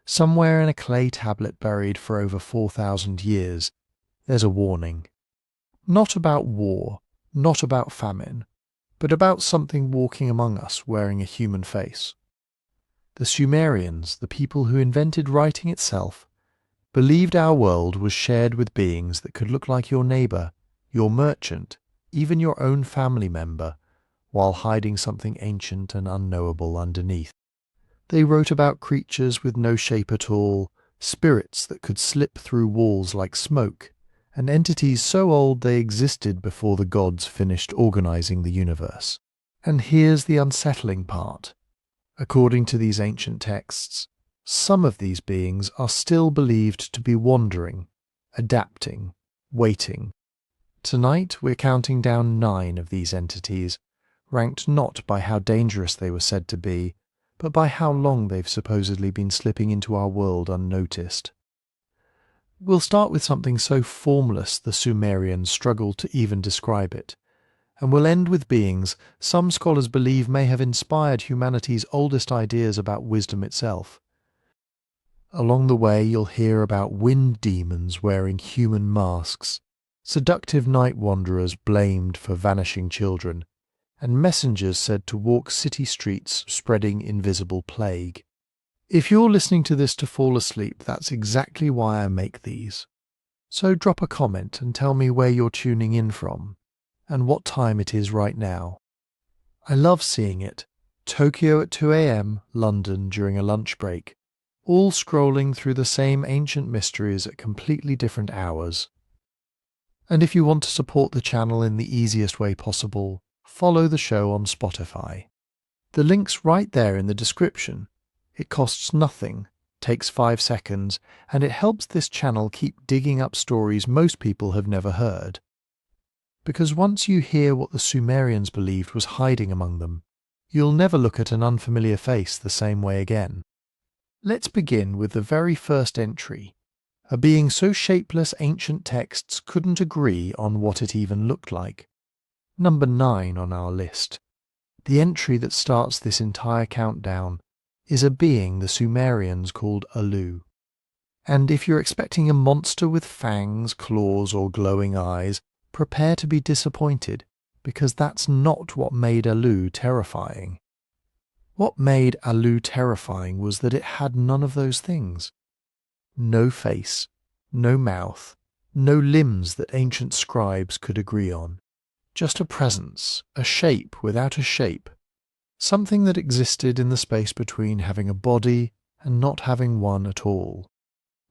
somewhere in a clay tablet buried for over 4,000 years, there's a warning. Not about war, not about famine, but about something walking among us wearing a human face. The Sumerians, the people who invented writing itself, believed our world was shared with beings that could look like your neighbour, your merchant, even your own family member, while hiding something ancient and unknowable underneath. They wrote about creatures with no shape at all, spirits that could slip through walls like smoke, and entities so old they existed before the gods finished organizing the universe. And here's the unsettling part. According to these ancient texts, some of these beings are still believed to be wandering, adapting, waiting. Tonight we're counting down 9 of these entities, ranked not by how dangerous they were said to be, but by how long they've supposedly been slipping into our world unnoticed. We'll start with something so formless the Sumerians struggled to even describe it, and we'll end with beings some scholars believe may have inspired humanity's oldest ideas about wisdom itself. Along the way you'll hear about wind demons wearing human masks, seductive night wanderers blamed for vanishing children, and messengers said to walk city streets spreading invisible plague. If you're listening to this to fall asleep, that's exactly why I make these. So drop a comment and tell me where you're tuning in from, and what time it is right now. I love seeing it. Tokyo at 2 a.m, London during a lunch break, all scrolling through the same ancient mysteries at completely different hours. And if you want to support the channel in the easiest way possible, follow the show on Spotify. The link's right there in the description. It costs nothing, takes 5 seconds, and it helps this channel keep digging up stories most people have never heard. Because once you hear what the Sumerians believed was hiding among them, you'll never look at an unfamiliar face the same way again. Let's begin with the very first entry, a being so shapeless ancient texts couldn't agree on what it even looked like. Number 9 on our list. The entry that starts this entire countdown is a being the Sumerians called Allu. And if you're expecting a monster with fangs, claws, or glowing eyes, prepare to be disappointed, because that's not what made Allu terrifying. What made Allu terrifying was that it had none of those things. No face, no mouth, no limbs that ancient scribes could agree on. Just a presence, a shape without a shape. Something that existed in the space between having a body and not having one at all.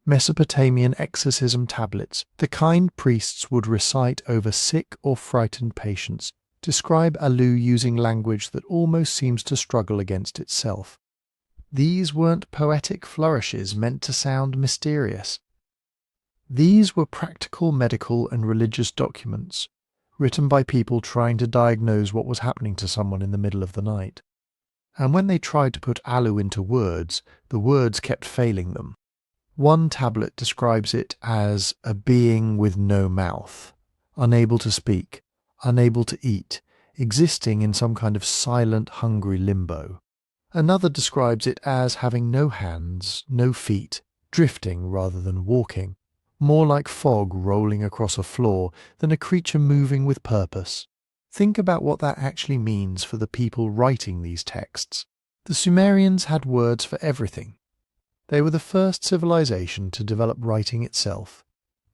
Mesopotamian exorcism tablets, the kind priests would recite over sick or frightened patients, describe Allu using language that almost seems to struggle against itself. These weren't poetic flourishes meant to sound mysterious. These were practical medical and religious documents, written by people trying to diagnose what was happening to someone in the middle of the night. And when they tried to put Allu into words, the words kept failing them. One tablet describes it as a being with no mouth, unable to speak, unable to eat, existing in some kind of silent, hungry limbo. Another describes it as having no hands, no feet, drifting rather than walking, more like fog rolling across a floor than a creature moving with purpose. Think about what that actually means for the people writing these texts. The Sumerians had words for everything. They were the first civilization to develop writing itself.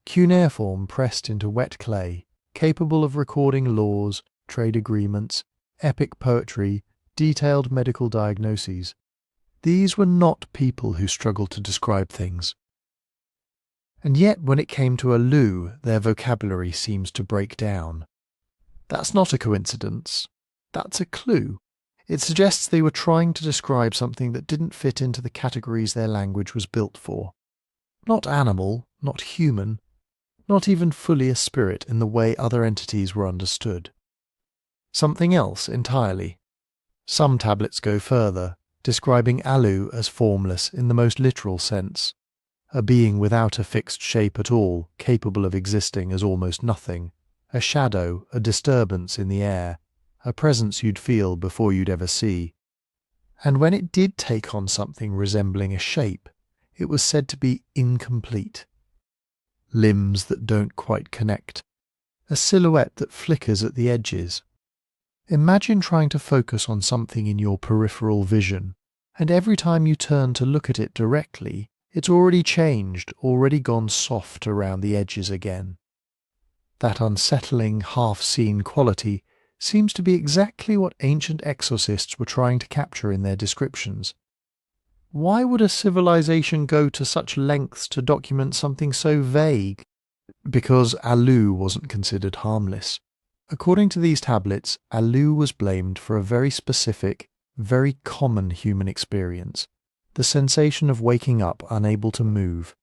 Cuneiform pressed into wet clay, capable of recording laws, trade agreements, epic poetry, detailed medical diagnoses. These were not people who struggled to describe things. And yet when it came to Allu, their vocabulary seems to break down. That's not a coincidence. That's a clue. It suggests they were trying to describe something that didn't fit into the categories their language was built for. Not animal, not human, not even fully a spirit in the way other entities were understood. Something else entirely. Some tablets go further, describing Allu as formless in the most literal sense, a being without a fixed shape at all, capable of existing as almost nothing, a shadow, a disturbance in the air, a presence you'd feel before you'd ever see. And when it did take on something resembling a shape, it was said to be incomplete. Limbs that don't quite connect. A silhouette that flickers at the edges. Imagine trying to focus on something in your peripheral vision, and every time you turn to look at it directly, it's already changed, already gone soft around the edges again. That unsettling, half-seen quality seems to be exactly what ancient exorcists were trying to capture in their descriptions. Why would a civilization go to such lengths to document something so vague? Because Alu wasn't considered harmless. According to these tablets, Alu was blamed for a very specific, very common human experience. The sensation of waking up unable to move,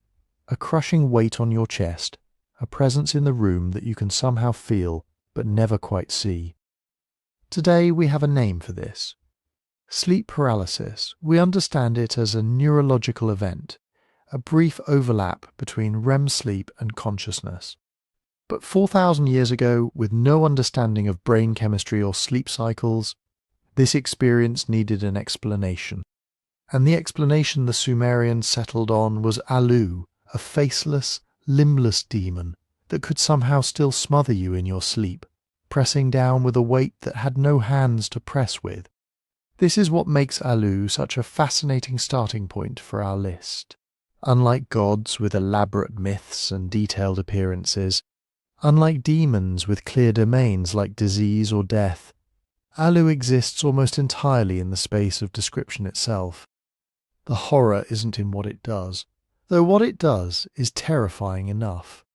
a crushing weight on your chest, a presence in the room that you can somehow feel but never quite see. Today we have a name for this. Sleep paralysis. We understand it as a neurological event, a brief overlap between REM sleep and consciousness. But 4,000 years ago, with no understanding of brain chemistry or sleep cycles, this experience needed an explanation. And the explanation the Sumerians settled on was Alu, a faceless, limbless demon that could somehow still smother you in your sleep, pressing down with a weight that had no hands to press with. This is what makes Alu such a fascinating starting point for our list. Unlike gods with elaborate myths and detailed appearances, unlike demons with clear domains like disease or death, Alu exists almost entirely in the space of description itself. The horror isn't in what it does, though what it does is terrifying enough.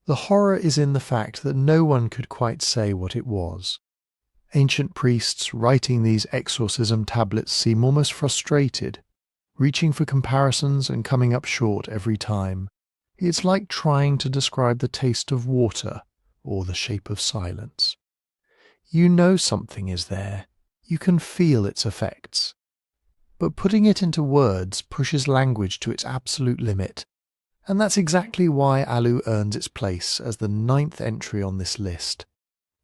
The horror is in the fact that no one could quite say what it was. Ancient priests writing these exorcism tablets seem almost frustrated, reaching for comparisons and coming up short every time. It's like trying to describe the taste of water or the shape of silence. You know something is there. You can feel its effects. But putting it into words pushes language to its absolute limit. And that's exactly why Alu earns its place as the 9th entry on this list.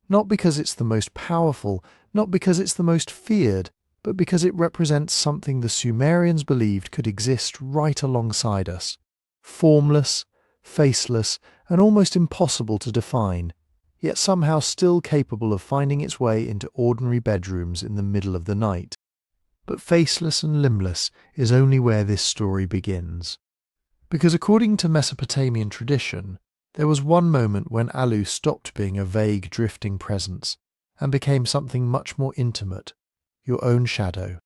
Not because it's the most powerful, not because it's the most feared, but because it represents something the Sumerians believed could exist right alongside us. Formless, faceless, and almost impossible to define, yet somehow still capable of finding its way into ordinary bedrooms in the middle of the night. But faceless and limbless is only where this story begins. Because according to Mesopotamian tradition, there was one moment when Alu stopped being a vague drifting presence and became something much more intimate, your own shadow.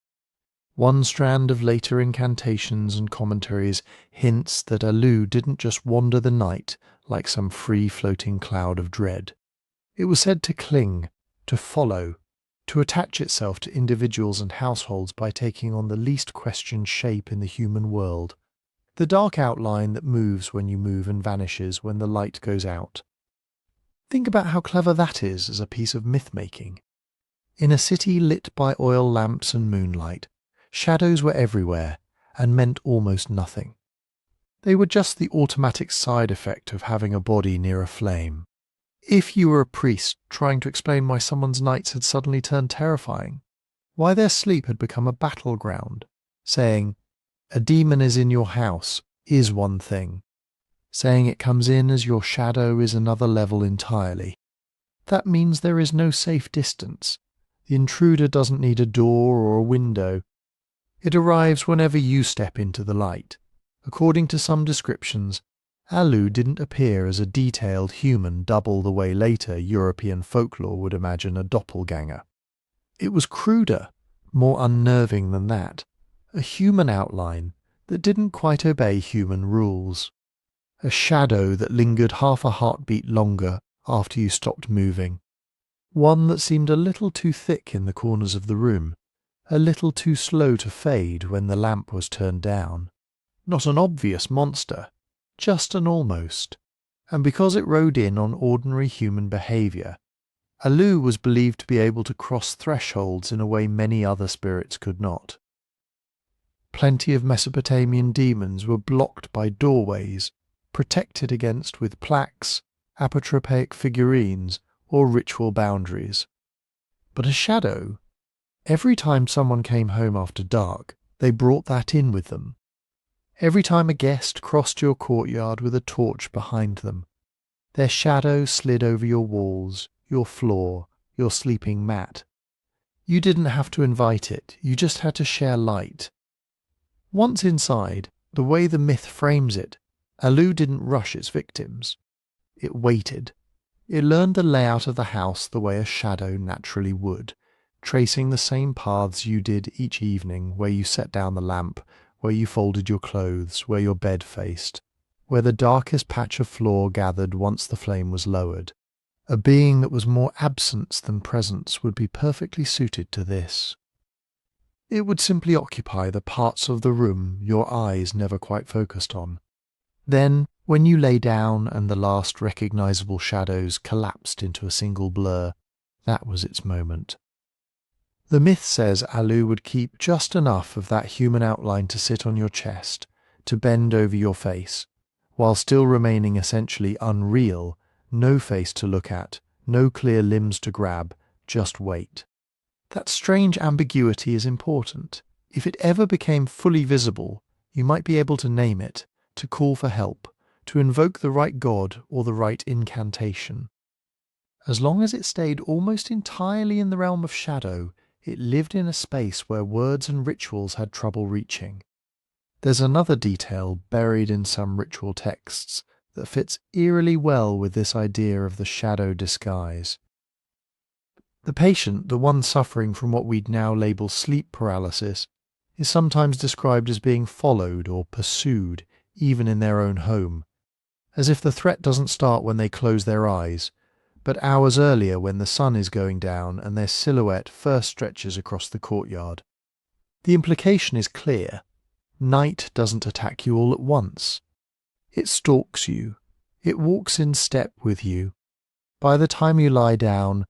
One strand of later incantations and commentaries hints that Alu didn't just wander the night like some free-floating cloud of dread. It was said to cling, to follow, to attach itself to individuals and households by taking on the least questioned shape in the human world. The dark outline that moves when you move and vanishes when the light goes out. Think about how clever that is as a piece of myth-making. In a city lit by oil lamps and moonlight, shadows were everywhere and meant almost nothing. They were just the automatic side effect of having a body near a flame. If you were a priest trying to explain why someone's nights had suddenly turned terrifying, why their sleep had become a battleground, saying, "A demon is in your house," is one thing. Saying it comes in as your shadow is another level entirely. That means there is no safe distance. The intruder doesn't need a door or a window. It arrives whenever you step into the light. According to some descriptions, Alu didn't appear as a detailed human double the way later European folklore would imagine a doppelganger. It was cruder, more unnerving than that, a human outline that didn't quite obey human rules. A shadow that lingered half a heartbeat longer after you stopped moving. One that seemed a little too thick in the corners of the room, a little too slow to fade when the lamp was turned down. Not an obvious monster, just an almost. And because it rode in on ordinary human behaviour, Alu was believed to be able to cross thresholds in a way many other spirits could not. Plenty of Mesopotamian demons were blocked by doorways, protected against with plaques, apotropaic figurines, or ritual boundaries. But a shadow? Every time someone came home after dark, they brought that in with them. Every time a guest crossed your courtyard with a torch behind them, their shadow slid over your walls, your floor, your sleeping mat. You didn't have to invite it, you just had to share light. Once inside, the way the myth frames it, Allu didn't rush its victims. It waited. It learned the layout of the house the way a shadow naturally would, tracing the same paths you did each evening, where you set down the lamp, where you folded your clothes, where your bed faced, where the darkest patch of floor gathered once the flame was lowered. A being that was more absence than presence would be perfectly suited to this. It would simply occupy the parts of the room your eyes never quite focused on. Then, when you lay down and the last recognizable shadows collapsed into a single blur, that was its moment. The myth says Allu would keep just enough of that human outline to sit on your chest, to bend over your face, while still remaining essentially unreal, no face to look at, no clear limbs to grab, just wait. That strange ambiguity is important. If it ever became fully visible, you might be able to name it, to call for help, to invoke the right god or the right incantation. As long as it stayed almost entirely in the realm of shadow, it lived in a space where words and rituals had trouble reaching. There's another detail buried in some ritual texts that fits eerily well with this idea of the shadow disguise. The patient, the one suffering from what we'd now label sleep paralysis, is sometimes described as being followed or pursued, even in their own home, as if the threat doesn't start when they close their eyes, but hours earlier when the sun is going down and their silhouette first stretches across the courtyard. The implication is clear. Night doesn't attack you all at once. It stalks you. It walks in step with you. By the time you lie down,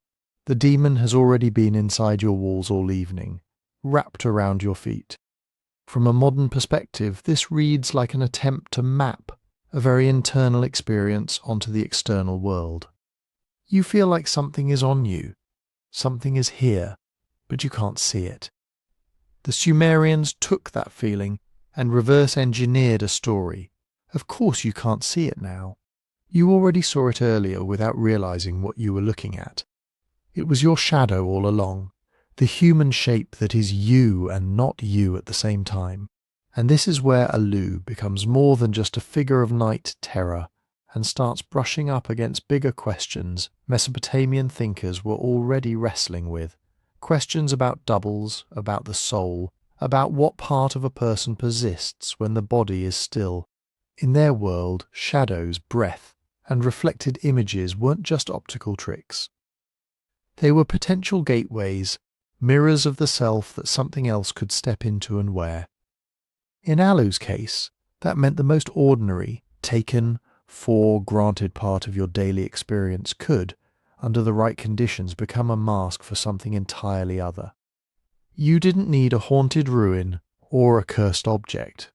the demon has already been inside your walls all evening, wrapped around your feet. From a modern perspective, this reads like an attempt to map a very internal experience onto the external world. You feel like something is on you, something is here, but you can't see it. The Sumerians took that feeling and reverse-engineered a story. Of course you can't see it now. You already saw it earlier without realizing what you were looking at. It was your shadow all along, the human shape that is you and not you at the same time. And this is where Allu becomes more than just a figure of night terror and starts brushing up against bigger questions Mesopotamian thinkers were already wrestling with. Questions about doubles, about the soul, about what part of a person persists when the body is still. In their world, shadows, breath, and reflected images weren't just optical tricks. They were potential gateways, mirrors of the self that something else could step into and wear. In Allu's case, that meant the most ordinary, taken, granted part of your daily experience could, under the right conditions, become a mask for something entirely other. You didn't need a haunted ruin or a cursed object.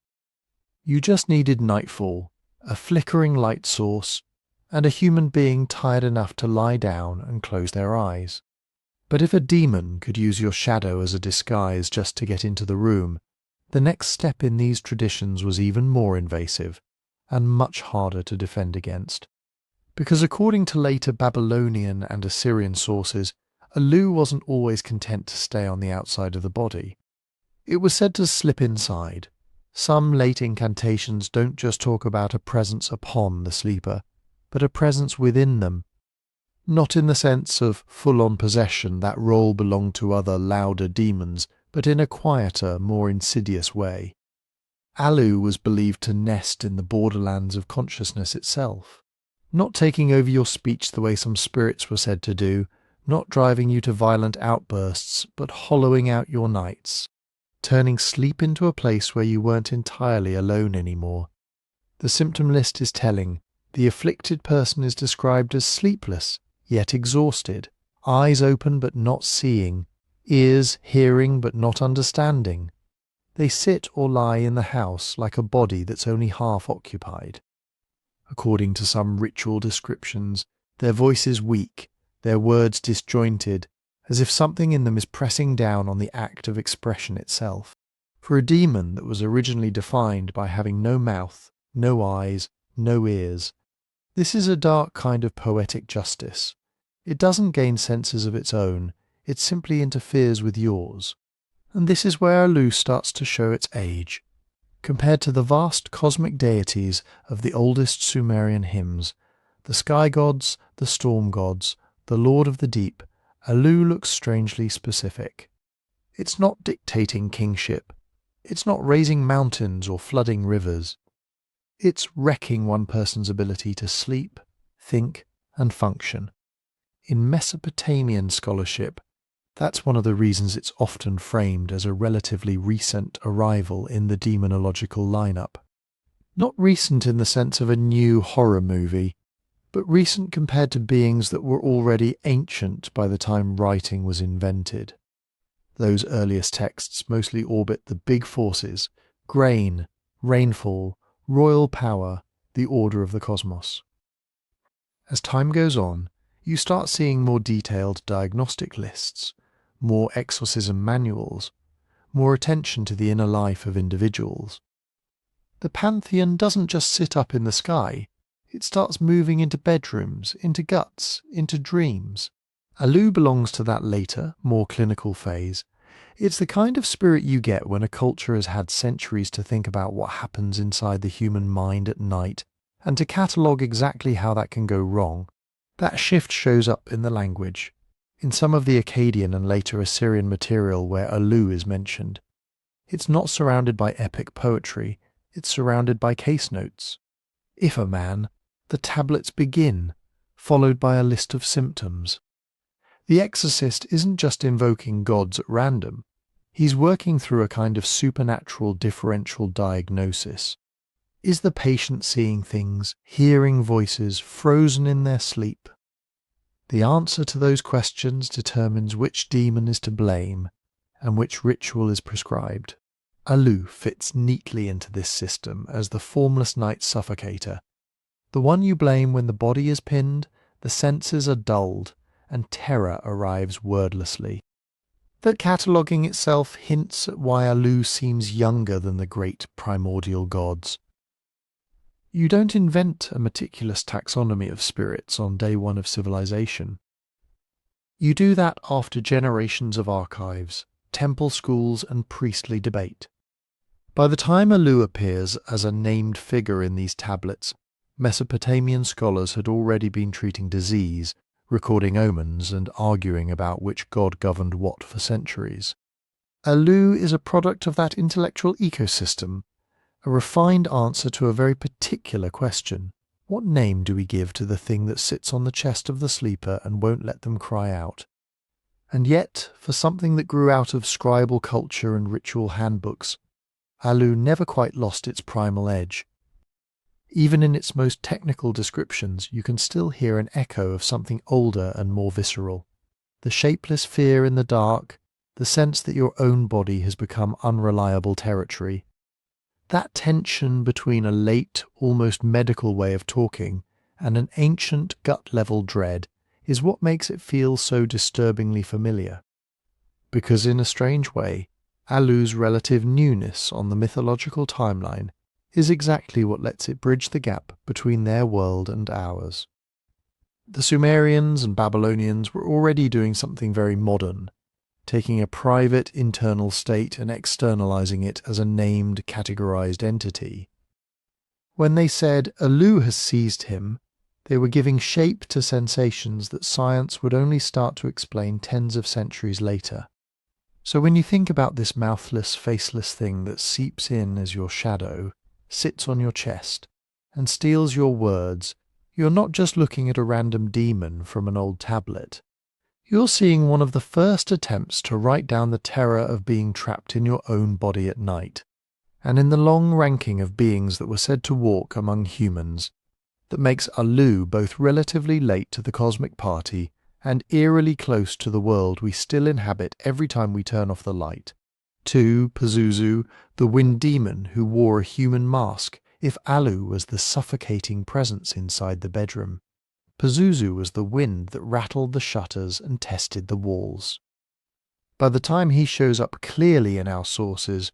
You just needed nightfall, a flickering light source, and a human being tired enough to lie down and close their eyes. But if a demon could use your shadow as a disguise just to get into the room, the next step in these traditions was even more invasive and much harder to defend against. Because according to later Babylonian and Assyrian sources, Allu wasn't always content to stay on the outside of the body. It was said to slip inside. Some late incantations don't just talk about a presence upon the sleeper, but a presence within them. Not in the sense of full-on possession, that role belonged to other, louder demons, but in a quieter, more insidious way. Allu was believed to nest in the borderlands of consciousness itself, not taking over your speech the way some spirits were said to do, not driving you to violent outbursts, but hollowing out your nights, turning sleep into a place where you weren't entirely alone anymore. The symptom list is telling. The afflicted person is described as sleepless, yet exhausted, eyes open but not seeing, ears hearing but not understanding. They sit or lie in the house like a body that's only half occupied. According to some ritual descriptions, their voice is weak, their words disjointed, as if something in them is pressing down on the act of expression itself. For a demon that was originally defined by having no mouth, no eyes, no ears, this is a dark kind of poetic justice. It doesn't gain senses of its own, it simply interferes with yours. And this is where Alu starts to show its age. Compared to the vast cosmic deities of the oldest Sumerian hymns, the sky gods, the storm gods, the lord of the deep, Alu looks strangely specific. It's not dictating kingship. It's not raising mountains or flooding rivers. It's wrecking one person's ability to sleep, think, and function. In Mesopotamian scholarship, that's one of the reasons it's often framed as a relatively recent arrival in the demonological lineup. Not recent in the sense of a new horror movie, but recent compared to beings that were already ancient by the time writing was invented. Those earliest texts mostly orbit the big forces: grain, rainfall, royal power, the order of the cosmos. As time goes on, you start seeing more detailed diagnostic lists, more exorcism manuals, more attention to the inner life of individuals. The pantheon doesn't just sit up in the sky, it starts moving into bedrooms, into guts, into dreams. Alu belongs to that later, more clinical phase. It's the kind of spirit you get when a culture has had centuries to think about what happens inside the human mind at night, and to catalogue exactly how that can go wrong. That shift shows up in the language, in some of the Akkadian and later Assyrian material where Alu is mentioned. It's not surrounded by epic poetry, it's surrounded by case notes. If a man, the tablets begin, followed by a list of symptoms. The exorcist isn't just invoking gods at random, he's working through a kind of supernatural differential diagnosis. Is the patient seeing things, hearing voices, frozen in their sleep? The answer to those questions determines which demon is to blame and which ritual is prescribed. Alu fits neatly into this system as the formless night suffocator, the one you blame when the body is pinned, the senses are dulled, and terror arrives wordlessly. That cataloguing itself hints at why Alu seems younger than the great primordial gods. You don't invent a meticulous taxonomy of spirits on day one of civilization. You do that after generations of archives, temple schools, and priestly debate. By the time Alu appears as a named figure in these tablets, Mesopotamian scholars had already been treating disease, recording omens, and arguing about which god governed what for centuries. Alu is a product of that intellectual ecosystem, a refined answer to a very particular question. What name do we give to the thing that sits on the chest of the sleeper and won't let them cry out? And yet, for something that grew out of scribal culture and ritual handbooks, Alu never quite lost its primal edge. Even in its most technical descriptions, you can still hear an echo of something older and more visceral. The shapeless fear in the dark, the sense that your own body has become unreliable territory. That tension between a late, almost medical way of talking and an ancient gut-level dread is what makes it feel so disturbingly familiar. Because in a strange way, Alu's relative newness on the mythological timeline is exactly what lets it bridge the gap between their world and ours. The Sumerians and Babylonians were already doing something very modern, taking a private internal state and externalizing it as a named, categorized entity. When they said Alu has seized him, they were giving shape to sensations that science would only start to explain tens of centuries later. So when you think about this mouthless, faceless thing that seeps in as your shadow, sits on your chest, and steals your words, you're not just looking at a random demon from an old tablet. You're seeing one of the first attempts to write down the terror of being trapped in your own body at night, and in the long ranking of beings that were said to walk among humans, that makes Alu both relatively late to the cosmic party and eerily close to the world we still inhabit every time we turn off the light. 2. Pazuzu, the wind demon who wore a human mask, if Alu was the suffocating presence inside the bedroom. Pazuzu was the wind that rattled the shutters and tested the walls. By the time he shows up clearly in our sources,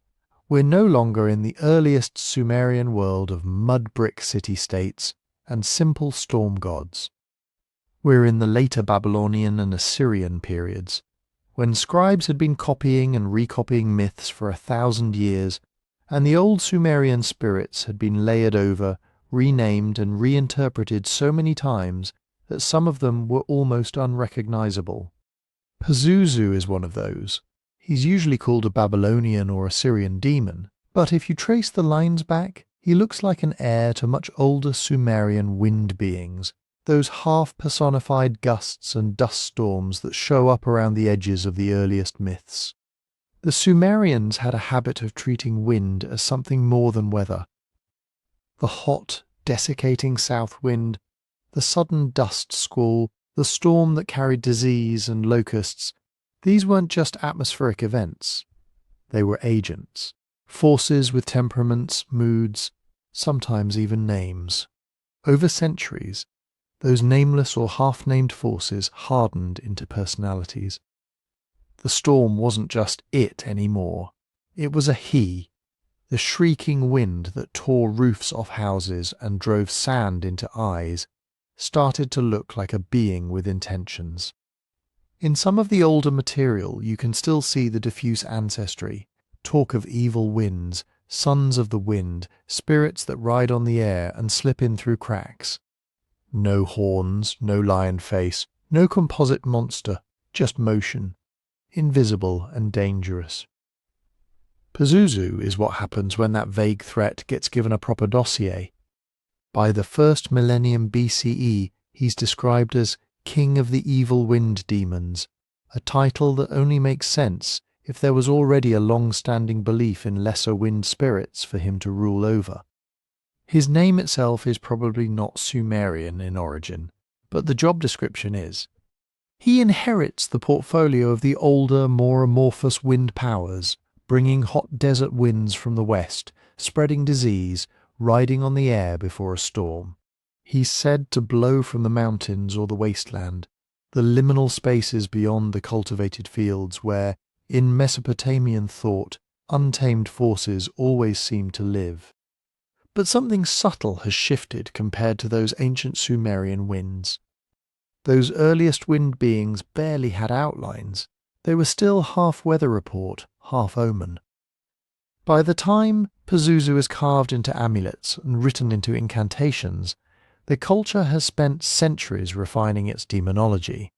We're no longer in the earliest Sumerian world of mud brick city-states and simple storm gods. We're in the later Babylonian and Assyrian periods, when scribes had been copying and recopying myths for 1,000 years, and the old Sumerian spirits had been layered over, renamed and reinterpreted so many times that some of them were almost unrecognizable. Pazuzu is one of those. He's usually called a Babylonian or Assyrian demon, but if you trace the lines back, he looks like an heir to much older Sumerian wind beings, those half-personified gusts and dust storms that show up around the edges of the earliest myths. The Sumerians had a habit of treating wind as something more than weather. The hot, desiccating south wind, the sudden dust squall, the storm that carried disease and locusts, these weren't just atmospheric events. They were agents, forces with temperaments, moods, sometimes even names. Over centuries, those nameless or half-named forces hardened into personalities. The storm wasn't just it anymore. It was a he, the shrieking wind that tore roofs off houses and drove sand into eyes, started to look like a being with intentions. In some of the older material you can still see the diffuse ancestry, talk of evil winds, sons of the wind, spirits that ride on the air and slip in through cracks. No horns, no lion face, no composite monster, just motion, invisible and dangerous. Pazuzu is what happens when that vague threat gets given a proper dossier. By the 1st millennium BCE, he's described as King of the Evil Wind Demons, a title that only makes sense if there was already a long-standing belief in lesser wind spirits for him to rule over. His name itself is probably not Sumerian in origin, but the job description is. He inherits the portfolio of the older, more amorphous wind powers, bringing hot desert winds from the west, spreading disease, riding on the air before a storm. He's said to blow from the mountains or the wasteland, the liminal spaces beyond the cultivated fields where, in Mesopotamian thought, untamed forces always seem to live. But something subtle has shifted compared to those ancient Sumerian winds. Those earliest wind beings barely had outlines. They were still half weather report, half omen. By the time Pazuzu is carved into amulets and written into incantations, the culture has spent centuries refining its demonology.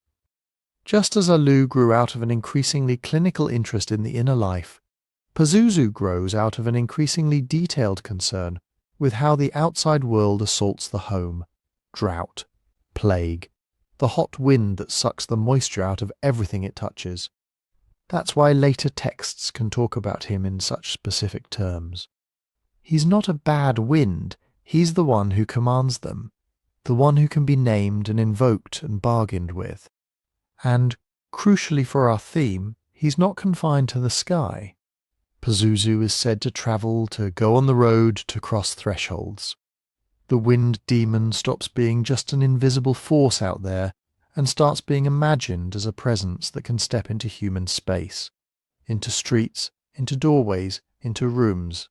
Just as Alu grew out of an increasingly clinical interest in the inner life, Pazuzu grows out of an increasingly detailed concern with how the outside world assaults the home. Drought, plague, the hot wind that sucks the moisture out of everything it touches. That's why later texts can talk about him in such specific terms. He's not a bad wind, he's the one who commands them, the one who can be named and invoked and bargained with. And, crucially for our theme, he's not confined to the sky. Pazuzu is said to travel, to go on the road, to cross thresholds. The wind demon stops being just an invisible force out there and starts being imagined as a presence that can step into human space, into streets, into doorways, into rooms.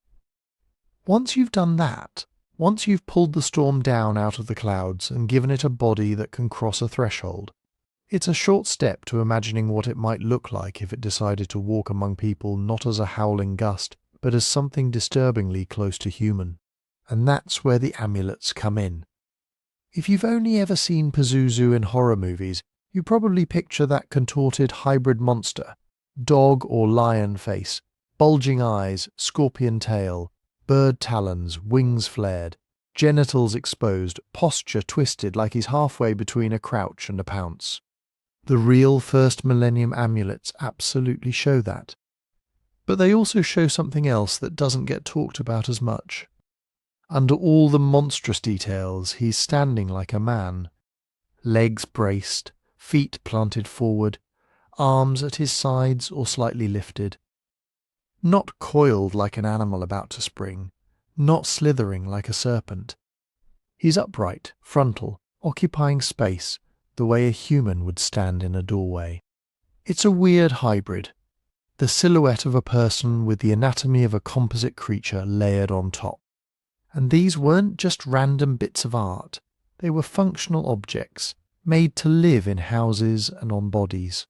Once you've done that, once you've pulled the storm down out of the clouds and given it a body that can cross a threshold, it's a short step to imagining what it might look like if it decided to walk among people not as a howling gust, but as something disturbingly close to human. And that's where the amulets come in. If you've only ever seen Pazuzu in horror movies, you probably picture that contorted hybrid monster, dog or lion face, bulging eyes, scorpion tail, bird talons, wings flared, genitals exposed, posture twisted like he's halfway between a crouch and a pounce. The real first millennium amulets absolutely show that. But they also show something else that doesn't get talked about as much. Under all the monstrous details, he's standing like a man. Legs braced, feet planted forward, arms at his sides or slightly lifted. Not coiled like an animal about to spring, not slithering like a serpent. He's upright, frontal, occupying space, the way a human would stand in a doorway. It's a weird hybrid. the silhouette of a person with the anatomy of a composite creature layered on top. And these weren't just random bits of art, they were functional objects, made to live in houses and on bodies.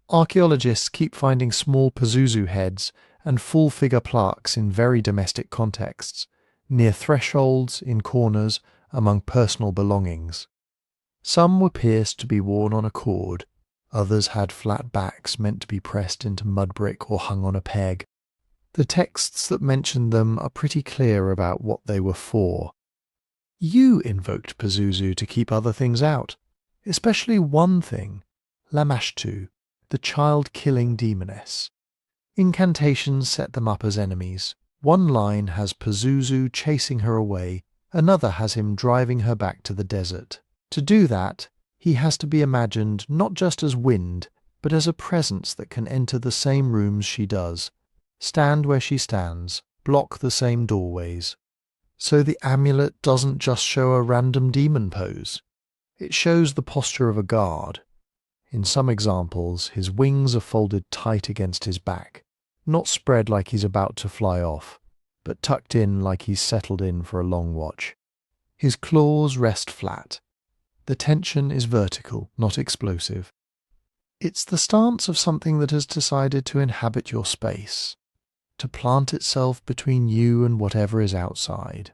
Archaeologists keep finding small Pazuzu heads and full-figure plaques in very domestic contexts, near thresholds, in corners, among personal belongings. Some were pierced to be worn on a cord, others had flat backs meant to be pressed into mud brick or hung on a peg. The texts that mention them are pretty clear about what they were for. You invoked Pazuzu to keep other things out, especially one thing, Lamashtu, the child-killing demoness. Incantations set them up as enemies. One line has Pazuzu chasing her away, another has him driving her back to the desert. To do that, he has to be imagined not just as wind, but as a presence that can enter the same rooms she does, stand where she stands, block the same doorways. So the amulet doesn't just show a random demon pose. It shows the posture of a guard. In some examples, his wings are folded tight against his back, not spread like he's about to fly off, but tucked in like he's settled in for a long watch. His claws rest flat. The tension is vertical, not explosive. It's the stance of something that has decided to inhabit your space, to plant itself between you and whatever is outside.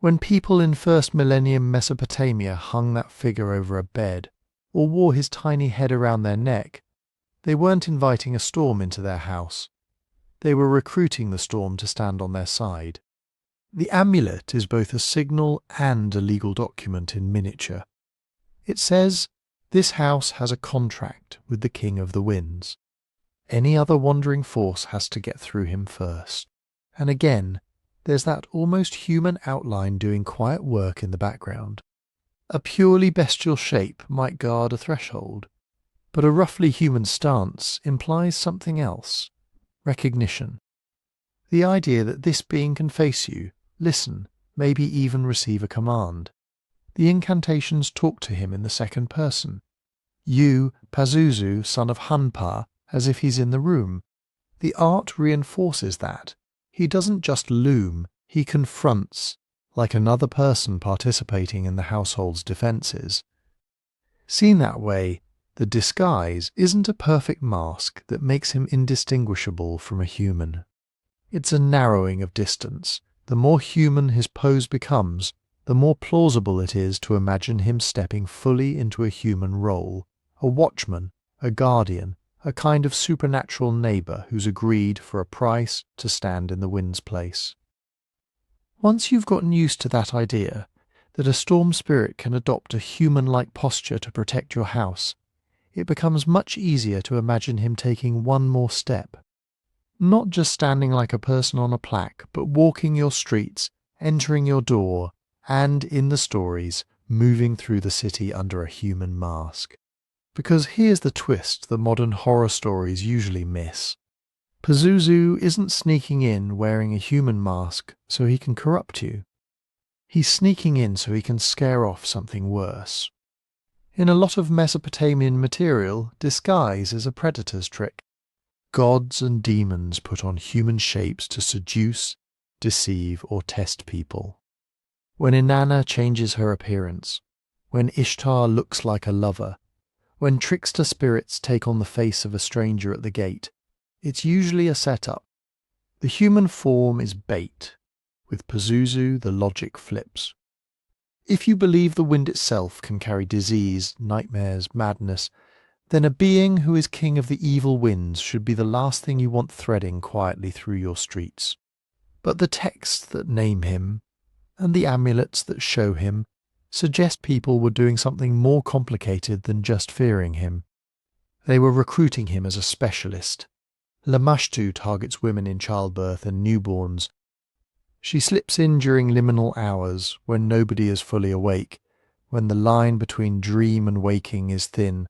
When people in first millennium Mesopotamia hung that figure over a bed, or wore his tiny head around their neck, they weren't inviting a storm into their house. They were recruiting the storm to stand on their side. The amulet is both a signal and a legal document in miniature. It says, this house has a contract with the King of the Winds. Any other wandering force has to get through him first. And again, there's that almost human outline doing quiet work in the background. A purely bestial shape might guard a threshold, but a roughly human stance implies something else. Recognition. The idea that this being can face you, listen, maybe even receive a command. The incantations talk to him in the second person. You, Pazuzu, son of Hanpa, as if he's in the room. The art reinforces that. He doesn't just loom, he confronts, like another person participating in the household's defences. Seen that way, the disguise isn't a perfect mask that makes him indistinguishable from a human. It's a narrowing of distance. The more human his pose becomes, the more plausible it is to imagine him stepping fully into a human role, a watchman, a guardian, a kind of supernatural neighbour who's agreed for a price to stand in the wind's place. Once you've gotten used to that idea, that a storm spirit can adopt a human-like posture to protect your house, it becomes much easier to imagine him taking one more step. Not just standing like a person on a plaque, but walking your streets, entering your door, and, in the stories, moving through the city under a human mask. Because here's the twist that modern horror stories usually miss. Pazuzu isn't sneaking in wearing a human mask so he can corrupt you. He's sneaking in so he can scare off something worse. In a lot of Mesopotamian material, disguise is a predator's trick. Gods and demons put on human shapes to seduce, deceive, or test people. When Inanna changes her appearance, when Ishtar looks like a lover, when trickster spirits take on the face of a stranger at the gate, it's usually a setup. The human form is bait. With Pazuzu, the logic flips. If you believe the wind itself can carry disease, nightmares, madness, then a being who is king of the evil winds should be the last thing you want threading quietly through your streets. But the texts that name him, and the amulets that show him, suggest people were doing something more complicated than just fearing him. They were recruiting him as a specialist. Lamashtu targets women in childbirth and newborns. She slips in during liminal hours, when nobody is fully awake, when the line between dream and waking is thin.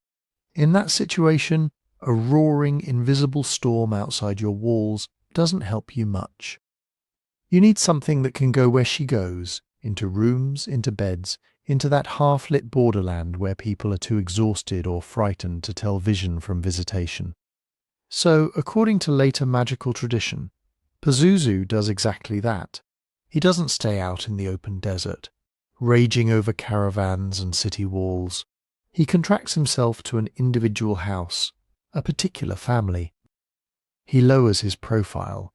In that situation, a roaring, invisible storm outside your walls doesn't help you much. You need something that can go where she goes, into rooms, into beds, into that half-lit borderland where people are too exhausted or frightened to tell vision from visitation. So, according to later magical tradition, Pazuzu does exactly that. He doesn't stay out in the open desert, raging over caravans and city walls. He contracts himself to an individual house, a particular family. He lowers his profile.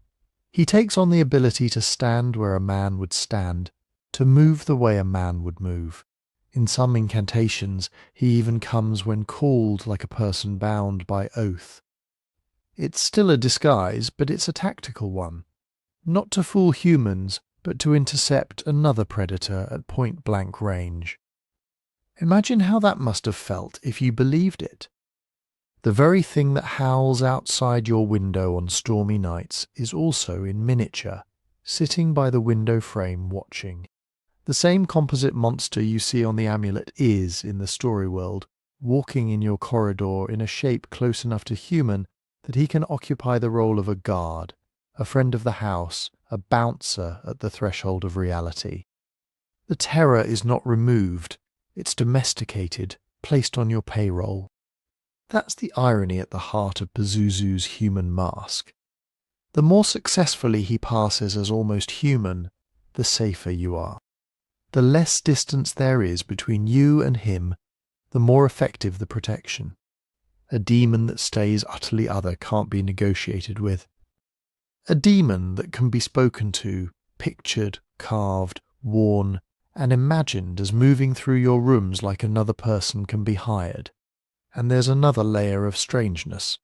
He takes on the ability to stand where a man would stand, to move the way a man would move. In some incantations, he even comes when called like a person bound by oath. It's still a disguise, but it's a tactical one. Not to fool humans, but to intercept another predator at point-blank range. Imagine how that must have felt if you believed it. The very thing that howls outside your window on stormy nights is also in miniature, sitting by the window frame watching. The same composite monster you see on the amulet is, in the story world, walking in your corridor in a shape close enough to human that he can occupy the role of a guard, a friend of the house, a bouncer at the threshold of reality. The terror is not removed, it's domesticated, placed on your payroll. That's the irony at the heart of Pazuzu's human mask. The more successfully he passes as almost human, the safer you are. The less distance there is between you and him, the more effective the protection. A demon that stays utterly other can't be negotiated with. A demon that can be spoken to, pictured, carved, worn, and imagined as moving through your rooms like another person can be hired. And there's another layer of strangeness.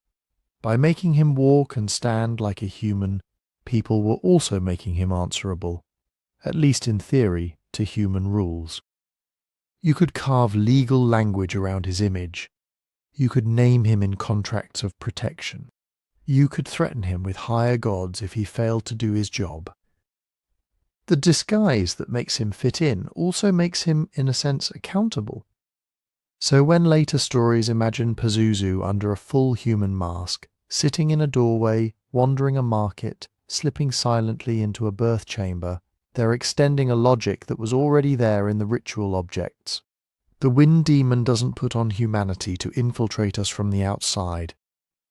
By making him walk and stand like a human, people were also making him answerable, at least in theory, to human rules. You could carve legal language around his image. You could name him in contracts of protection. You could threaten him with higher gods if he failed to do his job. The disguise that makes him fit in also makes him, in a sense, accountable. So when later stories imagine Pazuzu under a full human mask, sitting in a doorway, wandering a market, slipping silently into a birth chamber, they're extending a logic that was already there in the ritual objects. The wind demon doesn't put on humanity to infiltrate us from the outside.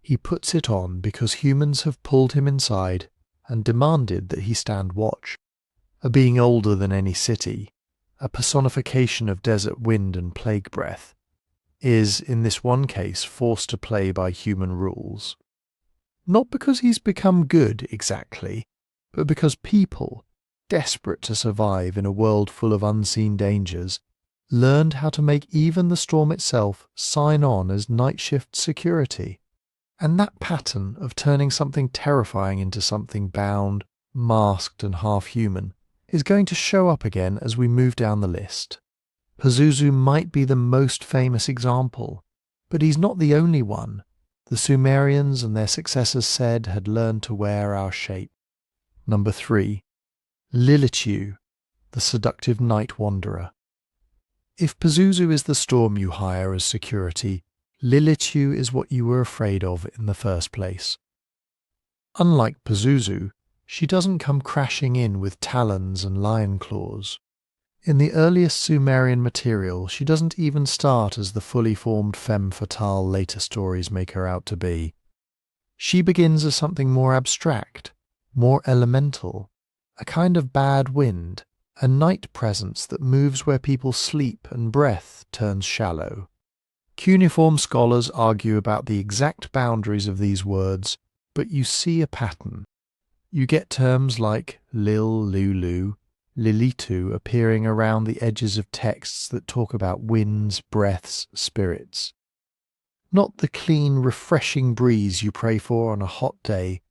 He puts it on because humans have pulled him inside and demanded that he stand watch. A being older than any city, a personification of desert wind and plague breath, is, in this one case, forced to play by human rules. Not because he's become good, exactly, but because people, desperate to survive in a world full of unseen dangers, learned how to make even the storm itself sign on as night shift security. And that pattern of turning something terrifying into something bound, masked and half-human is going to show up again as we move down the list. Pazuzu might be the most famous example, but he's not the only one. The Sumerians and their successors said had learned to wear our shape. Number 3. Lilitu, the seductive night wanderer. If Pazuzu is the storm you hire as security, Lilitu is what you were afraid of in the first place. Unlike Pazuzu, she doesn't come crashing in with talons and lion claws. In the earliest Sumerian material, she doesn't even start as the fully formed femme fatale later stories make her out to be. She begins as something more abstract, more elemental, a kind of bad wind, a night presence that moves where people sleep and breath turns shallow. Cuneiform scholars argue about the exact boundaries of these words, but you see a pattern. You get terms like Lil, Lulu, Lilitu appearing around the edges of texts that talk about winds, breaths, spirits. Not the clean, refreshing breeze you pray for on a hot day,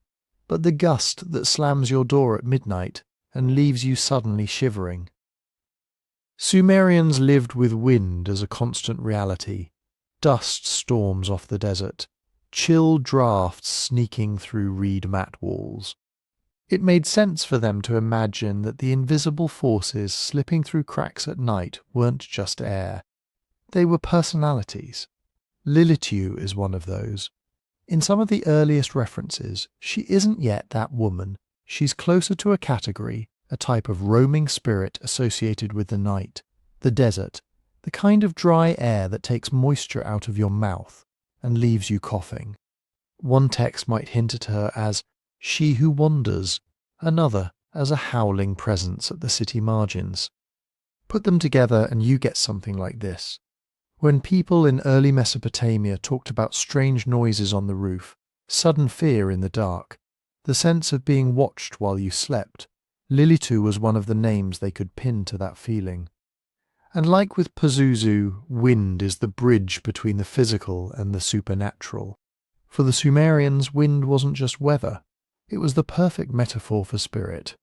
but the gust that slams your door at midnight and leaves you suddenly shivering. Sumerians lived with wind as a constant reality, dust storms off the desert, chill drafts sneaking through reed mat walls. It made sense for them to imagine that the invisible forces slipping through cracks at night weren't just air. They were personalities. Lilitu is one of those. In some of the earliest references, she isn't yet that woman. She's closer to a category, a type of roaming spirit associated with the night, the desert, the kind of dry air that takes moisture out of your mouth and leaves you coughing. One text might hint at her as she who wanders, another as a howling presence at the city margins. Put them together and you get something like this. When people in early Mesopotamia talked about strange noises on the roof, sudden fear in the dark, the sense of being watched while you slept, Lilitu was one of the names they could pin to that feeling. And like with Pazuzu, wind is the bridge between the physical and the supernatural. For the Sumerians, wind wasn't just weather, it was the perfect metaphor for spirit.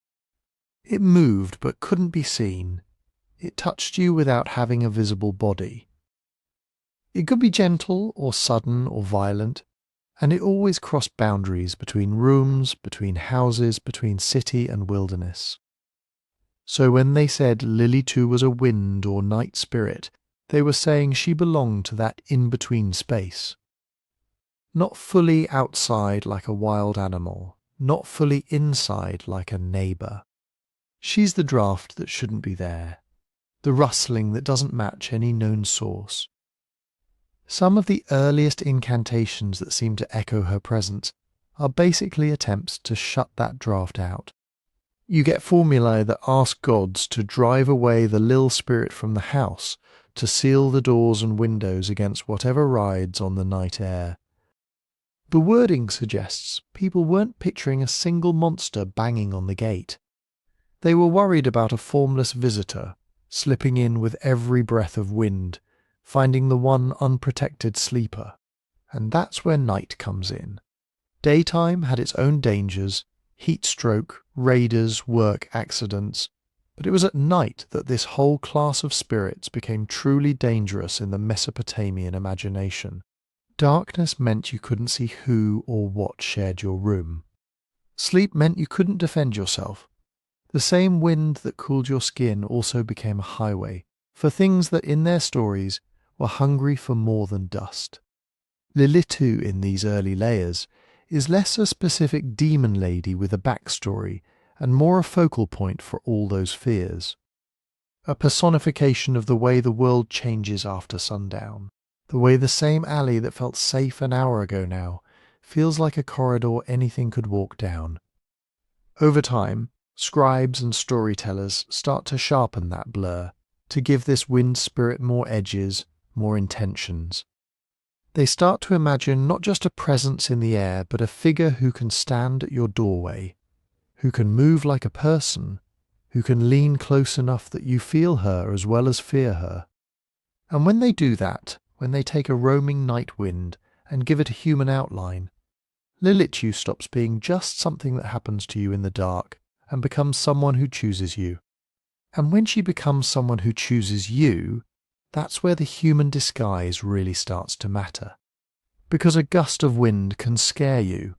It moved but couldn't be seen. It touched you without having a visible body. It could be gentle or sudden or violent, and it always crossed boundaries between rooms, between houses, between city and wilderness. So when they said Lilitu was a wind or night spirit, they were saying she belonged to that in-between space. Not fully outside like a wild animal, not fully inside like a neighbour. She's the draft that shouldn't be there, the rustling that doesn't match any known source. Some of the earliest incantations that seem to echo her presence are basically attempts to shut that draft out. You get formulae that ask gods to drive away the Lil spirit from the house, to seal the doors and windows against whatever rides on the night air. The wording suggests people weren't picturing a single monster banging on the gate. They were worried about a formless visitor, slipping in with every breath of wind, finding the one unprotected sleeper. And that's where night comes in. Daytime had its own dangers, heat stroke, raiders, work accidents, but it was at night that this whole class of spirits became truly dangerous in the Mesopotamian imagination. Darkness meant you couldn't see who or what shared your room. Sleep meant you couldn't defend yourself. The same wind that cooled your skin also became a highway for things that in their stories were hungry for more than dust. Lilitu in these early layers is less a specific demon lady with a backstory and more a focal point for all those fears. A personification of the way the world changes after sundown, the way the same alley that felt safe an hour ago now feels like a corridor anything could walk down. Over time, scribes and storytellers start to sharpen that blur, to give this wind spirit more edges, more intentions. They start to imagine not just a presence in the air, but a figure who can stand at your doorway, who can move like a person, who can lean close enough that you feel her as well as fear her. And when they do that, when they take a roaming night wind and give it a human outline, Lilitu stops being just something that happens to you in the dark and becomes someone who chooses you. And when she becomes someone who chooses you, that's where the human disguise really starts to matter. Because a gust of wind can scare you,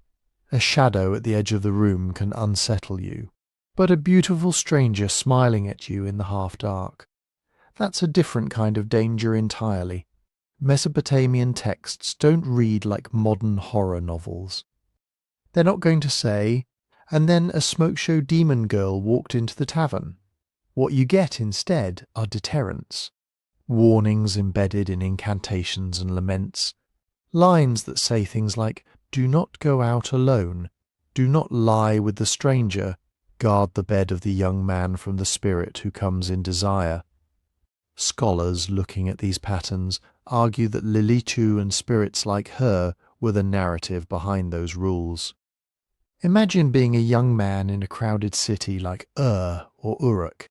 a shadow at the edge of the room can unsettle you, but a beautiful stranger smiling at you in the half-dark, that's a different kind of danger entirely. Mesopotamian texts don't read like modern horror novels. They're not going to say, and then a smoke show demon girl walked into the tavern. What you get instead are deterrents. Warnings embedded in incantations and laments. Lines that say things like, do not go out alone, do not lie with the stranger, guard the bed of the young man from the spirit who comes in desire. Scholars looking at these patterns argue that Lilitu and spirits like her were the narrative behind those rules. Imagine being a young man in a crowded city like or Uruk.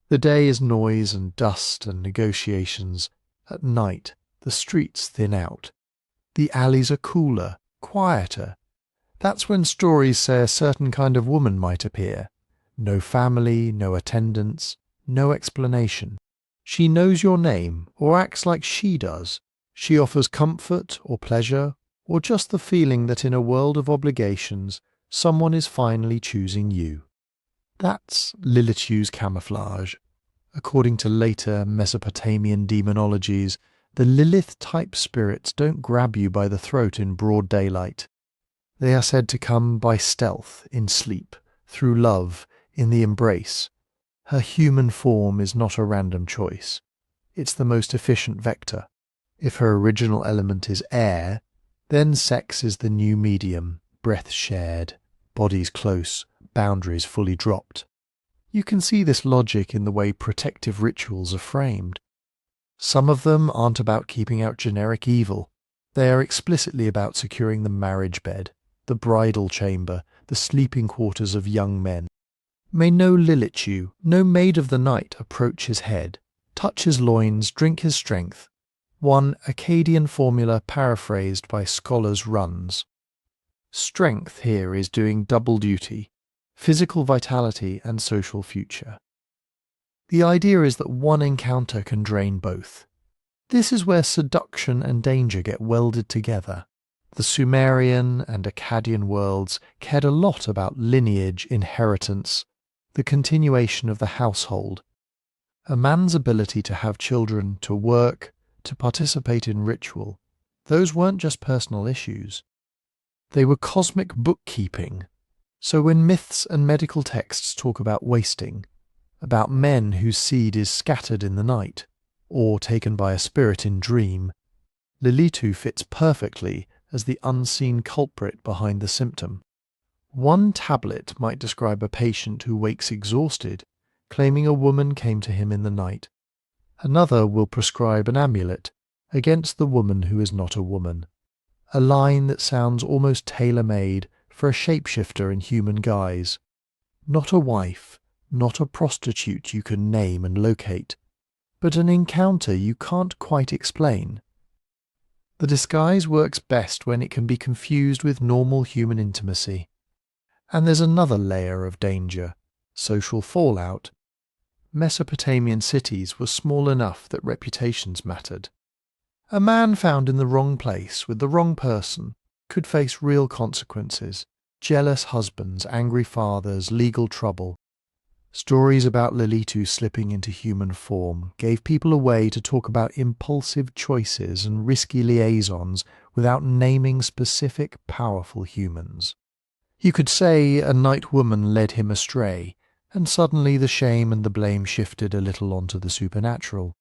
The day is noise and dust and negotiations. At night, the streets thin out. The alleys are cooler, quieter. That's when stories say a certain kind of woman might appear. No family, no attendants, no explanation. She knows your name or acts like she does. She offers comfort or pleasure or just the feeling that in a world of obligations, someone is finally choosing you. That's Lilitu's camouflage. According to later Mesopotamian demonologies, the Lilith-type spirits don't grab you by the throat in broad daylight. They are said to come by stealth, in sleep, through love, in the embrace. Her human form is not a random choice. It's the most efficient vector. If her original element is air, Then sex is the new medium, breath shared, bodies close, boundaries fully dropped. You can see this logic in the way protective rituals are framed. Some of them aren't about keeping out generic evil. They are explicitly about securing the marriage bed, the bridal chamber, the sleeping quarters of young men. May no Lilitu, no maid of the night approach his head, touch his loins, drink his strength. One Akkadian formula paraphrased by scholars runs: strength here is doing double duty, physical vitality and social future. The idea is that one encounter can drain both. This is where seduction and danger get welded together. The Sumerian and Akkadian worlds cared a lot about lineage, inheritance, the continuation of the household. A man's ability to have children, to work, to participate in ritual, those weren't just personal issues. They were cosmic bookkeeping. So when myths and medical texts talk about wasting, about men whose seed is scattered in the night, or taken by a spirit in dream, Lilitu fits perfectly as the unseen culprit behind the symptom. One tablet might describe a patient who wakes exhausted, claiming a woman came to him in the night. Another will prescribe an amulet against the woman who is not a woman, a line that sounds almost tailor-made for a shapeshifter in human guise. Not a wife, not a prostitute you can name and locate, but an encounter you can't quite explain. The disguise works best when it can be confused with normal human intimacy. And there's another layer of danger, social fallout. Mesopotamian cities were small enough that reputations mattered. A man found in the wrong place with the wrong person could face real consequences: jealous husbands, angry fathers, legal trouble. Stories about Lilitu slipping into human form gave people a way to talk about impulsive choices and risky liaisons without naming specific, powerful humans. You could say a night woman led him astray, and suddenly the shame and the blame shifted a little onto the supernatural.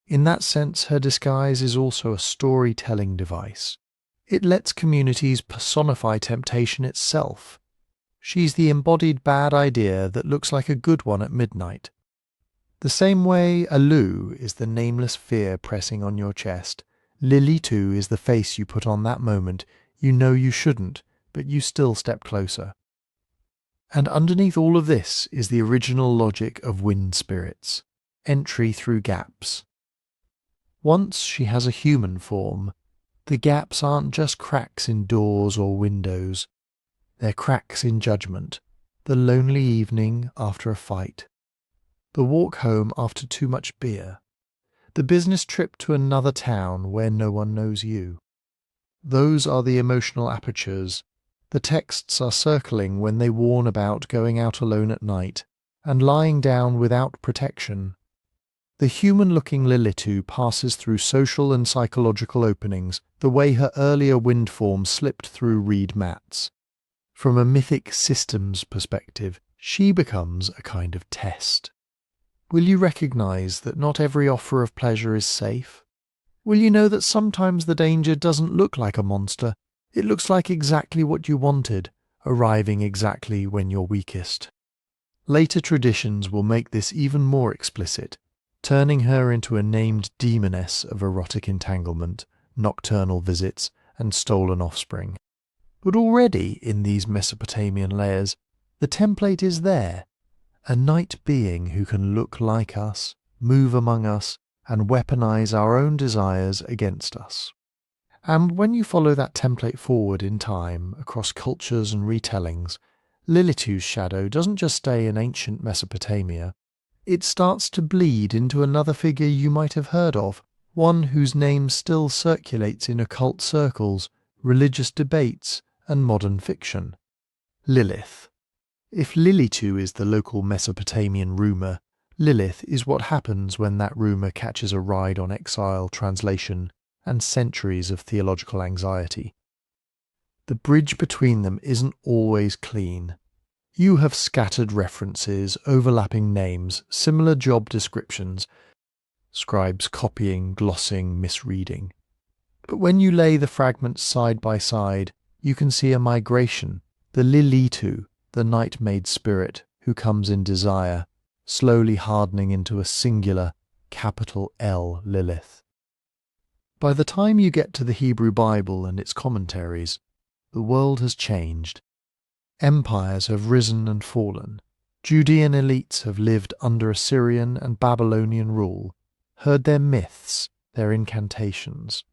In that sense, her disguise is also a storytelling device. It lets communities personify temptation itself. She's the embodied bad idea that looks like a good one at midnight. The same way Allu is the nameless fear pressing on your chest, Lilitu is the face you put on that moment you know you shouldn't, but you still step closer. And underneath all of this is the original logic of wind spirits, entry through gaps. Once she has a human form, the gaps aren't just cracks in doors or windows. They're cracks in judgment, the lonely evening after a fight, the walk home after too much beer, the business trip to another town where no one knows you. Those are the emotional apertures. The texts are circling when they warn about going out alone at night and lying down without protection. The human-looking Lilitu passes through social and psychological openings the way her earlier wind form slipped through reed mats. From a mythic systems perspective, she becomes a kind of test. Will you recognize that not every offer of pleasure is safe? Will you know that sometimes the danger doesn't look like a monster? It looks like exactly what you wanted, arriving exactly when you're weakest. Later traditions will make this even more explicit, turning her into a named demoness of erotic entanglement, nocturnal visits, and stolen offspring. But already in these Mesopotamian layers, the template is there, a night being who can look like us, move among us, and weaponize our own desires against us. And when you follow that template forward in time, across cultures and retellings, Lilitu's shadow doesn't just stay in ancient Mesopotamia. It starts to bleed into another figure you might have heard of, one whose name still circulates in occult circles, religious debates, and modern fiction. Lilith. If Lilitu is the local Mesopotamian rumour, Lilith is what happens when that rumour catches a ride on exile, translation, and centuries of theological anxiety. The bridge between them isn't always clean. You have scattered references, overlapping names, similar job descriptions, scribes copying, glossing, misreading. But when you lay the fragments side by side, you can see a migration, the Lilitu, the night-made spirit who comes in desire, slowly hardening into a singular, capital L Lilith. By the time you get to the Hebrew Bible and its commentaries, the world has changed. Empires have risen and fallen. Judean elites have lived under Assyrian and Babylonian rule, heard their myths, their incantations.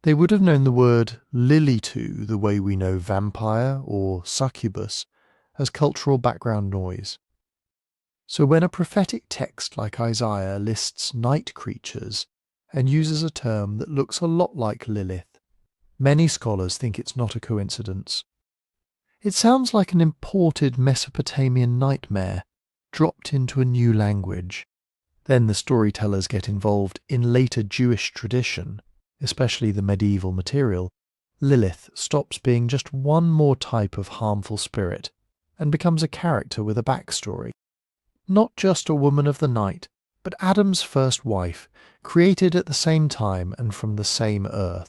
They would have known the word Lilitu the way we know vampire or succubus as cultural background noise. So when a prophetic text like Isaiah lists night creatures and uses a term that looks a lot like Lilith, many scholars think it's not a coincidence. It sounds like an imported Mesopotamian nightmare dropped into a new language. Then the storytellers get involved in later Jewish tradition, especially the medieval material. Lilith stops being just one more type of harmful spirit and becomes a character with a backstory. Not just a woman of the night, but Adam's first wife, created at the same time and from the same earth.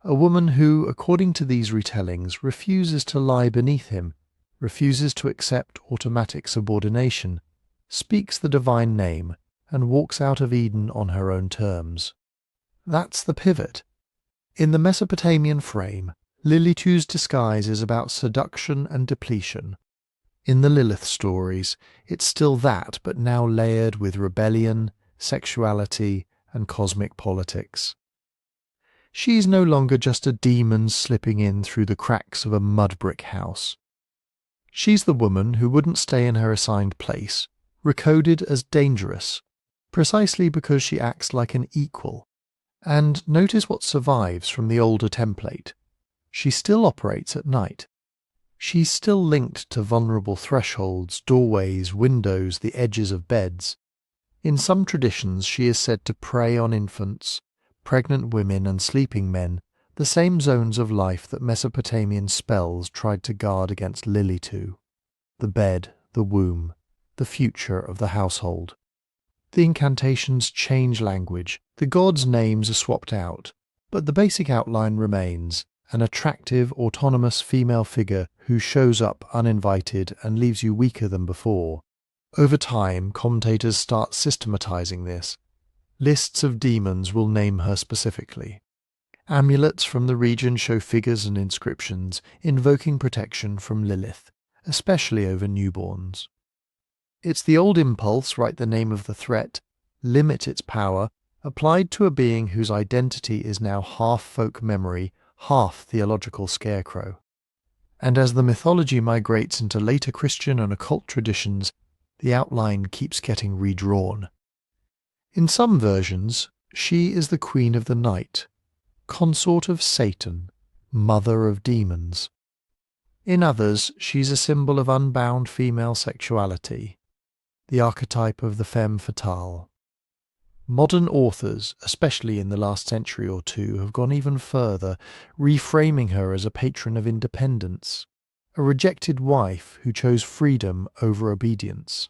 A woman who, according to these retellings, refuses to lie beneath him, refuses to accept automatic subordination, speaks the divine name, and walks out of Eden on her own terms. That's the pivot. In the Mesopotamian frame, Lilitu's disguise is about seduction and depletion. In the Lilith stories, it's still that, but now layered with rebellion, sexuality, and cosmic politics. She's no longer just a demon slipping in through the cracks of a mud brick house. She's the woman who wouldn't stay in her assigned place, recoded as dangerous, precisely because she acts like an equal. And notice what survives from the older template. She still operates at night. She's still linked to vulnerable thresholds, doorways, windows, the edges of beds. In some traditions she is said to prey on infants, pregnant women and sleeping men, the same zones of life that Mesopotamian spells tried to guard against Lilitu. The bed, the womb, the future of the household. The incantations change language, the gods' names are swapped out, but the basic outline remains, an attractive, autonomous female figure who shows up uninvited and leaves you weaker than before. Over time, commentators start systematizing this. Lists of demons will name her specifically. Amulets from the region show figures and inscriptions invoking protection from Lilith, especially over newborns. It's the old impulse, write the name of the threat, limit its power, applied to a being whose identity is now half folk memory, half theological scarecrow. And as the mythology migrates into later Christian and occult traditions, the outline keeps getting redrawn. In some versions, she is the queen of the night, consort of Satan, mother of demons. In others, she's a symbol of unbound female sexuality, the archetype of the femme fatale. Modern authors, especially in the last century or two, have gone even further, reframing her as a patron of independence, a rejected wife who chose freedom over obedience.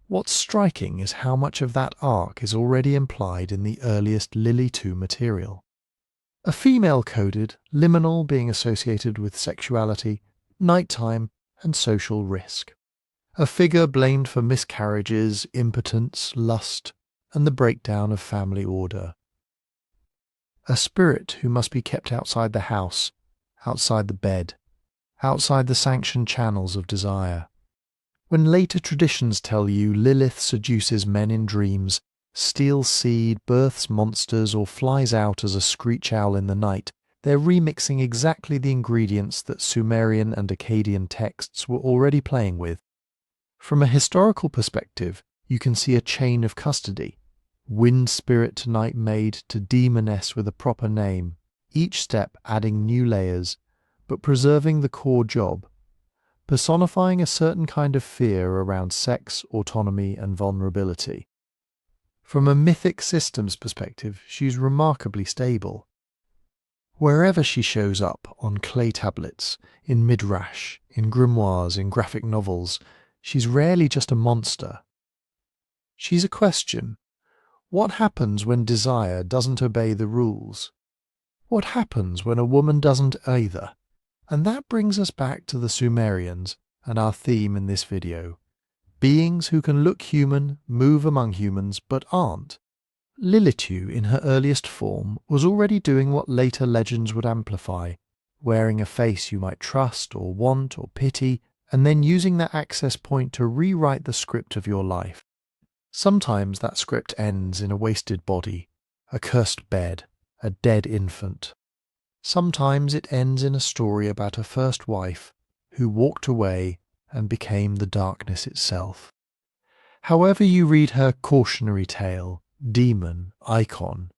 What's striking is how much of that arc is already implied in the earliest Lilitu material. A female-coded, liminal being associated with sexuality, nighttime, and social risk. A figure blamed for miscarriages, impotence, lust, and the breakdown of family order. A spirit who must be kept outside the house, outside the bed, outside the sanctioned channels of desire. When later traditions tell you Lilith seduces men in dreams, steals seed, births monsters, or flies out as a screech owl in the night, they're remixing exactly the ingredients that Sumerian and Akkadian texts were already playing with. From a historical perspective, you can see a chain of custody. Wind spirit to night maid to demoness with a proper name, each step adding new layers, but preserving the core job, personifying a certain kind of fear around sex, autonomy, and vulnerability. From a mythic systems perspective, she's remarkably stable. Wherever she shows up, on clay tablets, in midrash, in grimoires, in graphic novels, she's rarely just a monster. She's a question. What happens when desire doesn't obey the rules? What happens when a woman doesn't either? And that brings us back to the Sumerians and our theme in this video. Beings who can look human, move among humans, but aren't. Lilitu, in her earliest form, was already doing what later legends would amplify, wearing a face you might trust or want or pity, and then using that access point to rewrite the script of your life. Sometimes that script ends in a wasted body, a cursed bed, a dead infant. Sometimes it ends in a story about a first wife who walked away and became the darkness itself. However you read her cautionary tale, demon, icon,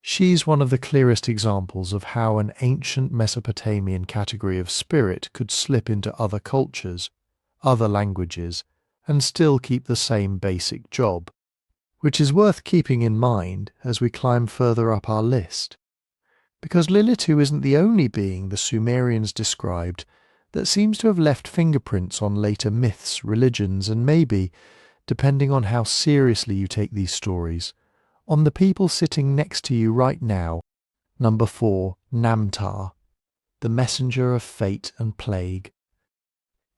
she's one of the clearest examples of how an ancient Mesopotamian category of spirit could slip into other cultures, other languages, and still keep the same basic job, which is worth keeping in mind as we climb further up our list. Because Lilitu isn't the only being the Sumerians described that seems to have left fingerprints on later myths, religions, and maybe, depending on how seriously you take these stories, on the people sitting next to you right now. Number 4, Namtar, the messenger of fate and plague.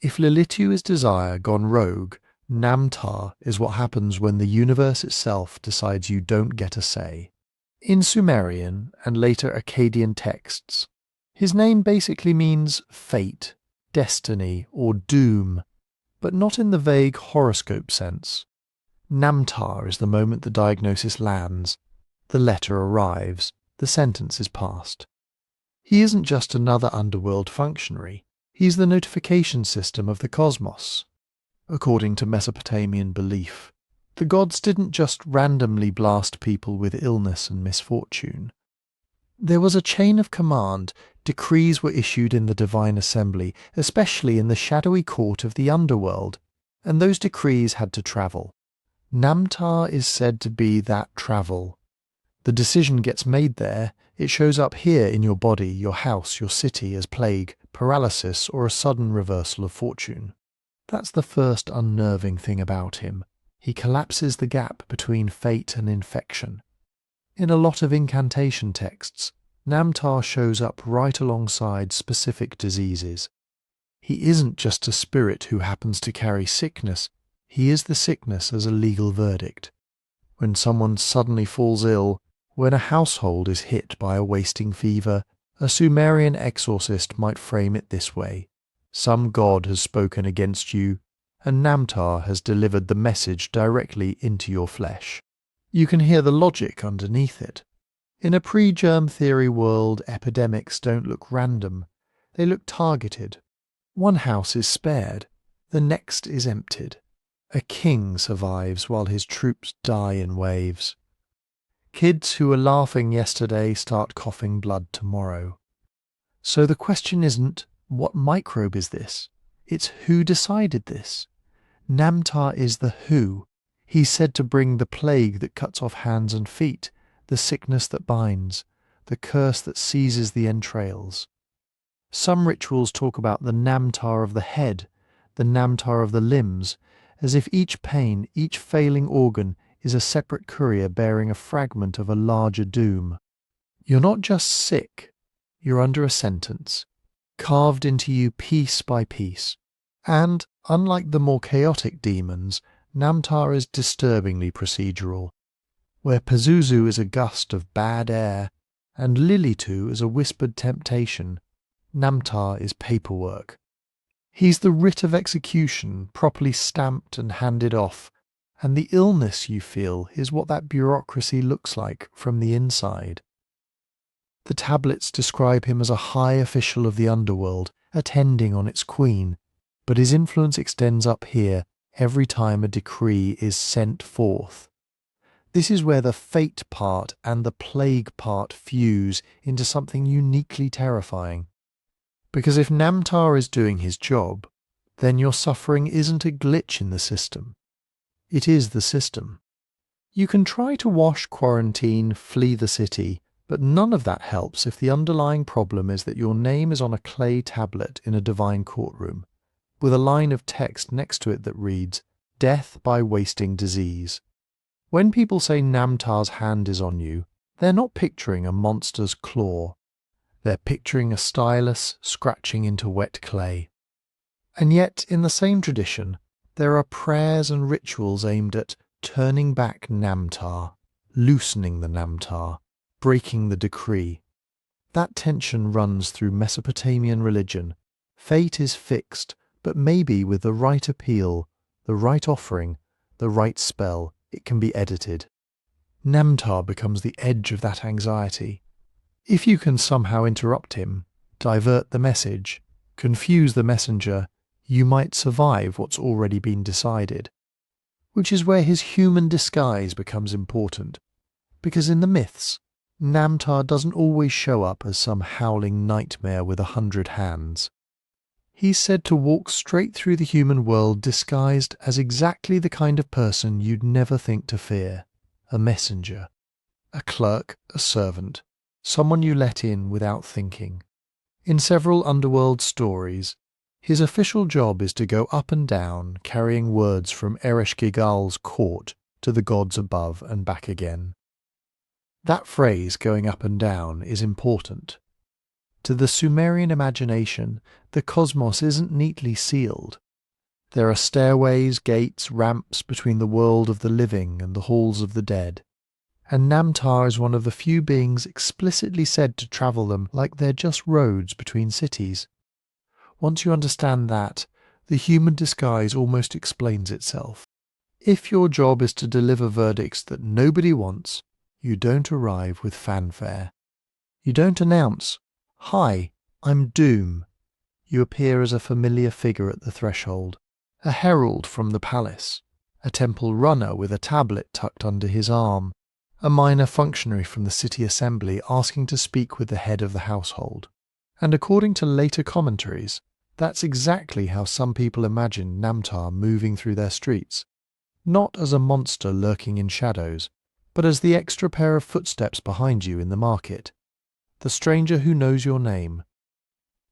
If Lilitu is desire gone rogue, Namtar is what happens when the universe itself decides you don't get a say. In Sumerian and later Akkadian texts, his name basically means fate, destiny, or doom, but not in the vague horoscope sense. Namtar is the moment the diagnosis lands, the letter arrives, the sentence is passed. He isn't just another underworld functionary, he's the notification system of the cosmos. According to Mesopotamian belief, the gods didn't just randomly blast people with illness and misfortune. There was a chain of command. Decrees were issued in the divine assembly, especially in the shadowy court of the underworld, and those decrees had to travel. Namtar is said to be that travel. The decision gets made there, it shows up here in your body, your house, your city as plague, paralysis, or a sudden reversal of fortune. That's the first unnerving thing about him. He collapses the gap between fate and infection. In a lot of incantation texts, Namtar shows up right alongside specific diseases. He isn't just a spirit who happens to carry sickness, he is the sickness as a legal verdict. When someone suddenly falls ill, when a household is hit by a wasting fever, a Sumerian exorcist might frame it this way: some god has spoken against you, and Namtar has delivered the message directly into your flesh. You can hear the logic underneath it. In a pre-germ theory world, epidemics don't look random. They look targeted. One house is spared, the next is emptied. A king survives while his troops die in waves. Kids who were laughing yesterday start coughing blood tomorrow. So the question isn't, what microbe is this? It's who decided this. Namtar is the who. He's said to bring the plague that cuts off hands and feet, the sickness that binds, the curse that seizes the entrails. Some rituals talk about the Namtar of the head, the Namtar of the limbs, as if each pain, each failing organ is a separate courier bearing a fragment of a larger doom. You're not just sick, you're under a sentence, carved into you piece by piece. And, unlike the more chaotic demons, Namtar is disturbingly procedural. Where Pazuzu is a gust of bad air, and Lilitu is a whispered temptation, Namtar is paperwork. He's the writ of execution, properly stamped and handed off, and the illness you feel is what that bureaucracy looks like from the inside. The tablets describe him as a high official of the underworld, attending on its queen, but his influence extends up here every time a decree is sent forth. This is where the fate part and the plague part fuse into something uniquely terrifying. Because if Namtar is doing his job, then your suffering isn't a glitch in the system. It is the system. You can try to wash, quarantine, flee the city, but none of that helps if the underlying problem is that your name is on a clay tablet in a divine courtroom, with a line of text next to it that reads, "Death by wasting disease." When people say Namtar's hand is on you, they're not picturing a monster's claw. They're picturing a stylus scratching into wet clay. And yet, in the same tradition, there are prayers and rituals aimed at turning back Namtar, loosening the Namtar, breaking the decree. That tension runs through Mesopotamian religion. Fate is fixed, but maybe with the right appeal, the right offering, the right spell, it can be edited. Namtar becomes the edge of that anxiety. If you can somehow interrupt him, divert the message, confuse the messenger, you might survive what's already been decided. Which is where his human disguise becomes important, because in the myths, Namtar doesn't always show up as some howling nightmare with 100 hands. He's said to walk straight through the human world disguised as exactly the kind of person you'd never think to fear. A messenger. A clerk, a servant. Someone you let in without thinking. In several Underworld stories, his official job is to go up and down, carrying words from Ereshkigal's court to the gods above and back again. That phrase, going up and down, is important. To the Sumerian imagination, the cosmos isn't neatly sealed. There are stairways, gates, ramps between the world of the living and the halls of the dead. And Namtar is one of the few beings explicitly said to travel them like they're just roads between cities. Once you understand that, the human disguise almost explains itself. If your job is to deliver verdicts that nobody wants, you don't arrive with fanfare. You don't announce, "Hi, I'm Doom." You appear as a familiar figure at the threshold, a herald from the palace, a temple runner with a tablet tucked under his arm, a minor functionary from the city assembly asking to speak with the head of the household. And according to later commentaries, that's exactly how some people imagine Namtar moving through their streets, not as a monster lurking in shadows, but as the extra pair of footsteps behind you in the market, the stranger who knows your name.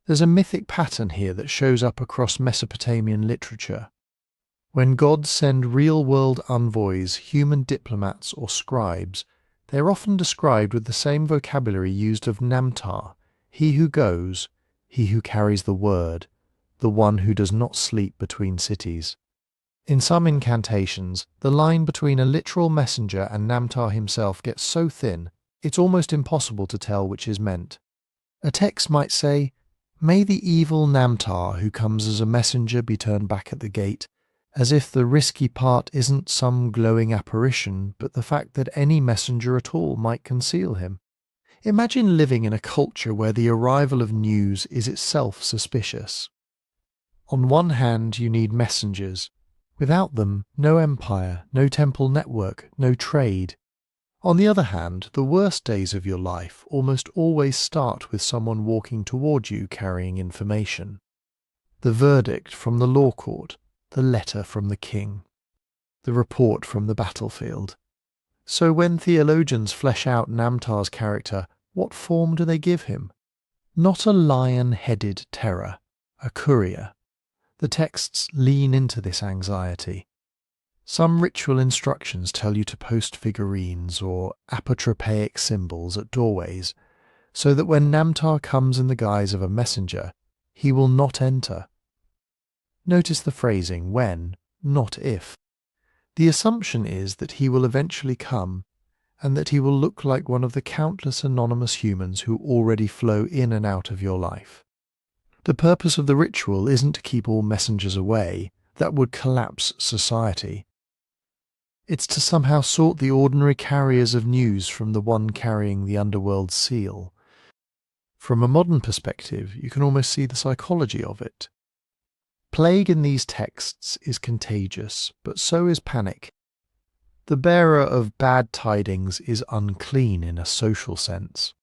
There's a mythic pattern here that shows up across Mesopotamian literature. When gods send real-world envoys, human diplomats or scribes, they're often described with the same vocabulary used of Namtar, he who goes, he who carries the word, the one who does not sleep between cities. In some incantations, the line between a literal messenger and Namtar himself gets so thin, it's almost impossible to tell which is meant. A text might say, "May the evil Namtar who comes as a messenger be turned back at the gate," as if the risky part isn't some glowing apparition, but the fact that any messenger at all might conceal him. Imagine living in a culture where the arrival of news is itself suspicious. On one hand, you need messengers. Without them, no empire, no temple network, no trade. On the other hand, the worst days of your life almost always start with someone walking toward you carrying information. The verdict from the law court, the letter from the king, the report from the battlefield. So when theologians flesh out Namtar's character, what form do they give him? Not a lion-headed terror, a courier. The texts lean into this anxiety. Some ritual instructions tell you to post figurines or apotropaic symbols at doorways, so that when Namtar comes in the guise of a messenger, he will not enter. Notice the phrasing when, not if. The assumption is that he will eventually come, and that he will look like one of the countless anonymous humans who already flow in and out of your life. The purpose of the ritual isn't to keep all messengers away, that would collapse society. It's to somehow sort the ordinary carriers of news from the one carrying the Underworld seal. From a modern perspective, you can almost see the psychology of it. Plague in these texts is contagious, but so is panic. The bearer of bad tidings is unclean in a social sense.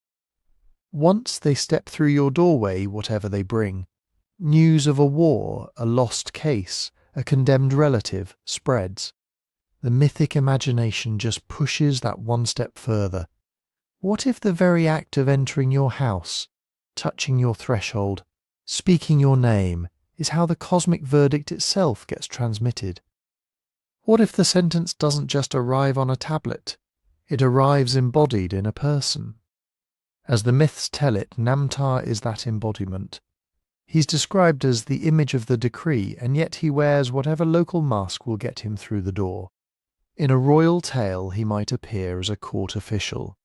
Once they step through your doorway, whatever they bring, news of a war, a lost case, a condemned relative spreads. The mythic imagination just pushes that one step further. What if the very act of entering your house, touching your threshold, speaking your name, is how the cosmic verdict itself gets transmitted? What if the sentence doesn't just arrive on a tablet? It arrives embodied in a person. As the myths tell it, Namtar is that embodiment. He's described as the image of the decree, and yet he wears whatever local mask will get him through the door. In a royal tale he might appear as a court official.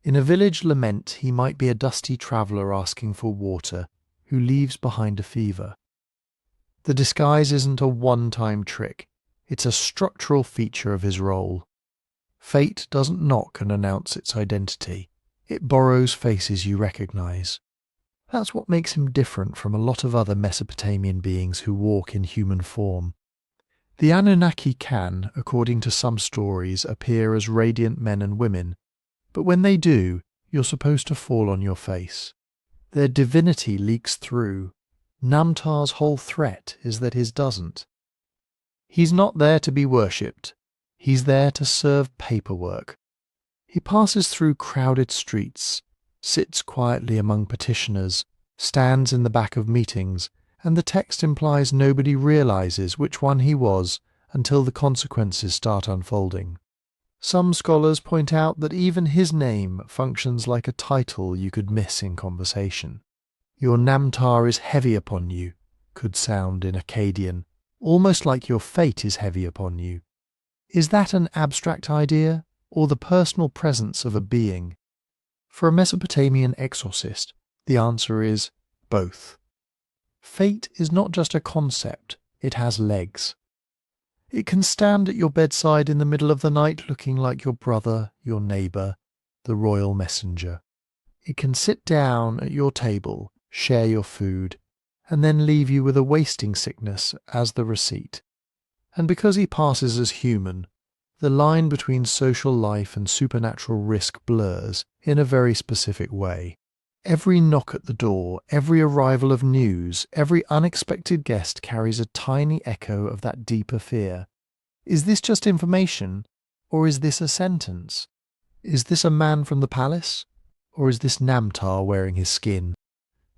In a village lament he might be a dusty traveller asking for water, who leaves behind a fever. The disguise isn't a one-time trick, it's a structural feature of his role. Fate doesn't knock and announce its identity, it borrows faces you recognise. That's what makes him different from a lot of other Mesopotamian beings who walk in human form. The Anunnaki can, according to some stories, appear as radiant men and women, but when they do, you're supposed to fall on your face. Their divinity leaks through. Namtar's whole threat is that his doesn't. He's not there to be worshipped. He's there to serve paperwork. He passes through crowded streets, sits quietly among petitioners, stands in the back of meetings, and the text implies nobody realizes which one he was until the consequences start unfolding. Some scholars point out that even his name functions like a title you could miss in conversation. Your Namtar is heavy upon you, could sound in Akkadian, almost like your fate is heavy upon you. Is that an abstract idea, or the personal presence of a being? For a Mesopotamian exorcist, the answer is both. Fate is not just a concept, it has legs. It can stand at your bedside in the middle of the night looking like your brother, your neighbour, the royal messenger. It can sit down at your table, share your food, and then leave you with a wasting sickness as the receipt. And because he passes as human, the line between social life and supernatural risk blurs in a very specific way. Every knock at the door, every arrival of news, every unexpected guest carries a tiny echo of that deeper fear. Is this just information, or is this a sentence? Is this a man from the palace, or is this Namtar wearing his skin?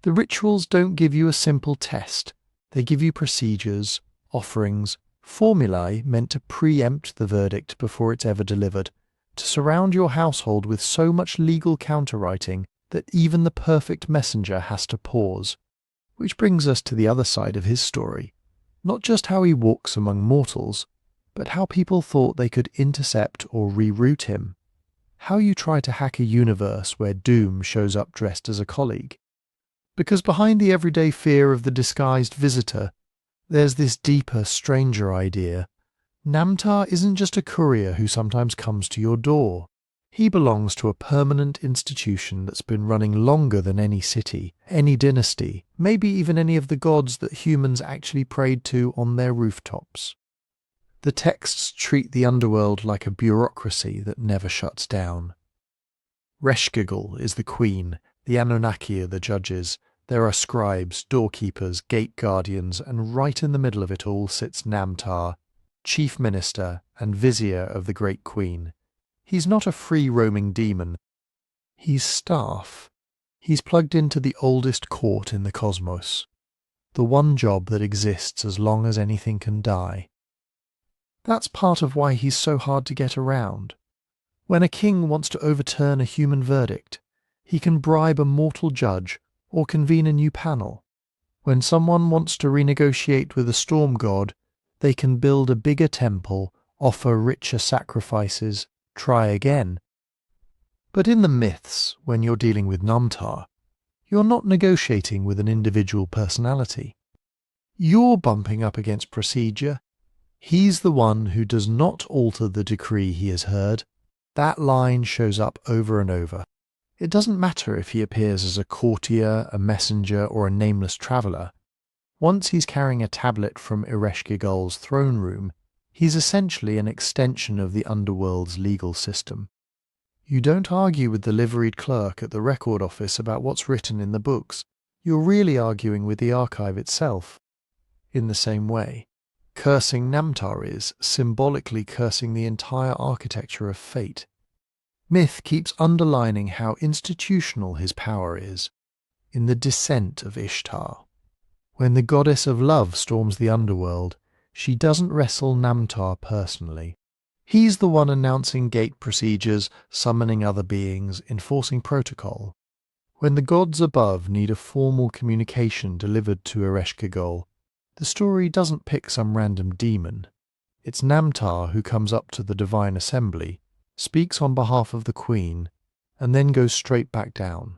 The rituals don't give you a simple test. They give you procedures, offerings, formulae meant to preempt the verdict before it's ever delivered, to surround your household with so much legal counterwriting that even the perfect messenger has to pause. Which brings us to the other side of his story. Not just how he walks among mortals, but how people thought they could intercept or reroute him. How you try to hack a universe where doom shows up dressed as a colleague. Because behind the everyday fear of the disguised visitor, there's this deeper, stranger idea. Namtar isn't just a courier who sometimes comes to your door. He belongs to a permanent institution that's been running longer than any city, any dynasty, maybe even any of the gods that humans actually prayed to on their rooftops. The texts treat the underworld like a bureaucracy that never shuts down. Reshkigal is the queen, the Anunnaki are the judges, there are scribes, doorkeepers, gate guardians, and right in the middle of it all sits Namtar, chief minister and vizier of the great queen. He's not a free-roaming demon. He's staff. He's plugged into the oldest court in the cosmos. The one job that exists as long as anything can die. That's part of why he's so hard to get around. When a king wants to overturn a human verdict, he can bribe a mortal judge or convene a new panel. When someone wants to renegotiate with a storm god, they can build a bigger temple, offer richer sacrifices, try again. But in the myths, when you're dealing with Namtar, you're not negotiating with an individual personality. You're bumping up against procedure. He's the one who does not alter the decree he has heard. That line shows up over and over. It doesn't matter if he appears as a courtier, a messenger, or a nameless traveller. Once he's carrying a tablet from Ereshkigal's throne room, he's essentially an extension of the Underworld's legal system. You don't argue with the liveried clerk at the record office about what's written in the books. You're really arguing with the archive itself. In the same way, cursing Namtar is symbolically cursing the entire architecture of fate. Myth keeps underlining how institutional his power is. In the descent of Ishtar, when the goddess of love storms the underworld, she doesn't wrestle Namtar personally. He's the one announcing gate procedures, summoning other beings, enforcing protocol. When the gods above need a formal communication delivered to Ereshkigal, the story doesn't pick some random demon. It's Namtar who comes up to the divine assembly, speaks on behalf of the queen, and then goes straight back down.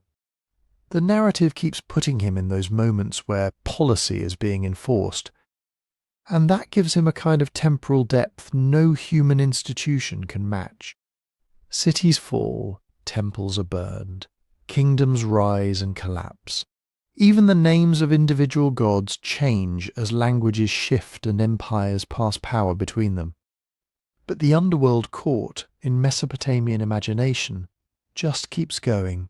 The narrative keeps putting him in those moments where policy is being enforced, and that gives him a kind of temporal depth no human institution can match. Cities fall, temples are burned, kingdoms rise and collapse. Even the names of individual gods change as languages shift and empires pass power between them. But the underworld court, in Mesopotamian imagination, just keeps going.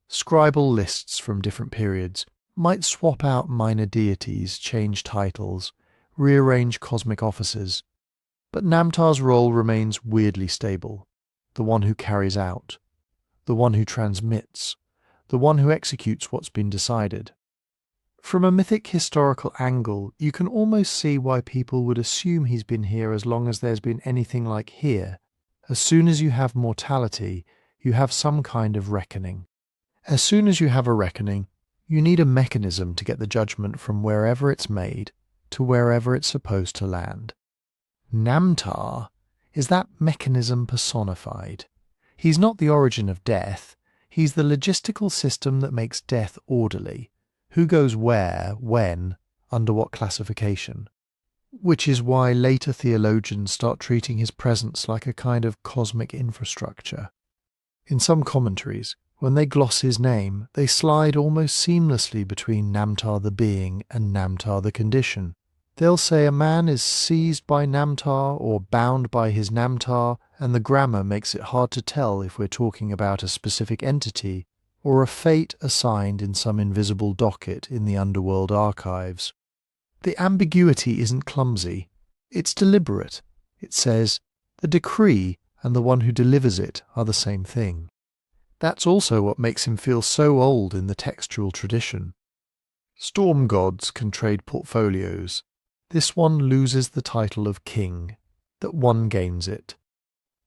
Scribal lists from different periods might swap out minor deities, change titles, rearrange cosmic offices, but Namtar's role remains weirdly stable, the one who carries out, the one who transmits, the one who executes what's been decided. From a mythic historical angle, you can almost see why people would assume he's been here as long as there's been anything like here. As soon as you have mortality, you have some kind of reckoning. As soon as you have a reckoning, you need a mechanism to get the judgment from wherever it's made to wherever it's supposed to land. Namtar is that mechanism personified. He's not the origin of death, he's the logistical system that makes death orderly. Who goes where, when, under what classification. Which is why later theologians start treating his presence like a kind of cosmic infrastructure. In some commentaries, when they gloss his name, they slide almost seamlessly between Namtar the being and Namtar the condition. They'll say a man is seized by Namtar or bound by his Namtar, and the grammar makes it hard to tell if we're talking about a specific entity or a fate assigned in some invisible docket in the Underworld archives. The ambiguity isn't clumsy, it's deliberate. It says, the decree and the one who delivers it are the same thing. That's also what makes him feel so old in the textual tradition. Storm gods can trade portfolios. This one loses the title of king, that one gains it.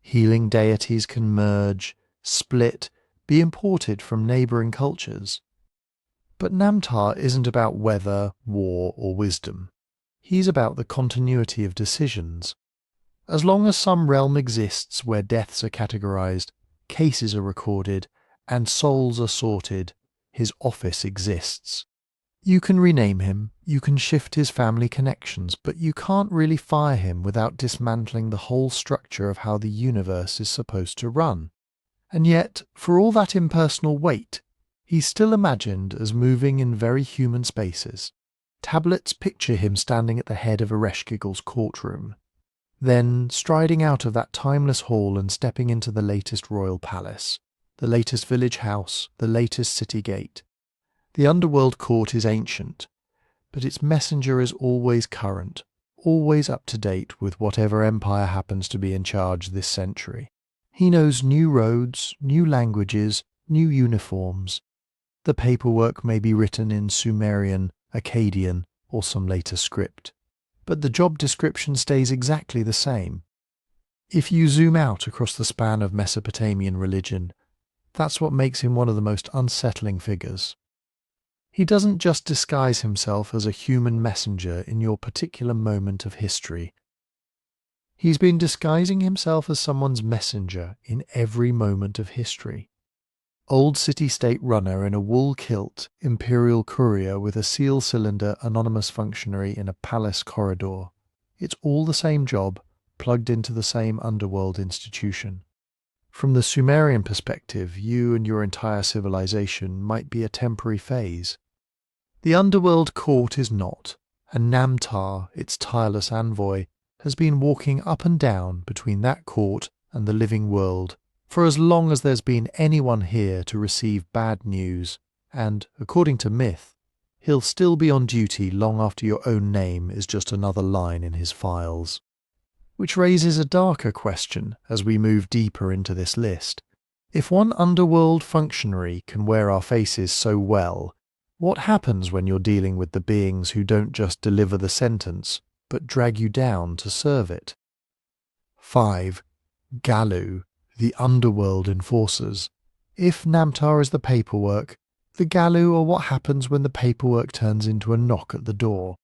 Healing deities can merge, split, be imported from neighbouring cultures. But Namtar isn't about weather, war, or wisdom. He's about the continuity of decisions. As long as some realm exists where deaths are categorized, cases are recorded, and souls are sorted, his office exists. You can rename him, you can shift his family connections, but you can't really fire him without dismantling the whole structure of how the universe is supposed to run. And yet, for all that impersonal weight, he's still imagined as moving in very human spaces. Tablets picture him standing at the head of Ereshkigal's courtroom, then striding out of that timeless hall and stepping into the latest royal palace, the latest village house, the latest city gate. The underworld court is ancient, but its messenger is always current, always up to date with whatever empire happens to be in charge this century. He knows new roads, new languages, new uniforms. The paperwork may be written in Sumerian, Akkadian, or some later script, but the job description stays exactly the same. If you zoom out across the span of Mesopotamian religion, that's what makes him one of the most unsettling figures. He doesn't just disguise himself as a human messenger in your particular moment of history. He's been disguising himself as someone's messenger in every moment of history. Old city-state runner in a wool kilt, imperial courier with a seal cylinder, anonymous functionary in a palace corridor. It's all the same job, plugged into the same underworld institution. From the Sumerian perspective, you and your entire civilization might be a temporary phase. The underworld court is not, and Namtar, its tireless envoy, has been walking up and down between that court and the living world for as long as there's been anyone here to receive bad news, and, according to myth, he'll still be on duty long after your own name is just another line in his files. Which raises a darker question as we move deeper into this list. If one underworld functionary can wear our faces so well, what happens when you're dealing with the beings who don't just deliver the sentence, but drag you down to serve it? 5. Gallu, the underworld enforcers. If Namtar is the paperwork, The Gallu are what happens when the paperwork turns into a knock at the door.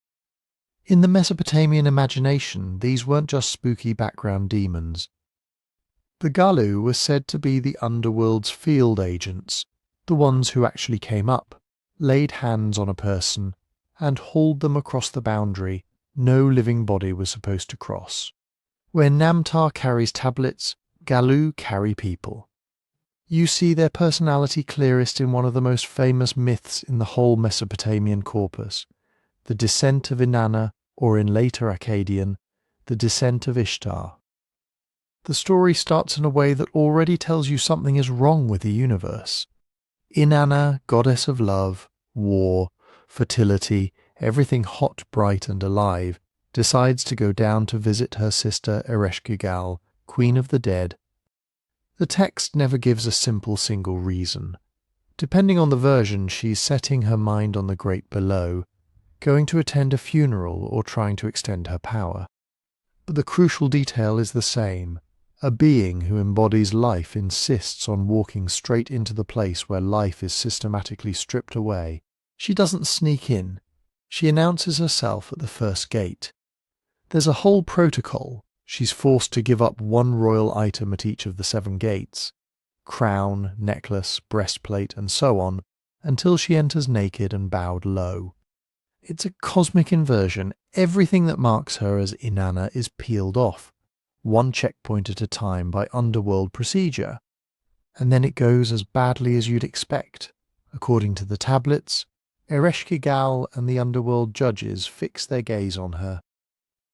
In the Mesopotamian imagination, these weren't just spooky background demons. The Gallu were said to be the Underworld's field agents, the ones who actually came up, laid hands on a person, and hauled them across the boundary no living body was supposed to cross. Where Namtar carries tablets, Gallu carry people. You see their personality clearest in one of the most famous myths in the whole Mesopotamian corpus, the descent of Inanna, or in later Akkadian, the descent of Ishtar. The story starts in a way that already tells you something is wrong with the universe. Inanna, goddess of love, war, fertility, everything hot, bright and alive, decides to go down to visit her sister Ereshkigal, queen of the dead. The text never gives a simple single reason. Depending on the version, she's setting her mind on the great below, going to attend a funeral or trying to extend her power. But the crucial detail is the same. A being who embodies life insists on walking straight into the place where life is systematically stripped away. She doesn't sneak in. She announces herself at the first gate. There's a whole protocol. She's forced to give up one royal item at each of the 7 gates, crown, necklace, breastplate, and so on, until she enters naked and bowed low. It's a cosmic inversion. Everything that marks her as Inanna is peeled off, one checkpoint at a time by Underworld procedure. And then it goes as badly as you'd expect. According to the tablets, Ereshkigal and the Underworld judges fix their gaze on her.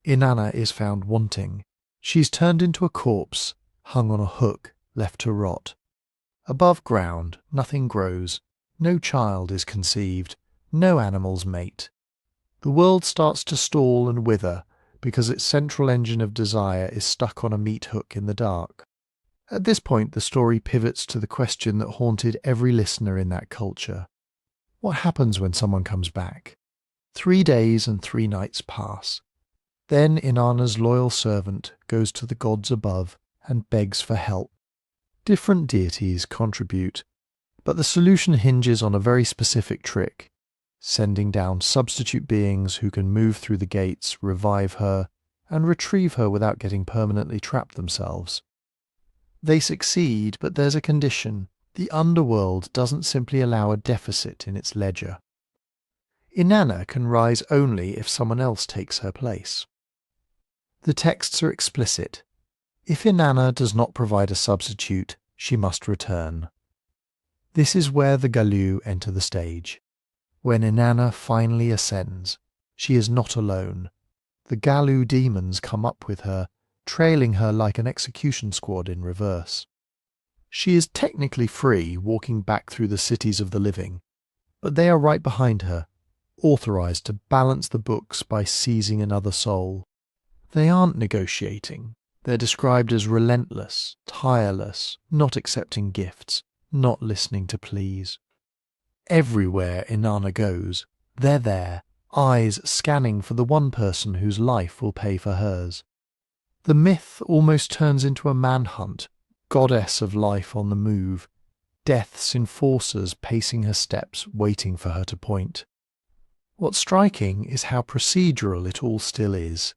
Inanna is found wanting. She's turned into a corpse, hung on a hook, left to rot. Above ground, nothing grows. No child is conceived. No animals mate. The world starts to stall and wither because its central engine of desire is stuck on a meat hook in the dark. At this point, the story pivots to the question that haunted every listener in that culture. What happens when someone comes back? 3 days and 3 nights pass. Then Inanna's loyal servant goes to the gods above and begs for help. Different deities contribute, but the solution hinges on a very specific trick, sending down substitute beings who can move through the gates, revive her, and retrieve her without getting permanently trapped themselves. They succeed, but there's a condition. The Underworld doesn't simply allow a deficit in its ledger. Inanna can rise only if someone else takes her place. The texts are explicit. If Inanna does not provide a substitute, she must return. This is where the Gallu enter the stage. When Inanna finally ascends, she is not alone. The Gallu demons come up with her, trailing her like an execution squad in reverse. She is technically free, walking back through the cities of the living, but they are right behind her, authorized to balance the books by seizing another soul. They aren't negotiating. They're described as relentless, tireless, not accepting gifts, not listening to pleas. Everywhere Inanna goes, they're there, eyes scanning for the one person whose life will pay for hers. The myth almost turns into a manhunt, goddess of life on the move, death's enforcers pacing her steps, waiting for her to point. What's striking is how procedural it all still is.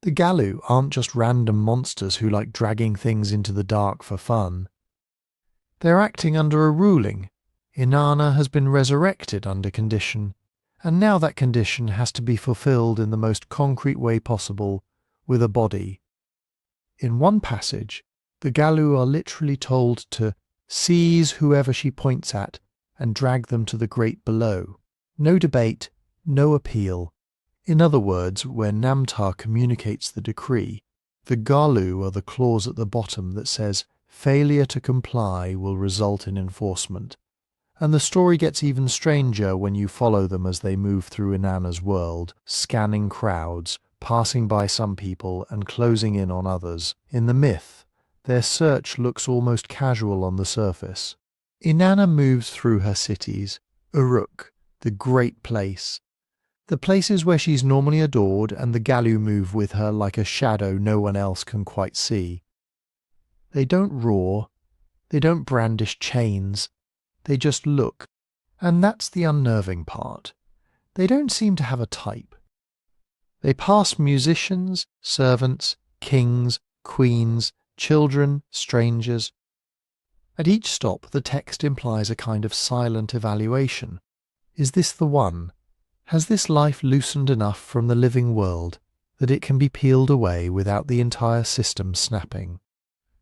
The Gallu aren't just random monsters who like dragging things into the dark for fun. They're acting under a ruling. Inanna has been resurrected under condition, and now that condition has to be fulfilled in the most concrete way possible, with a body. In one passage, the Gallu are literally told to seize whoever she points at and drag them to the great below. No debate, no appeal. In other words, where Namtar communicates the decree, the Gallu are the clause at the bottom that says failure to comply will result in enforcement. And the story gets even stranger when you follow them as they move through Inanna's world, scanning crowds, passing by some people and closing in on others. In the myth, their search looks almost casual on the surface. Inanna moves through her cities, Uruk, the great place, the places where she's normally adored, and the Gallu move with her like a shadow no one else can quite see. They don't roar, they don't brandish chains, they just look, And that's the unnerving part. They don't seem to have a type. They pass musicians, servants, kings, queens, children, strangers. At each stop, the text implies a kind of silent evaluation. Is this the one? Has this life loosened enough from the living world that it can be peeled away without the entire system snapping?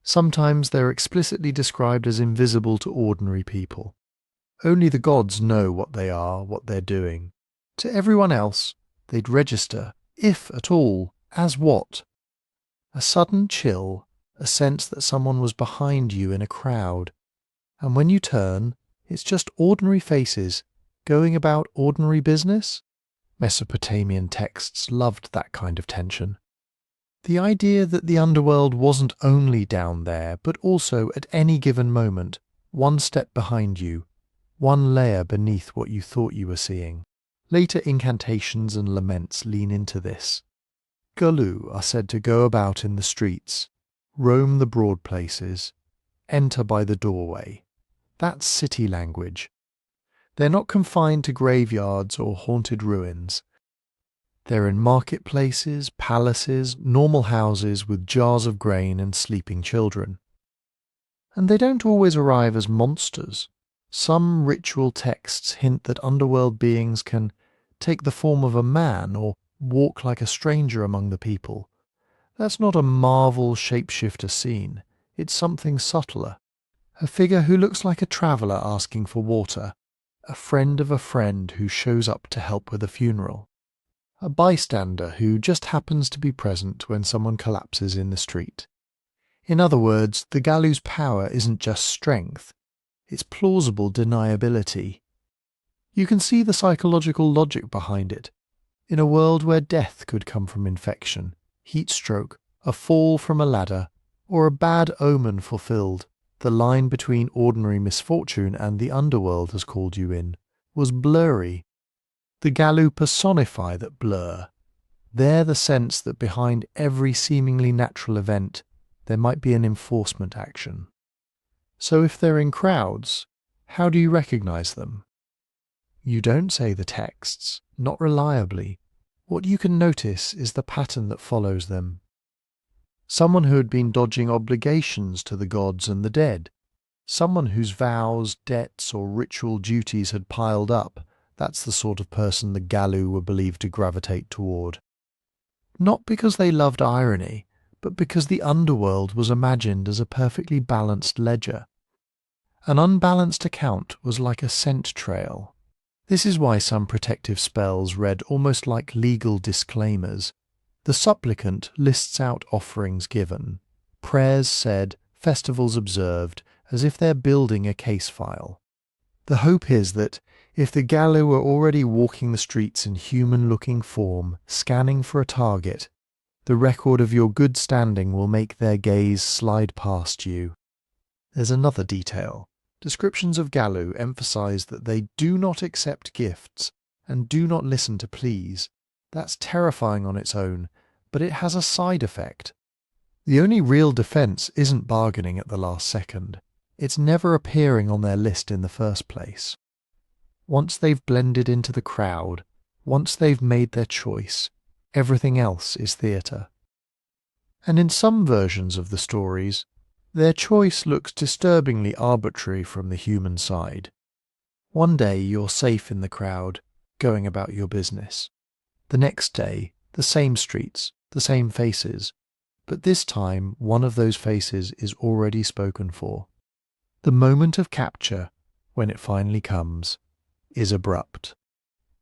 Sometimes they're explicitly described as invisible to ordinary people. Only the gods know what they are, what they're doing. To everyone else, they'd register, if at all, as what? A sudden chill, a sense that someone was behind you in a crowd. And when you turn, it's just ordinary faces going about ordinary business? Mesopotamian texts loved that kind of tension. The idea that the underworld wasn't only down there, but also at any given moment, one step behind you, one layer beneath what you thought you were seeing. Later incantations and laments lean into this. Gallu are said to go about in the streets, roam the broad places, enter by the doorway. That's city language. They're not confined to graveyards or haunted ruins. They're in marketplaces, palaces, normal houses with jars of grain and sleeping children. And they don't always arrive as monsters. Some ritual texts hint that underworld beings can take the form of a man or walk like a stranger among the people. That's not a Marvel shapeshifter scene. It's something subtler. A figure who looks like a traveller asking for water. A friend of a friend who shows up to help with a funeral. A bystander who just happens to be present when someone collapses in the street. In other words, the Gallu's power isn't just strength, it's plausible deniability. You can see the psychological logic behind it. In a world where death could come from infection, heat stroke, a fall from a ladder, or a bad omen fulfilled, the line between ordinary misfortune and the underworld has called you in, was blurry. The Gallu personify that blur. They're the sense that behind every seemingly natural event there might be an enforcement action. So if they're in crowds, how do you recognize them? You don't say the texts, not reliably. What you can notice is the pattern that follows them. Someone who had been dodging obligations to the gods and the dead. Someone whose vows, debts, or ritual duties had piled up. That's the sort of person the Gallu were believed to gravitate toward. Not because they loved irony, but because the underworld was imagined as a perfectly balanced ledger. An unbalanced account was like a scent trail. This is why some protective spells read almost like legal disclaimers. The supplicant lists out offerings given, prayers said, festivals observed, as if they're building a case file. The hope is that if the Gallu were already walking the streets in human-looking form, scanning for a target, the record of your good standing will make their gaze slide past you. There's another detail. Descriptions of Gallu emphasize that they do not accept gifts and do not listen to pleas. That's terrifying on its own, but it has a side effect. The only real defense isn't bargaining at the last second. It's never appearing on their list in the first place. Once they've blended into the crowd, once they've made their choice, everything else is theatre. And in some versions of the stories, their choice looks disturbingly arbitrary from the human side. One day you're safe in the crowd, going about your business. The next day, the same streets, the same faces, but this time one of those faces is already spoken for. The moment of capture, when it finally comes, is abrupt.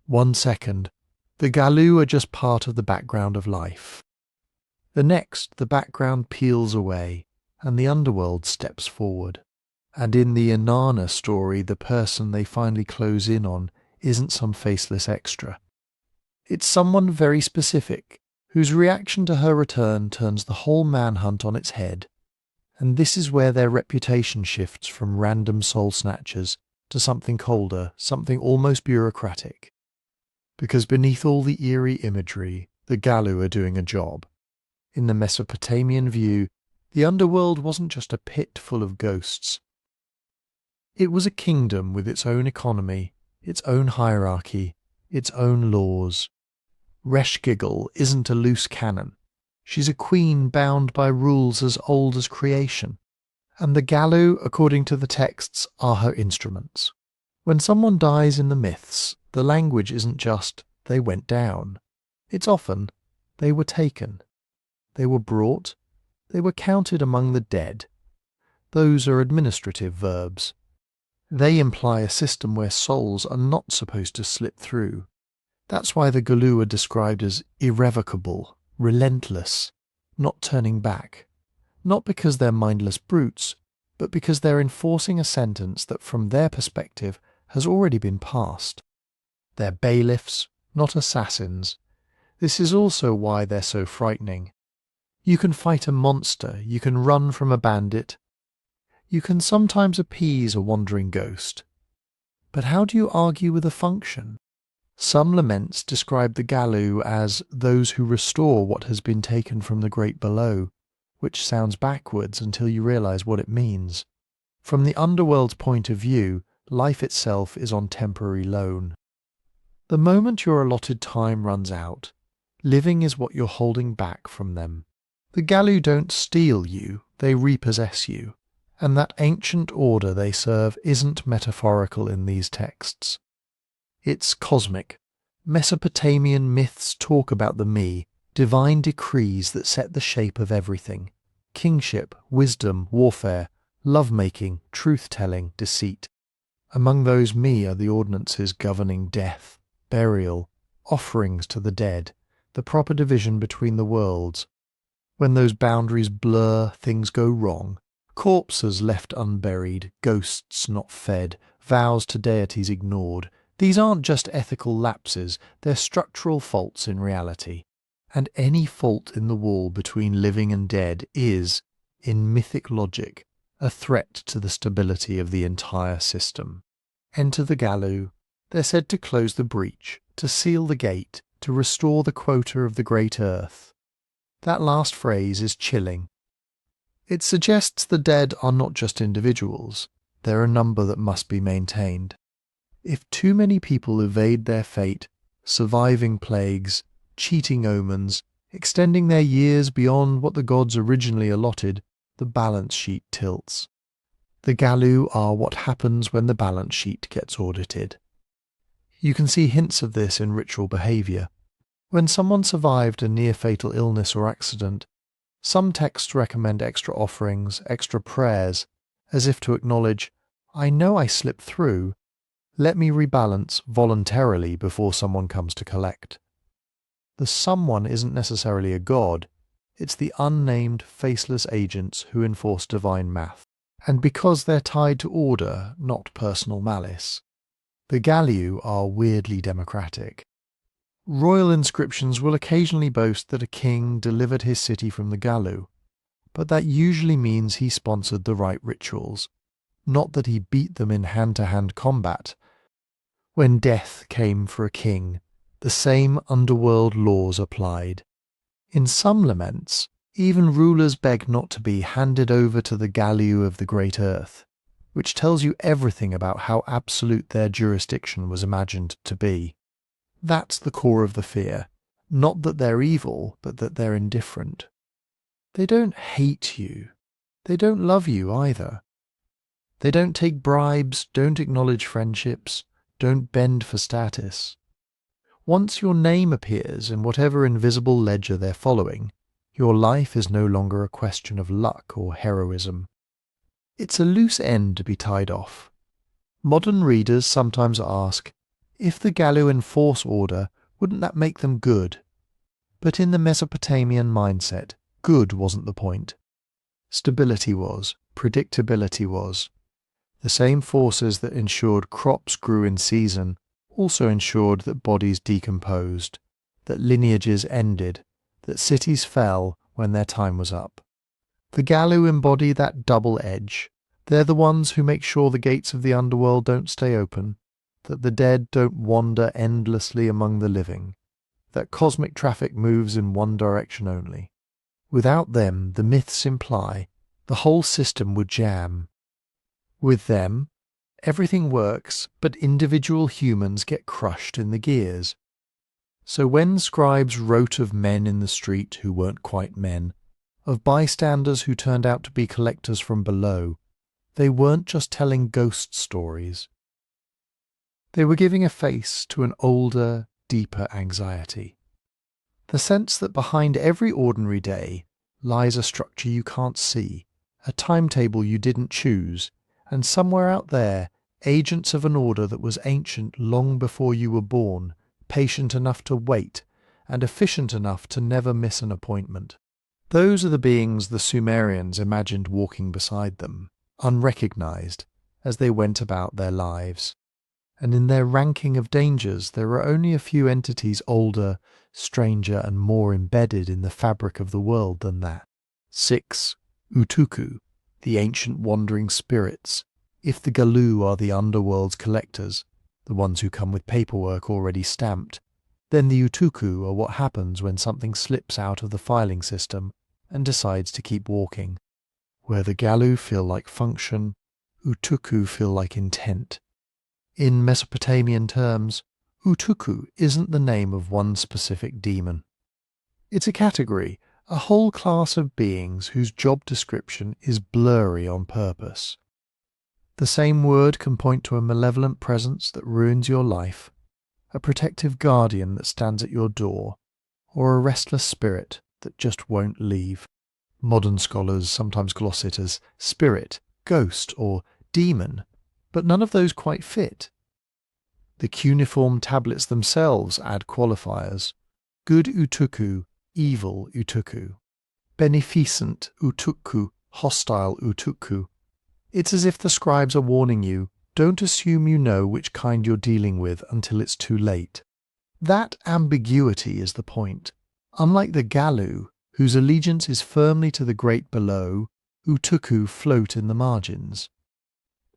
1 second, the Gallu are just part of the background of life. The next, the background peels away, and the underworld steps forward. And in the Inanna story, the person they finally close in on isn't some faceless extra. It's someone very specific, whose reaction to her return turns the whole manhunt on its head. And this is where their reputation shifts from random soul snatchers to something colder, something almost bureaucratic. Because beneath all the eerie imagery, the Gallu are doing a job. In the Mesopotamian view, the underworld wasn't just a pit full of ghosts. It was a kingdom with its own economy, its own hierarchy, its own laws. Reshgigel isn't a loose cannon. She's a queen bound by rules as old as creation. And the Gallu, according to the texts, are her instruments. When someone dies in the myths, the language isn't just, they went down. It's often, they were taken. They were brought. They were counted among the dead. Those are administrative verbs. They imply a system where souls are not supposed to slip through. That's why the Gallu are described as irrevocable, relentless, not turning back. Not because they're mindless brutes, but because they're enforcing a sentence that from their perspective has already been passed. They're bailiffs, not assassins. This is also why they're so frightening. You can fight a monster, you can run from a bandit, you can sometimes appease a wandering ghost. But how do you argue with a function? Some laments describe the Gallu as those who restore what has been taken from the great below, which sounds backwards until you realize what it means. From the Underworld's point of view, life itself is on temporary loan. The moment your allotted time runs out, living is what you're holding back from them. The Gallu don't steal you, they repossess you, and that ancient order they serve isn't metaphorical in these texts. It's cosmic. Mesopotamian myths talk about the me, divine decrees that set the shape of everything. Kingship, wisdom, warfare, love-making, truth-telling, deceit. Among those me are the ordinances governing death, burial, offerings to the dead, the proper division between the worlds. When those boundaries blur, things go wrong. Corpses left unburied, ghosts not fed, vows to deities ignored. These aren't just ethical lapses, they're structural faults in reality. And any fault in the wall between living and dead is, in mythic logic, a threat to the stability of the entire system. Enter the Gallu. They're said to close the breach, to seal the gate, to restore the quota of the great earth. That last phrase is chilling. It suggests the dead are not just individuals, they're a number that must be maintained. If too many people evade their fate, surviving plagues, cheating omens, extending their years beyond what the gods originally allotted, the balance sheet tilts. The Gallu are what happens when the balance sheet gets audited. You can see hints of this in ritual behaviour. When someone survived a near-fatal illness or accident, some texts recommend extra offerings, extra prayers, as if to acknowledge, I know I slipped through, let me rebalance voluntarily before someone comes to collect. The someone isn't necessarily a god, it's the unnamed, faceless agents who enforce divine math. And because they're tied to order, not personal malice, the Gallu are weirdly democratic. Royal inscriptions will occasionally boast that a king delivered his city from the Gallu, but that usually means he sponsored the right rituals, not that he beat them in hand-to-hand combat. When death came for a king, the same underworld laws applied. In some laments, even rulers beg not to be handed over to the Gallu of the great earth, which tells you everything about how absolute their jurisdiction was imagined to be. That's the core of the fear, not that they're evil, but that they're indifferent. They don't hate you. They don't love you either. They don't take bribes, don't acknowledge friendships, don't bend for status. Once your name appears in whatever invisible ledger they're following, your life is no longer a question of luck or heroism. It's a loose end to be tied off. Modern readers sometimes ask, if the Gallu enforce order, wouldn't that make them good? But in the Mesopotamian mindset, good wasn't the point. Stability was, predictability was. The same forces that ensured crops grew in season also ensured that bodies decomposed, that lineages ended, that cities fell when their time was up. The Gallu embody that double edge. They're the ones who make sure the gates of the underworld don't stay open, that the dead don't wander endlessly among the living, that cosmic traffic moves in one direction only. Without them, the myths imply, the whole system would jam. With them, Everything works, but individual humans get crushed in the gears. So when scribes wrote of men in the street who weren't quite men, of bystanders who turned out to be collectors from below, they weren't just telling ghost stories. They were giving a face to an older, deeper anxiety. The sense that behind every ordinary day lies a structure you can't see, a timetable you didn't choose, and somewhere out there, agents of an order that was ancient long before you were born, patient enough to wait, and efficient enough to never miss an appointment. Those are the beings the Sumerians imagined walking beside them, unrecognized, as they went about their lives. And in their ranking of dangers, there are only a few entities older, stranger, and more embedded in the fabric of the world than that. 6. Utukku, the ancient wandering spirits. If the Gallu are the Underworld's collectors, the ones who come with paperwork already stamped, then the Utukku are what happens when something slips out of the filing system and decides to keep walking. Where the Gallu feel like function, Utukku feel like intent. In Mesopotamian terms, Utukku isn't the name of one specific demon. It's a category, a whole class of beings whose job description is blurry on purpose. The same word can point to a malevolent presence that ruins your life, a protective guardian that stands at your door, or a restless spirit that just won't leave. Modern scholars sometimes gloss it as spirit, ghost, or demon, but none of those quite fit. The cuneiform tablets themselves add qualifiers. Good Utukku, evil Utukku. Beneficent Utukku, hostile Utukku. It's as if the scribes are warning you, don't assume you know which kind you're dealing with until it's too late. That ambiguity is the point. Unlike the Gallu, whose allegiance is firmly to the great below, Utukku float in the margins.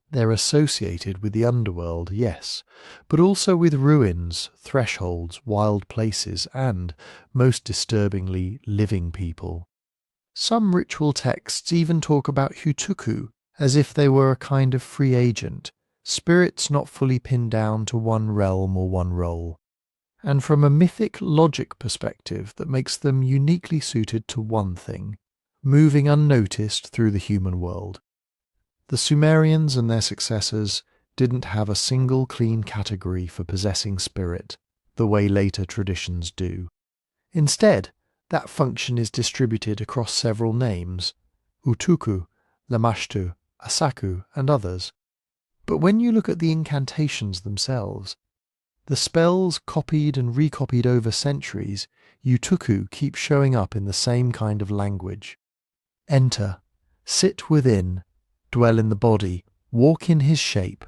They're associated with the underworld, yes, but also with ruins, thresholds, wild places, and, most disturbingly, living people. Some ritual texts even talk about Utukku as if they were a kind of free agent, spirits not fully pinned down to one realm or one role, and from a mythic logic perspective that makes them uniquely suited to one thing, moving unnoticed through the human world. The Sumerians and their successors didn't have a single clean category for possessing spirit, the way later traditions do. Instead, that function is distributed across several names, Utukku, Lamashtu, Asakku, and others. But when you look at the incantations themselves, the spells copied and recopied over centuries, Utukku keep showing up in the same kind of language. Enter, sit within, dwell in the body, walk in his shape.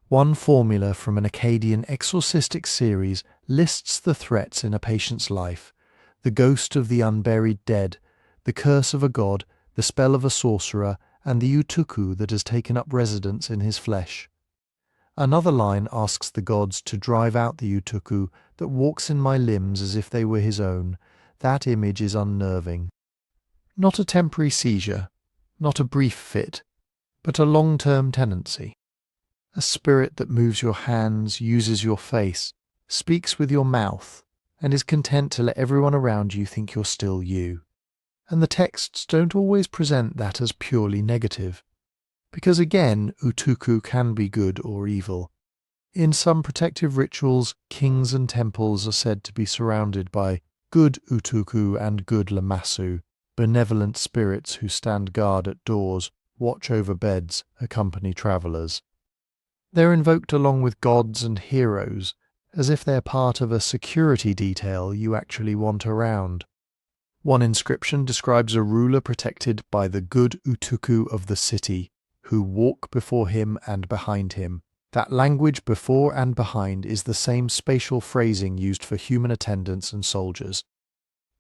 One formula from an Akkadian exorcistic series lists the threats in a patient's life: the ghost of the unburied dead, the curse of a god, the spell of a sorcerer, and the Utukku that has taken up residence in his flesh. Another line asks the gods to drive out the Utukku that walks in my limbs as if they were his own. That image is unnerving. Not a temporary seizure, not a brief fit, but a long-term tenancy. A spirit that moves your hands, uses your face, speaks with your mouth, and is content to let everyone around you think you're still you. And the texts don't always present that as purely negative, because again, Utukku can be good or evil. In some protective rituals, kings and temples are said to be surrounded by good Utukku and good Lamassu, benevolent spirits who stand guard at doors, watch over beds, accompany travellers. They're invoked along with gods and heroes, as if they're part of a security detail you actually want around. One inscription describes a ruler protected by the good Utukku of the city, who walk before him and behind him. That language before and behind is the same spatial phrasing used for human attendants and soldiers.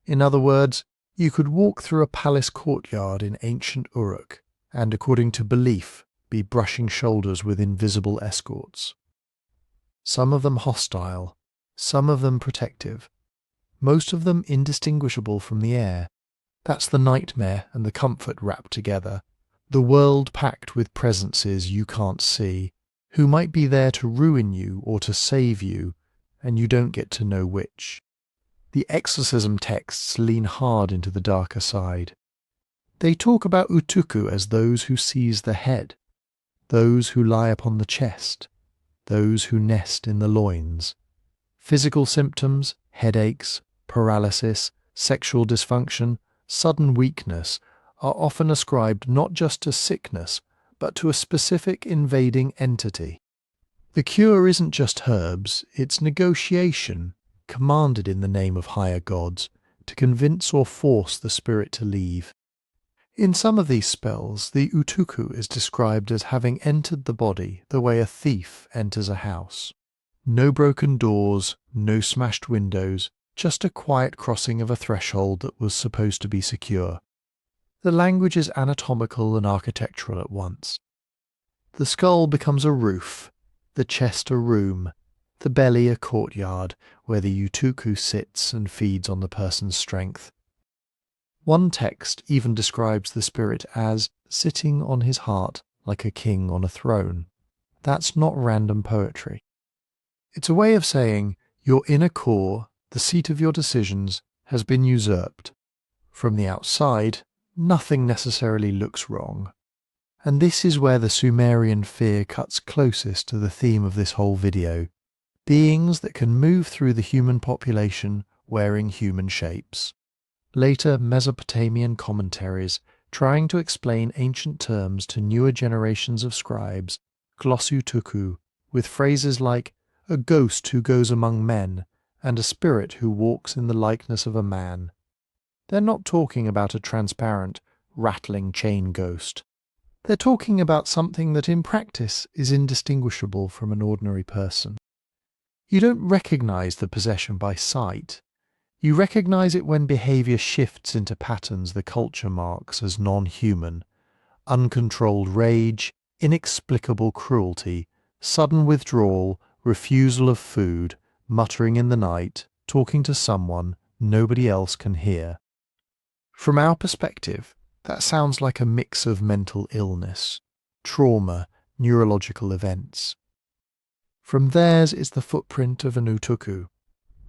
In other words, you could walk through a palace courtyard in ancient Uruk, and according to belief, be brushing shoulders with invisible escorts. Some of them hostile, some of them protective, most of them indistinguishable from the air. That's the nightmare and the comfort wrapped together, the world packed with presences you can't see, who might be there to ruin you or to save you, and you don't get to know which. The exorcism texts lean hard into the darker side. They talk about Utukku as those who seize the head, those who lie upon the chest, those who nest in the loins. Physical symptoms, headaches, paralysis, sexual dysfunction, sudden weakness are often ascribed not just to sickness, but to a specific invading entity. The cure isn't just herbs, it's negotiation, commanded in the name of higher gods, to convince or force the spirit to leave. In some of these spells, the Utukku is described as having entered the body the way a thief enters a house. No broken doors, no smashed windows, just a quiet crossing of a threshold that was supposed to be secure. The language is anatomical and architectural at once. The skull becomes a roof, the chest a room, the belly a courtyard where the Utukku sits and feeds on the person's strength. One text even describes the spirit as sitting on his heart like a king on a throne. That's not random poetry. It's a way of saying your inner core, the seat of your decisions, has been usurped. From the outside, nothing necessarily looks wrong. And this is where the Sumerian fear cuts closest to the theme of this whole video. Beings that can move through the human population wearing human shapes. Later Mesopotamian commentaries, trying to explain ancient terms to newer generations of scribes, gloss Utukku with phrases like a ghost who goes among men and a spirit who walks in the likeness of a man. They're not talking about a transparent, rattling chain ghost. They're talking about something that in practice is indistinguishable from an ordinary person. You don't recognize the possession by sight. You recognize it when behavior shifts into patterns the culture marks as non-human. Uncontrolled rage, inexplicable cruelty, sudden withdrawal, refusal of food, muttering in the night, talking to someone nobody else can hear. From our perspective, that sounds like a mix of mental illness, trauma, neurological events. From theirs is the footprint of an Utukku.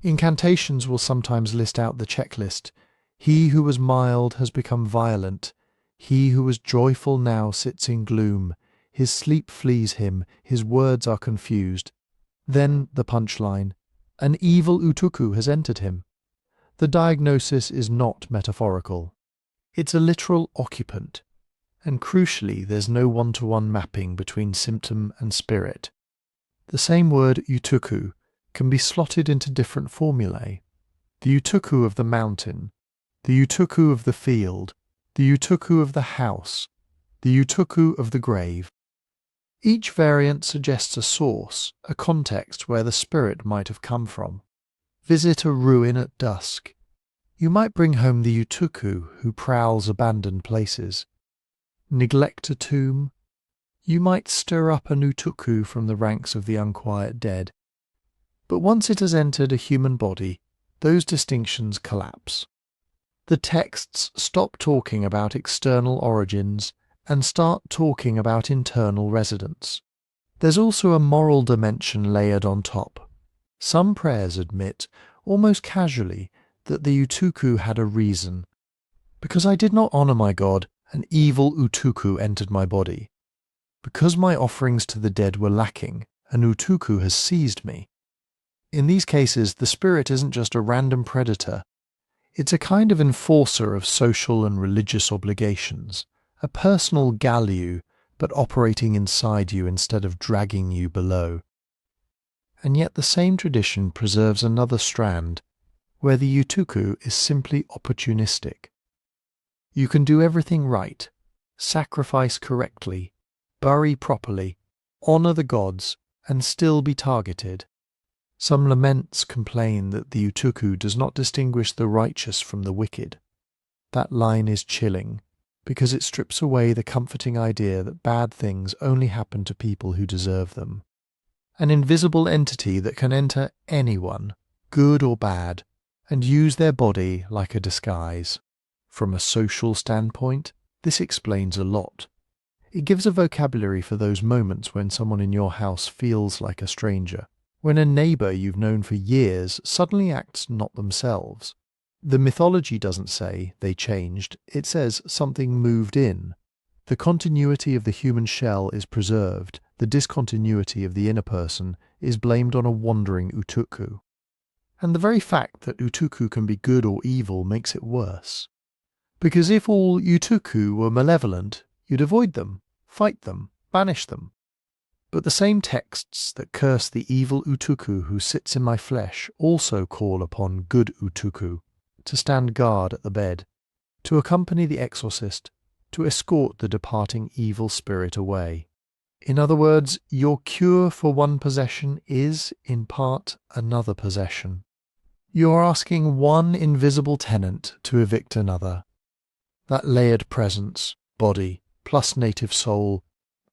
Incantations will sometimes list out the checklist. He who was mild has become violent. He who was joyful now sits in gloom. His sleep flees him. His words are confused. Then the punchline. An evil Utukku has entered him. The diagnosis is not metaphorical. It's a literal occupant. And crucially, there's no one-to-one mapping between symptom and spirit. The same word Utukku can be slotted into different formulae. The Utukku of the mountain, the Utukku of the field, the Utukku of the house, the Utukku of the grave. Each variant suggests a source, a context where the spirit might have come from. Visit a ruin at dusk. You might bring home the Utukku who prowls abandoned places. Neglect a tomb. You might stir up an Utukku from the ranks of the unquiet dead. But once it has entered a human body, those distinctions collapse. The texts stop talking about external origins and start talking about internal residence. There's also a moral dimension layered on top. Some prayers admit, almost casually, that the Utukku had a reason. Because I did not honour my God, an evil Utukku entered my body. Because my offerings to the dead were lacking, an Utukku has seized me. In these cases, the spirit isn't just a random predator. It's a kind of enforcer of social and religious obligations, a personal Gallu, but operating inside you instead of dragging you below. And yet the same tradition preserves another strand, where the Utukku is simply opportunistic. You can do everything right, sacrifice correctly, bury properly, honour the gods, and still be targeted. Some laments complain that the Utukku does not distinguish the righteous from the wicked. That line is chilling, because it strips away the comforting idea that bad things only happen to people who deserve them. An invisible entity that can enter anyone, good or bad, and use their body like a disguise. From a social standpoint, this explains a lot. It gives a vocabulary for those moments when someone in your house feels like a stranger, when a neighbour you've known for years suddenly acts not themselves. The mythology doesn't say they changed, it says something moved in. The continuity of the human shell is preserved, the discontinuity of the inner person is blamed on a wandering Utukku. And the very fact that Utukku can be good or evil makes it worse. Because if all Utukku were malevolent, you'd avoid them, fight them, banish them. But the same texts that curse the evil Utukku who sits in my flesh also call upon good Utukku to stand guard at the bed, to accompany the exorcist, to escort the departing evil spirit away. In other words, your cure for one possession is, in part, another possession. You are asking one invisible tenant to evict another. That layered presence, body, plus native soul,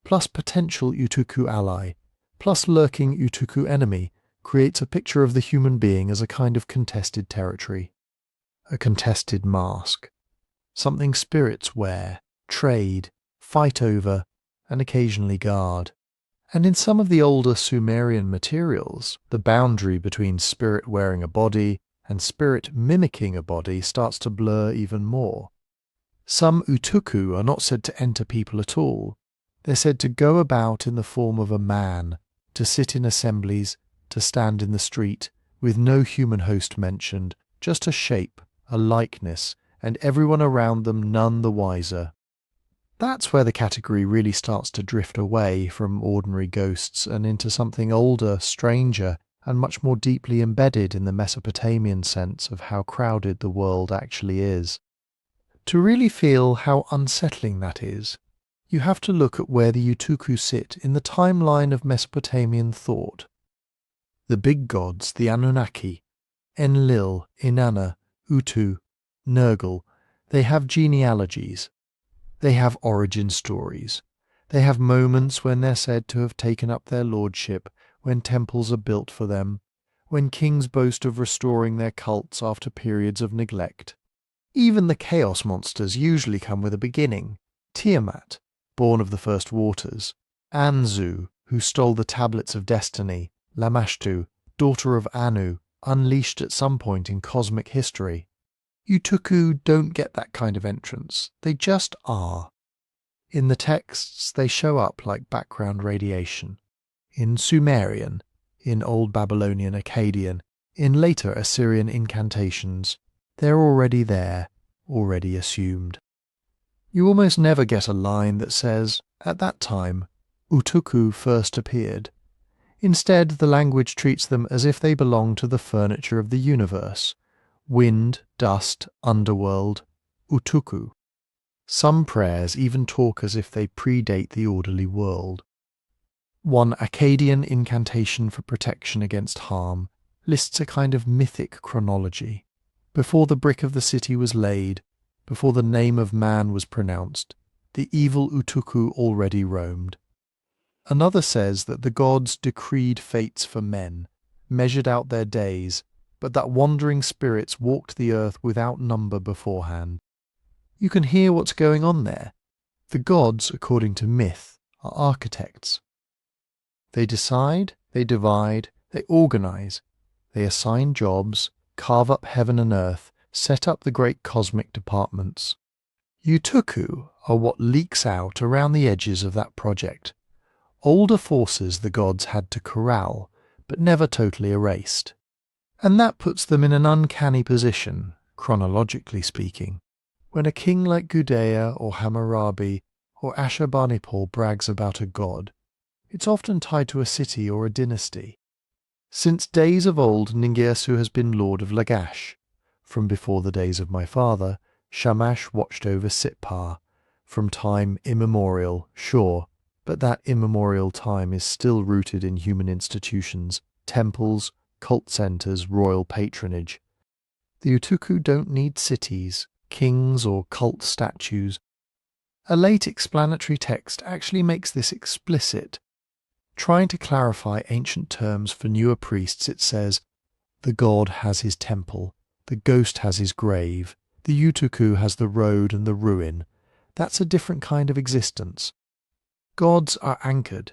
plus potential Utukku ally, plus lurking Utukku enemy, creates a picture of the human being as a kind of contested territory. A contested mask. Something spirits wear, trade, fight over, and occasionally guard. And in some of the older Sumerian materials, the boundary between spirit wearing a body and spirit mimicking a body starts to blur even more. Some Utukku are not said to enter people at all. They're said to go about in the form of a man, to sit in assemblies, to stand in the street, with no human host mentioned, just a shape, a likeness, and everyone around them none the wiser. That's where the category really starts to drift away from ordinary ghosts and into something older, stranger, and much more deeply embedded in the Mesopotamian sense of how crowded the world actually is. To really feel how unsettling that is, you have to look at where the Utukku sit in the timeline of Mesopotamian thought. The big gods, the Anunnaki, Enlil, Inanna, Utu, Nergal, they have genealogies. They have origin stories. They have moments when they're said to have taken up their lordship, when temples are built for them, when kings boast of restoring their cults after periods of neglect. Even the chaos monsters usually come with a beginning. Tiamat, born of the first waters. Anzu, who stole the tablets of destiny. Lamashtu, daughter of Anu, unleashed at some point in cosmic history. Utukku don't get that kind of entrance. They just are. In the texts, they show up like background radiation. In Sumerian, in Old Babylonian Akkadian, in later Assyrian incantations, they're already there, already assumed. You almost never get a line that says, at that time, Utukku first appeared. Instead, the language treats them as if they belong to the furniture of the universe. Wind, dust, underworld, Utukku. Some prayers even talk as if they predate the orderly world. One Akkadian incantation for protection against harm lists a kind of mythic chronology. Before the brick of the city was laid, before the name of man was pronounced, the evil Utukku already roamed. Another says that the gods decreed fates for men, measured out their days, but that wandering spirits walked the earth without number beforehand. You can hear what's going on there. The gods, according to myth, are architects. They decide, they divide, they organize, they assign jobs, carve up heaven and earth, set up the great cosmic departments. Utukku are what leaks out around the edges of that project. Older forces the gods had to corral, but never totally erased. And that puts them in an uncanny position, chronologically speaking. When a king like Gudea or Hammurabi or Ashurbanipal brags about a god, it's often tied to a city or a dynasty. Since days of old, Ningirsu has been lord of Lagash. From before the days of my father, Shamash watched over Sitpar. From time immemorial, sure, but that immemorial time is still rooted in human institutions, temples, cult centres, royal patronage. The Utukku don't need cities, kings or cult statues. A late explanatory text actually makes this explicit. Trying to clarify ancient terms for newer priests, it says, the god has his temple, the ghost has his grave, the Utukku has the road and the ruin. That's a different kind of existence. Gods are anchored.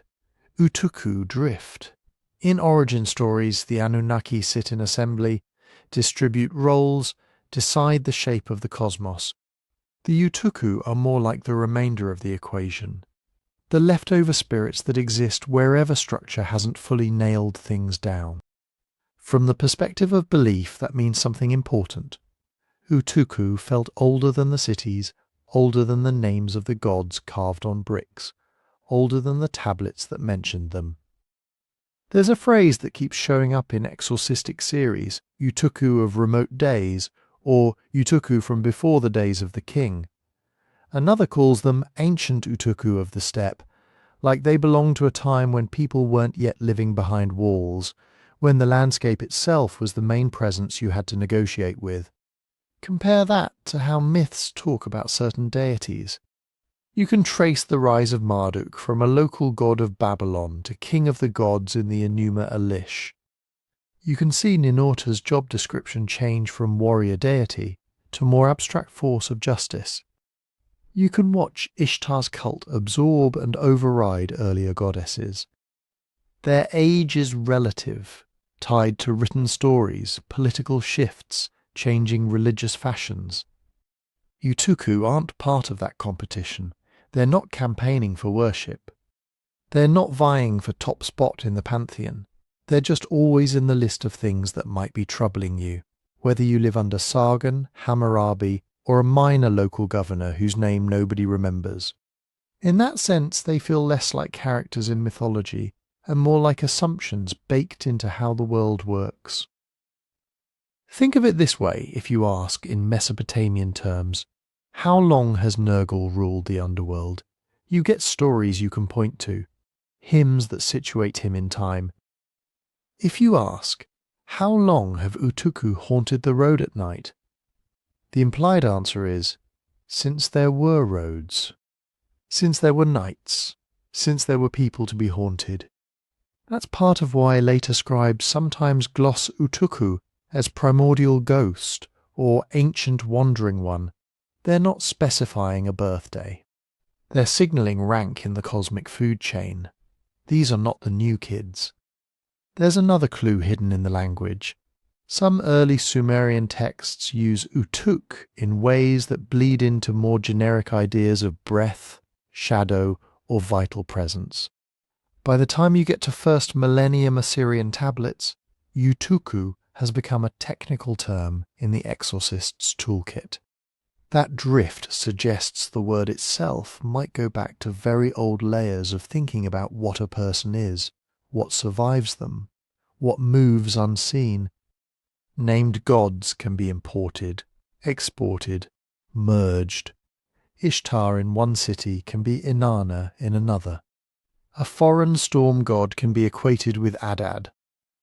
Utukku drift. In origin stories, the Anunnaki sit in assembly, distribute roles, decide the shape of the cosmos. The Utukku are more like the remainder of the equation, the leftover spirits that exist wherever structure hasn't fully nailed things down. From the perspective of belief, that means something important. Utukku felt older than the cities, older than the names of the gods carved on bricks, older than the tablets that mentioned them. There's a phrase that keeps showing up in exorcistic series, Utukku of remote days, or Utukku from before the days of the king. Another calls them ancient Utukku of the steppe, like they belong to a time when people weren't yet living behind walls, when the landscape itself was the main presence you had to negotiate with. Compare that to how myths talk about certain deities. You can trace the rise of Marduk from a local god of Babylon to king of the gods in the Enuma Elish. You can see Ninurta's job description change from warrior deity to more abstract force of justice. You can watch Ishtar's cult absorb and override earlier goddesses. Their age is relative, tied to written stories, political shifts, changing religious fashions. Utukku aren't part of that competition. They're not campaigning for worship. They're not vying for top spot in the pantheon. They're just always in the list of things that might be troubling you, whether you live under Sargon, Hammurabi, or a minor local governor whose name nobody remembers. In that sense, they feel less like characters in mythology and more like assumptions baked into how the world works. Think of it this way if you ask in Mesopotamian terms, how long has Nergal ruled the underworld? You get stories you can point to, hymns that situate him in time. If you ask, how long have Utukku haunted the road at night? The implied answer is, since there were roads, since there were nights, since there were people to be haunted. That's part of why later scribes sometimes gloss Utukku as primordial ghost or ancient wandering one. They're not specifying a birthday. They're signalling rank in the cosmic food chain. These are not the new kids. There's another clue hidden in the language. Some early Sumerian texts use Utuk in ways that bleed into more generic ideas of breath, shadow, or vital presence. By the time you get to first millennium Assyrian tablets, Utukku has become a technical term in the exorcist's toolkit. That drift suggests the word itself might go back to very old layers of thinking about what a person is, what survives them, what moves unseen. Named gods can be imported, exported, merged. Ishtar in one city can be Inanna in another. A foreign storm god can be equated with Adad.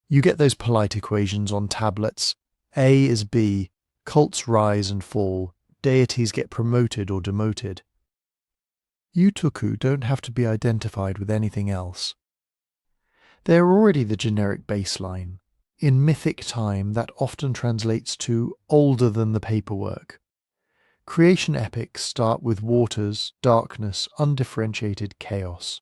You get those polite equations on tablets. A is B, cults rise and fall, deities get promoted or demoted. Utukku don't have to be identified with anything else. They're already the generic baseline. In mythic time, that often translates to older than the paperwork. Creation epics start with waters, darkness, undifferentiated chaos.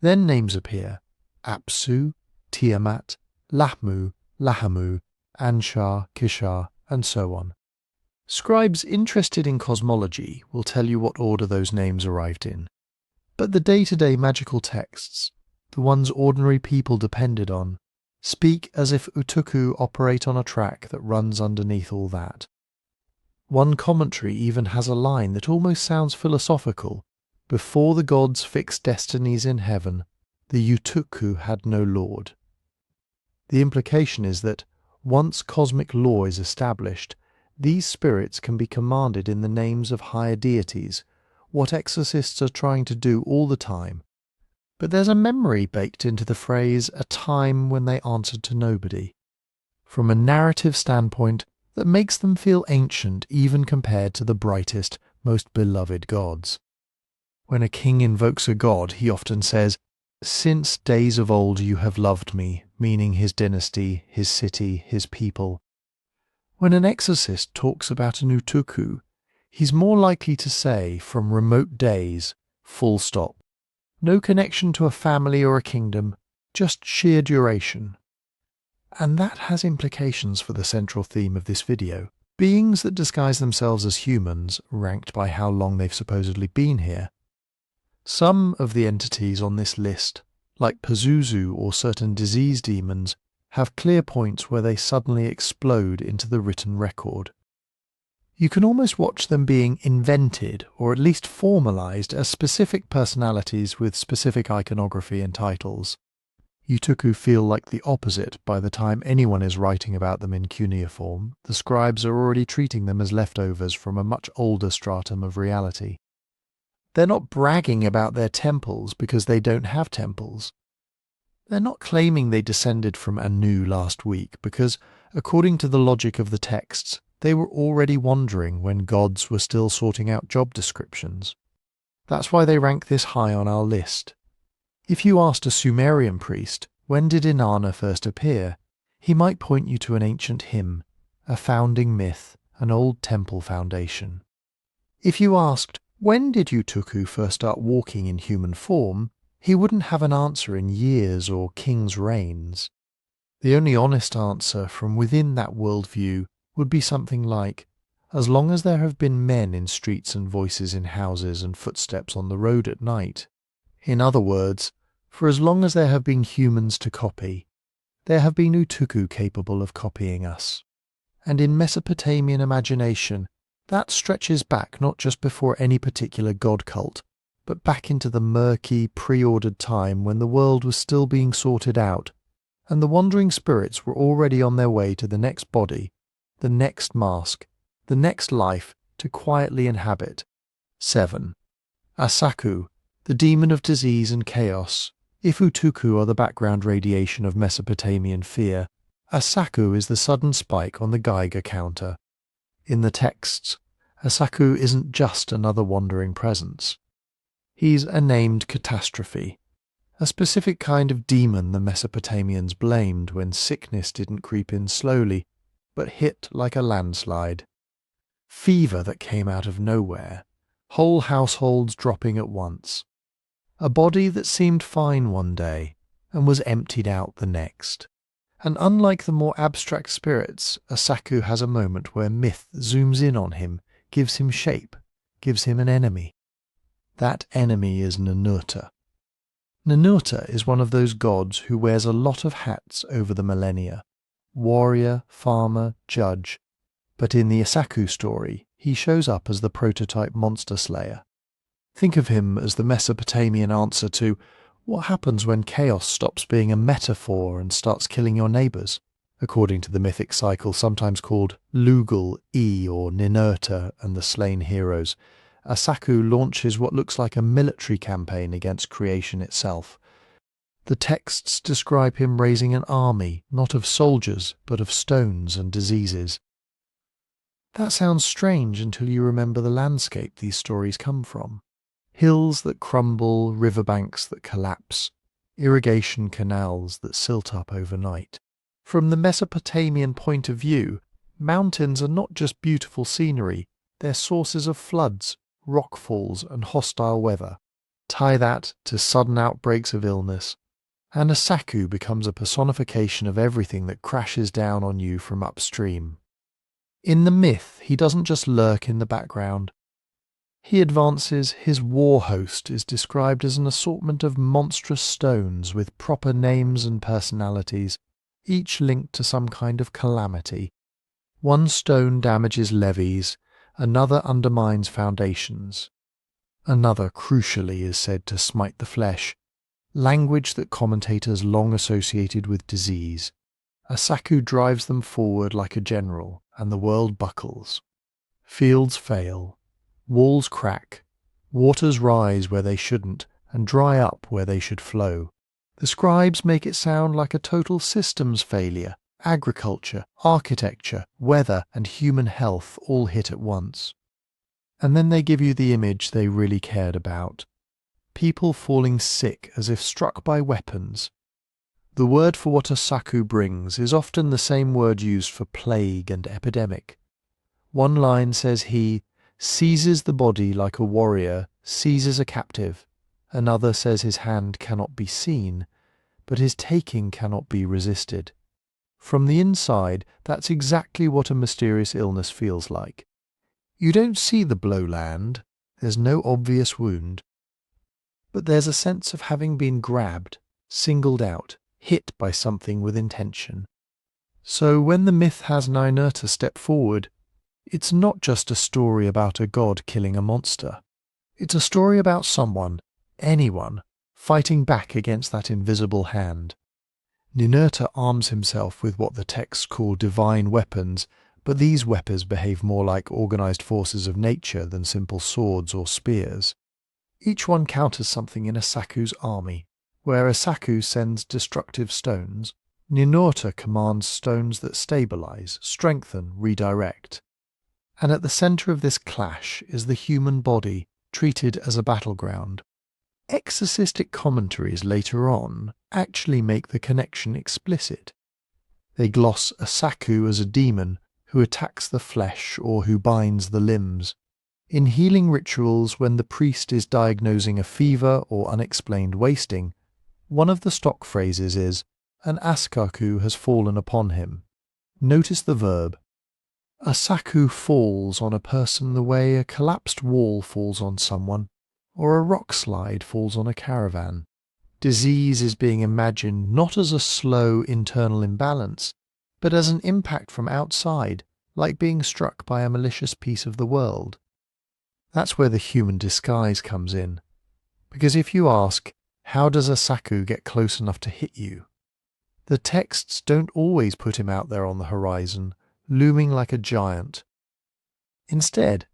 Then names appear: Abzu, Tiamat, Lahmu, Lahamu, Anshar, Kishar, and so on. Scribes interested in cosmology will tell you what order those names arrived in. But the day-to-day magical texts, the ones ordinary people depended on, speak as if Utukku operate on a track that runs underneath all that. One commentary even has a line that almost sounds philosophical. Before the gods fixed destinies in heaven, the Utukku had no lord. The implication is that, once cosmic law is established, these spirits can be commanded in the names of higher deities, what exorcists are trying to do all the time. But there's a memory baked into the phrase, a time when they answered to nobody. From a narrative standpoint, that makes them feel ancient even compared to the brightest, most beloved gods. When a king invokes a god, he often says, "Since days of old you have loved me," meaning his dynasty, his city, his people. When an exorcist talks about an Utukku, he's more likely to say, from remote days, full stop. No connection to a family or a kingdom, just sheer duration. And that has implications for the central theme of this video. Beings that disguise themselves as humans, ranked by how long they've supposedly been here. Some of the entities on this list, like Pazuzu or certain disease demons, have clear points where they suddenly explode into the written record. You can almost watch them being invented, or at least formalized, as specific personalities with specific iconography and titles. Utukku feel like the opposite by the time anyone is writing about them in cuneiform. The scribes are already treating them as leftovers from a much older stratum of reality. They're not bragging about their temples because they don't have temples. They're not claiming they descended from Anu last week because, according to the logic of the texts, they were already wandering when gods were still sorting out job descriptions. That's why they rank this high on our list. If you asked a Sumerian priest, when did Inanna first appear, he might point you to an ancient hymn, a founding myth, an old temple foundation. If you asked, when did Utukku first start walking in human form, he wouldn't have an answer in years or kings' reigns. The only honest answer from within that worldview would be something like, as long as there have been men in streets and voices in houses and footsteps on the road at night. In other words, for as long as there have been humans to copy, there have been Utukku capable of copying us. And in Mesopotamian imagination, that stretches back not just before any particular god cult, but back into the murky, pre-ordered time when the world was still being sorted out, and the wandering spirits were already on their way to the next body, the next mask, the next life to quietly inhabit. 7. Asakku, the demon of disease and chaos. If Utukku are the background radiation of Mesopotamian fear, Asakku is the sudden spike on the Geiger counter. In the texts, Asakku isn't just another wandering presence. He's a named catastrophe, a specific kind of demon the Mesopotamians blamed when sickness didn't creep in slowly, but hit like a landslide. Fever that came out of nowhere, whole households dropping at once. A body that seemed fine one day and was emptied out the next. And unlike the more abstract spirits, Asakku has a moment where myth zooms in on him, gives him shape, gives him an enemy. That enemy is Ninurta. Ninurta is one of those gods who wears a lot of hats over the millennia. Warrior, farmer, judge. But in the Asakku story, he shows up as the prototype monster slayer. Think of him as the Mesopotamian answer to what happens when chaos stops being a metaphor and starts killing your neighbours, according to the mythic cycle sometimes called Lugal, or Ninurta and the Slain Heroes. Asakku launches what looks like a military campaign against creation itself. The texts describe him raising an army, not of soldiers, but of stones and diseases. That sounds strange until you remember the landscape these stories come from. Hills that crumble, riverbanks that collapse, irrigation canals that silt up overnight. From the Mesopotamian point of view, mountains are not just beautiful scenery, they're sources of floods, rockfalls and hostile weather. Tie that to sudden outbreaks of illness, and Asakku becomes a personification of everything that crashes down on you from upstream. In the myth, he doesn't just lurk in the background. He advances. His war host is described as an assortment of monstrous stones with proper names and personalities, each linked to some kind of calamity. One stone damages levees, another undermines foundations. Another, crucially, is said to smite the flesh, language that commentators long associated with disease. Asakku drives them forward like a general, and the world buckles. Fields fail. Walls crack, waters rise where they shouldn't and dry up where they should flow. The scribes make it sound like a total systems failure. Agriculture, architecture, weather and human health all hit at once. And then they give you the image they really cared about. People falling sick as if struck by weapons. The word for what Asakku brings is often the same word used for plague and epidemic. One line says he seizes the body like a warrior seizes a captive, Another says his hand cannot be seen, but his taking cannot be resisted. From the inside, that's exactly what a mysterious illness feels like. You don't see the blow land, there's no obvious wound, but there's a sense of having been grabbed, singled out, hit by something with intention. So when the myth has Ninurta step forward, it's not just a story about a god killing a monster. It's a story about someone, anyone, fighting back against that invisible hand. Ninurta arms himself with what the texts call divine weapons, but these weapons behave more like organized forces of nature than simple swords or spears. Each one counters something in Asakku's army. Where Asakku sends destructive stones, Ninurta commands stones that stabilize, strengthen, redirect. And at the center of this clash is the human body, treated as a battleground. Exorcistic commentaries later on actually make the connection explicit. They gloss Asakku as a demon who attacks the flesh or who binds the limbs. In healing rituals, when the priest is diagnosing a fever or unexplained wasting, one of the stock phrases is, "An Asakku has fallen upon him." Notice the verb. Asakku falls on a person the way a collapsed wall falls on someone, or a rock slide falls on a caravan. Disease is being imagined not as a slow internal imbalance, but as an impact from outside, like being struck by a malicious piece of the world. That's where the human disguise comes in. Because if you ask, how does Asakku get close enough to hit you? The texts don't always put him out there on the horizon, looming like a giant. Instead,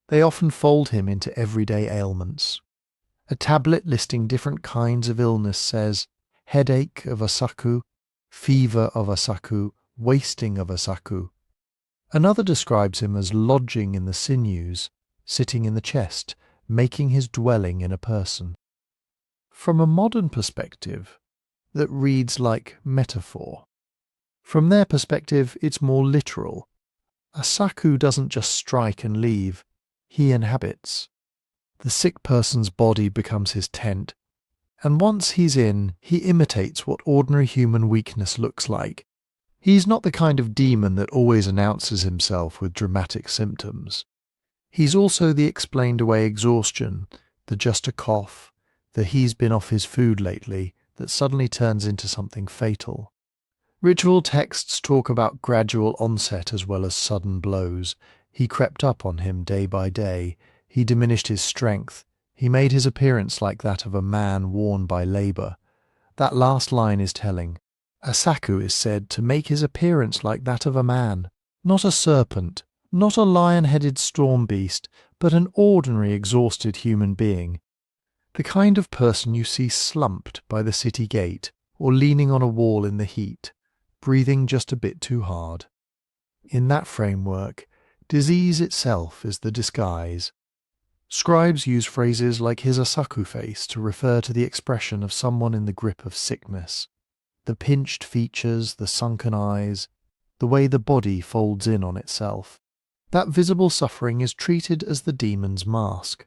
they often fold him into everyday ailments. A tablet listing different kinds of illness says, headache of Asakku, fever of Asakku, wasting of Asakku. Another describes him as lodging in the sinews, sitting in the chest, making his dwelling in a person. From a modern perspective, that reads like metaphor. From their perspective, it's more literal. Asakku doesn't just strike and leave, he inhabits. The sick person's body becomes his tent, and once he's in, he imitates what ordinary human weakness looks like. He's not the kind of demon that always announces himself with dramatic symptoms. He's also the explained away exhaustion, the just a cough, the he's been off his food lately that suddenly turns into something fatal. Ritual texts talk about gradual onset as well as sudden blows. He crept up on him day by day. He diminished his strength. He made his appearance like that of a man worn by labour. That last line is telling. Asakku is said to make his appearance like that of a man, not a serpent, not a lion-headed storm beast, but an ordinary exhausted human being. The kind of person you see slumped by the city gate or leaning on a wall in the heat, breathing just a bit too hard. In that framework, disease itself is the disguise. Scribes use phrases like his Asakku face to refer to the expression of someone in the grip of sickness. The pinched features, the sunken eyes, the way the body folds in on itself. That visible suffering is treated as the demon's mask.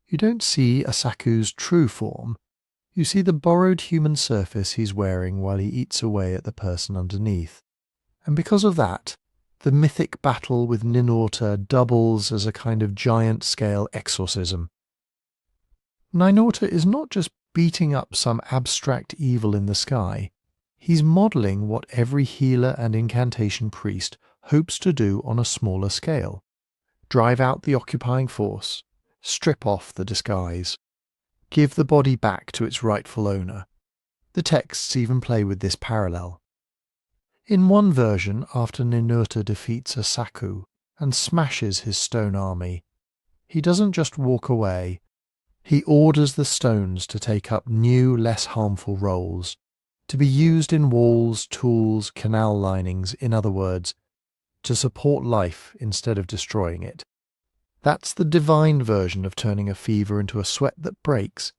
You don't see Asakku's true form. You see the borrowed human surface he's wearing while he eats away at the person underneath. And because of that, the mythic battle with Ninurta doubles as a kind of giant-scale exorcism. Ninurta is not just beating up some abstract evil in the sky. He's modelling what every healer and incantation priest hopes to do on a smaller scale. Drive out the occupying force, strip off the disguise, give the body back to its rightful owner. The texts even play with this parallel. In one version, after Ninurta defeats Asakku and smashes his stone army, he doesn't just walk away, he orders the stones to take up new, less harmful roles, to be used in walls, tools, canal linings, in other words, to support life instead of destroying it. That's the divine version of turning a fever into a sweat that breaks,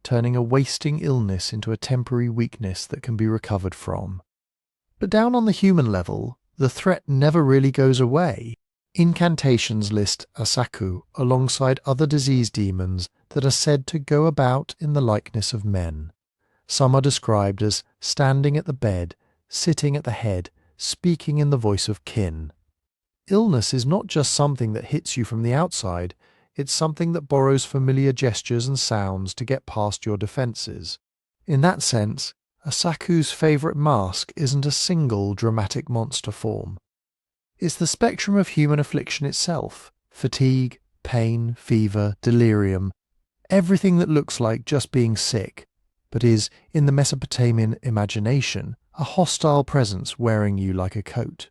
turning a wasting illness into a temporary weakness that can be recovered from. But down on the human level, the threat never really goes away. Incantations list Asakku alongside other disease demons that are said to go about in the likeness of men. Some are described as standing at the bed, sitting at the head, speaking in the voice of kin. Illness is not just something that hits you from the outside, it's something that borrows familiar gestures and sounds to get past your defences. In that sense, Asakku's favourite mask isn't a single dramatic monster form. It's the spectrum of human affliction itself: fatigue, pain, fever, delirium, everything that looks like just being sick, but is, in the Mesopotamian imagination, a hostile presence wearing you like a coat.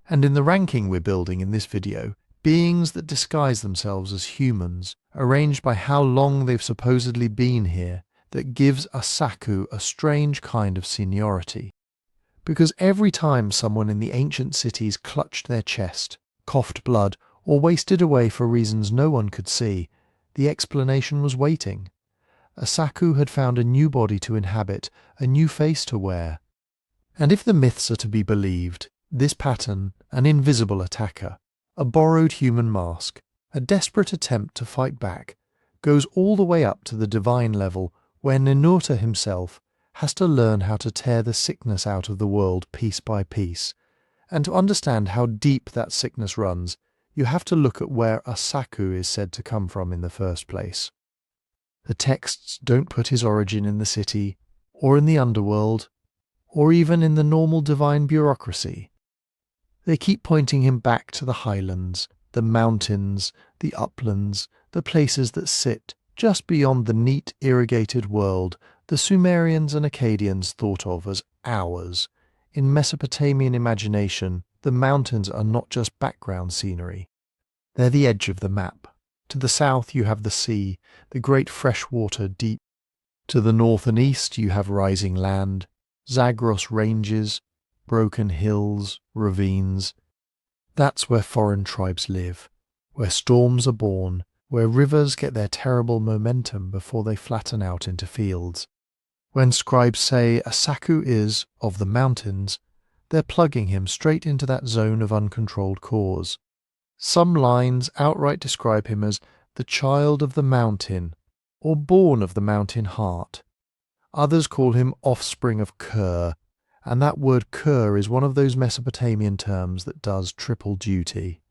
And in the ranking we're building in this video, beings that disguise themselves as humans, arranged by how long they've supposedly been here, that gives Asakku a strange kind of seniority. Because every time someone in the ancient cities clutched their chest, coughed blood, or wasted away for reasons no one could see, the explanation was waiting. Asakku had found a new body to inhabit, a new face to wear. And if the myths are to be believed, this pattern, an invisible attacker, a borrowed human mask, a desperate attempt to fight back, goes all the way up to the divine level where Ninurta himself has to learn how to tear the sickness out of the world piece by piece. And to understand how deep that sickness runs, you have to look at where Asakku is said to come from in the first place. The texts don't put his origin in the city, or in the underworld, or even in the normal divine bureaucracy. They keep pointing him back to the highlands, the mountains, the uplands, the places that sit just beyond the neat irrigated world the Sumerians and Akkadians thought of as ours. In Mesopotamian imagination, the mountains are not just background scenery. They're the edge of the map. To the south you have the sea, the great freshwater deep. To the north and east you have rising land, Zagros ranges, broken hills, ravines. That's where foreign tribes live, where storms are born, where rivers get their terrible momentum before they flatten out into fields. When scribes say Asakku is of the mountains, they're plugging him straight into that zone of uncontrolled cause. Some lines outright describe him as the child of the mountain, or born of the mountain heart. Others call him offspring of Ker, and that word Ker is one of those Mesopotamian terms that does triple duty.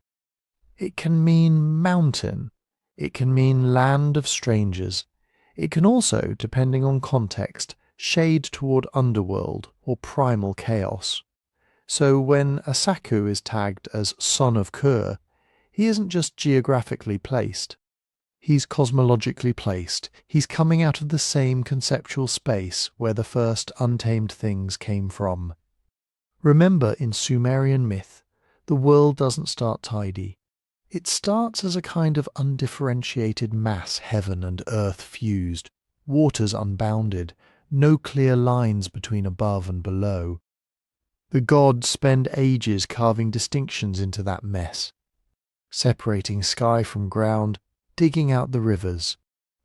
It can mean mountain, it can mean land of strangers, it can also, depending on context, shade toward underworld or primal chaos. So when Asakku is tagged as son of Ker, he isn't just geographically placed. He's cosmologically placed. He's coming out of the same conceptual space where the first untamed things came from. Remember, in Sumerian myth, the world doesn't start tidy. It starts as a kind of undifferentiated mass, heaven and earth fused, waters unbounded, no clear lines between above and below. The gods spend ages carving distinctions into that mess, separating sky from ground, digging out the rivers,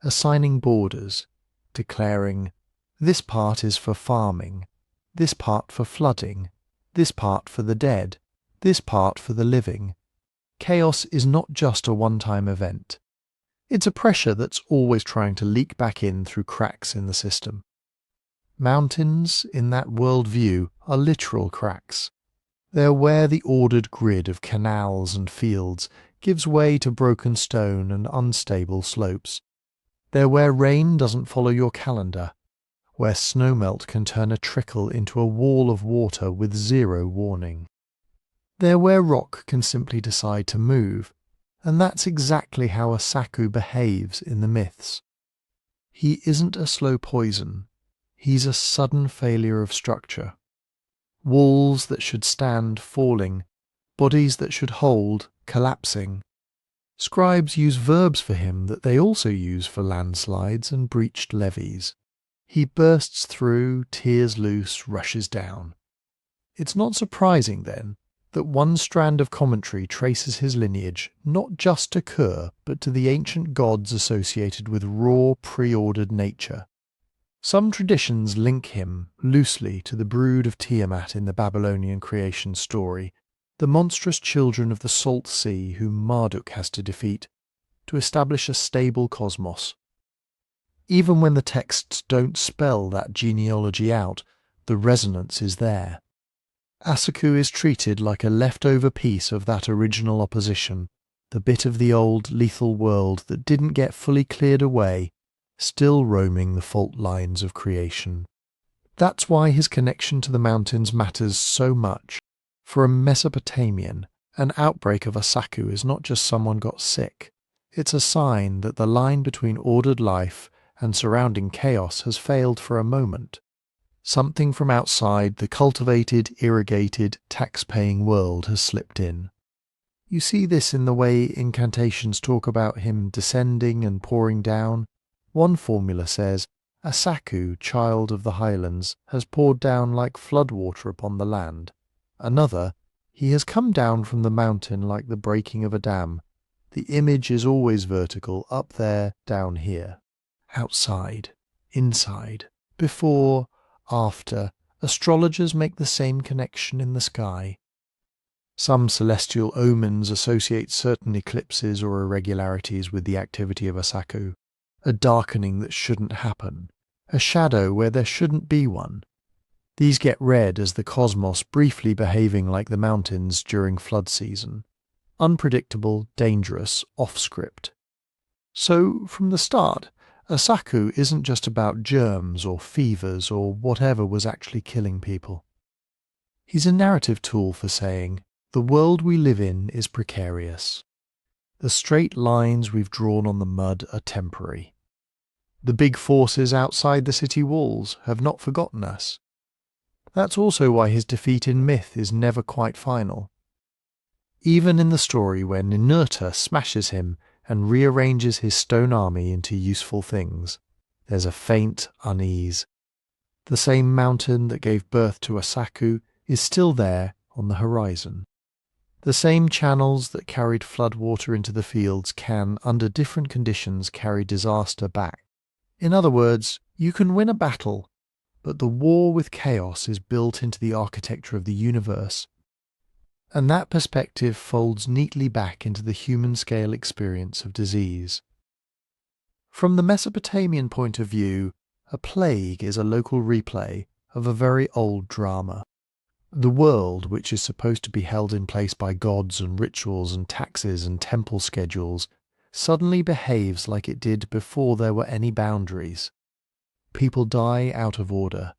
assigning borders, declaring, this part is for farming, this part for flooding, this part for the dead, this part for the living. Chaos is not just a one-time event. It's a pressure that's always trying to leak back in through cracks in the system. Mountains, in that world view, are literal cracks. They're where the ordered grid of canals and fields gives way to broken stone and unstable slopes. They're where rain doesn't follow your calendar, where snowmelt can turn a trickle into a wall of water with zero warning. They're where rock can simply decide to move, and that's exactly how Asakku behaves in the myths. He isn't a slow poison, he's a sudden failure of structure. Walls that should stand falling, bodies that should hold collapsing. Scribes use verbs for him that they also use for landslides and breached levees. He bursts through, tears loose, rushes down. It's not surprising, then, that one strand of commentary traces his lineage not just to Ker, but to the ancient gods associated with raw, pre-ordered nature. Some traditions link him loosely to the brood of Tiamat in the Babylonian creation story, the monstrous children of the Salt Sea whom Marduk has to defeat to establish a stable cosmos. Even when the texts don't spell that genealogy out, the resonance is there. Asakku is treated like a leftover piece of that original opposition, the bit of the old lethal world that didn't get fully cleared away, still roaming the fault lines of creation. That's why his connection to the mountains matters so much. For a Mesopotamian, an outbreak of Asakku is not just someone got sick. It's a sign that the line between ordered life and surrounding chaos has failed for a moment. Something from outside the cultivated, irrigated, tax-paying world has slipped in. You see this in the way incantations talk about him descending and pouring down. One formula says, Asakku, child of the highlands, has poured down like floodwater upon the land. Another, he has come down from the mountain like the breaking of a dam. The image is always vertical, up there, down here. Outside, inside, before, after. Astrologers make the same connection in the sky. Some celestial omens associate certain eclipses or irregularities with the activity of Asakku. A darkening that shouldn't happen. A shadow where there shouldn't be one. These get read as the cosmos briefly behaving like the mountains during flood season. Unpredictable, dangerous, off-script. So, from the start, Asakku isn't just about germs or fevers or whatever was actually killing people. He's a narrative tool for saying, the world we live in is precarious. The straight lines we've drawn on the mud are temporary. The big forces outside the city walls have not forgotten us. That's also why his defeat in myth is never quite final. Even in the story where Ninurta smashes him and rearranges his stone army into useful things, there's a faint unease. The same mountain that gave birth to Asakku is still there on the horizon. The same channels that carried floodwater into the fields can, under different conditions, carry disaster back. In other words, you can win a battle, but the war with chaos is built into the architecture of the universe. And that perspective folds neatly back into the human-scale experience of disease. From the Mesopotamian point of view, a plague is a local replay of a very old drama. The world, which is supposed to be held in place by gods and rituals and taxes and temple schedules, suddenly behaves like it did before there were any boundaries. People die out of order.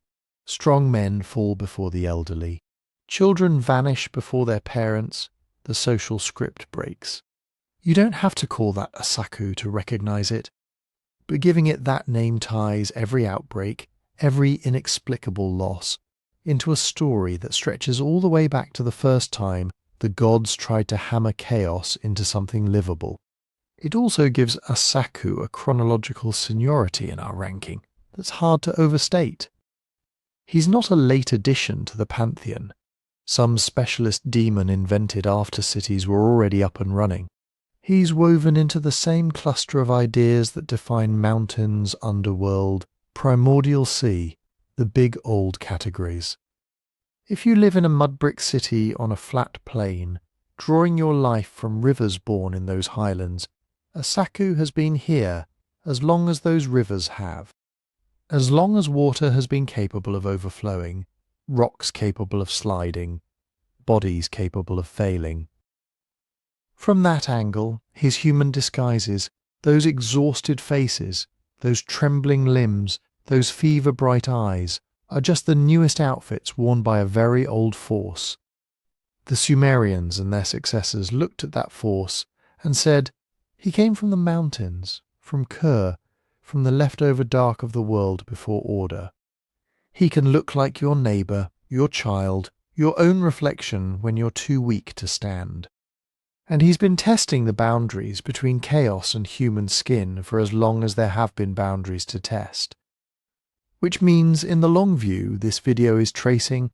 Strong men fall before the elderly. Children vanish before their parents. The social script breaks. You don't have to call that Asakku to recognize it, but giving it that name ties every outbreak, every inexplicable loss, into a story that stretches all the way back to the first time the gods tried to hammer chaos into something livable. It also gives Asakku a chronological seniority in our ranking that's hard to overstate. He's not a late addition to the pantheon, some specialist demon invented after cities were already up and running. He's woven into the same cluster of ideas that define mountains, underworld, primordial sea, the big old categories. If you live in a mud-brick city on a flat plain, drawing your life from rivers born in those highlands, Asakku has been here as long as those rivers have. As long as water has been capable of overflowing, rocks capable of sliding, bodies capable of failing. From that angle, his human disguises, those exhausted faces, those trembling limbs, those fever-bright eyes, are just the newest outfits worn by a very old force. The Sumerians and their successors looked at that force and said, he came from the mountains, from Ker, from the leftover dark of the world before order. He can look like your neighbour, your child, your own reflection when you're too weak to stand. And he's been testing the boundaries between chaos and human skin for as long as there have been boundaries to test. Which means, in the long view, this video is tracing,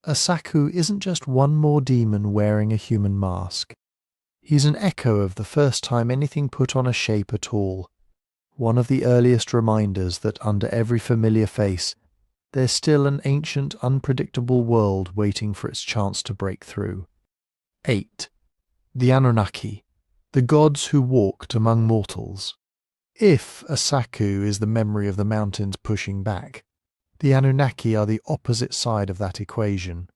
Asakku isn't just one more demon wearing a human mask. He's an echo of the first time anything put on a shape at all, one of the earliest reminders that under every familiar face, there's still an ancient, unpredictable world waiting for its chance to break through. 8. The Anunnaki, the gods who walked among mortals. If Asakku is the memory of the mountains pushing back, the Anunnaki are the opposite side of that equation,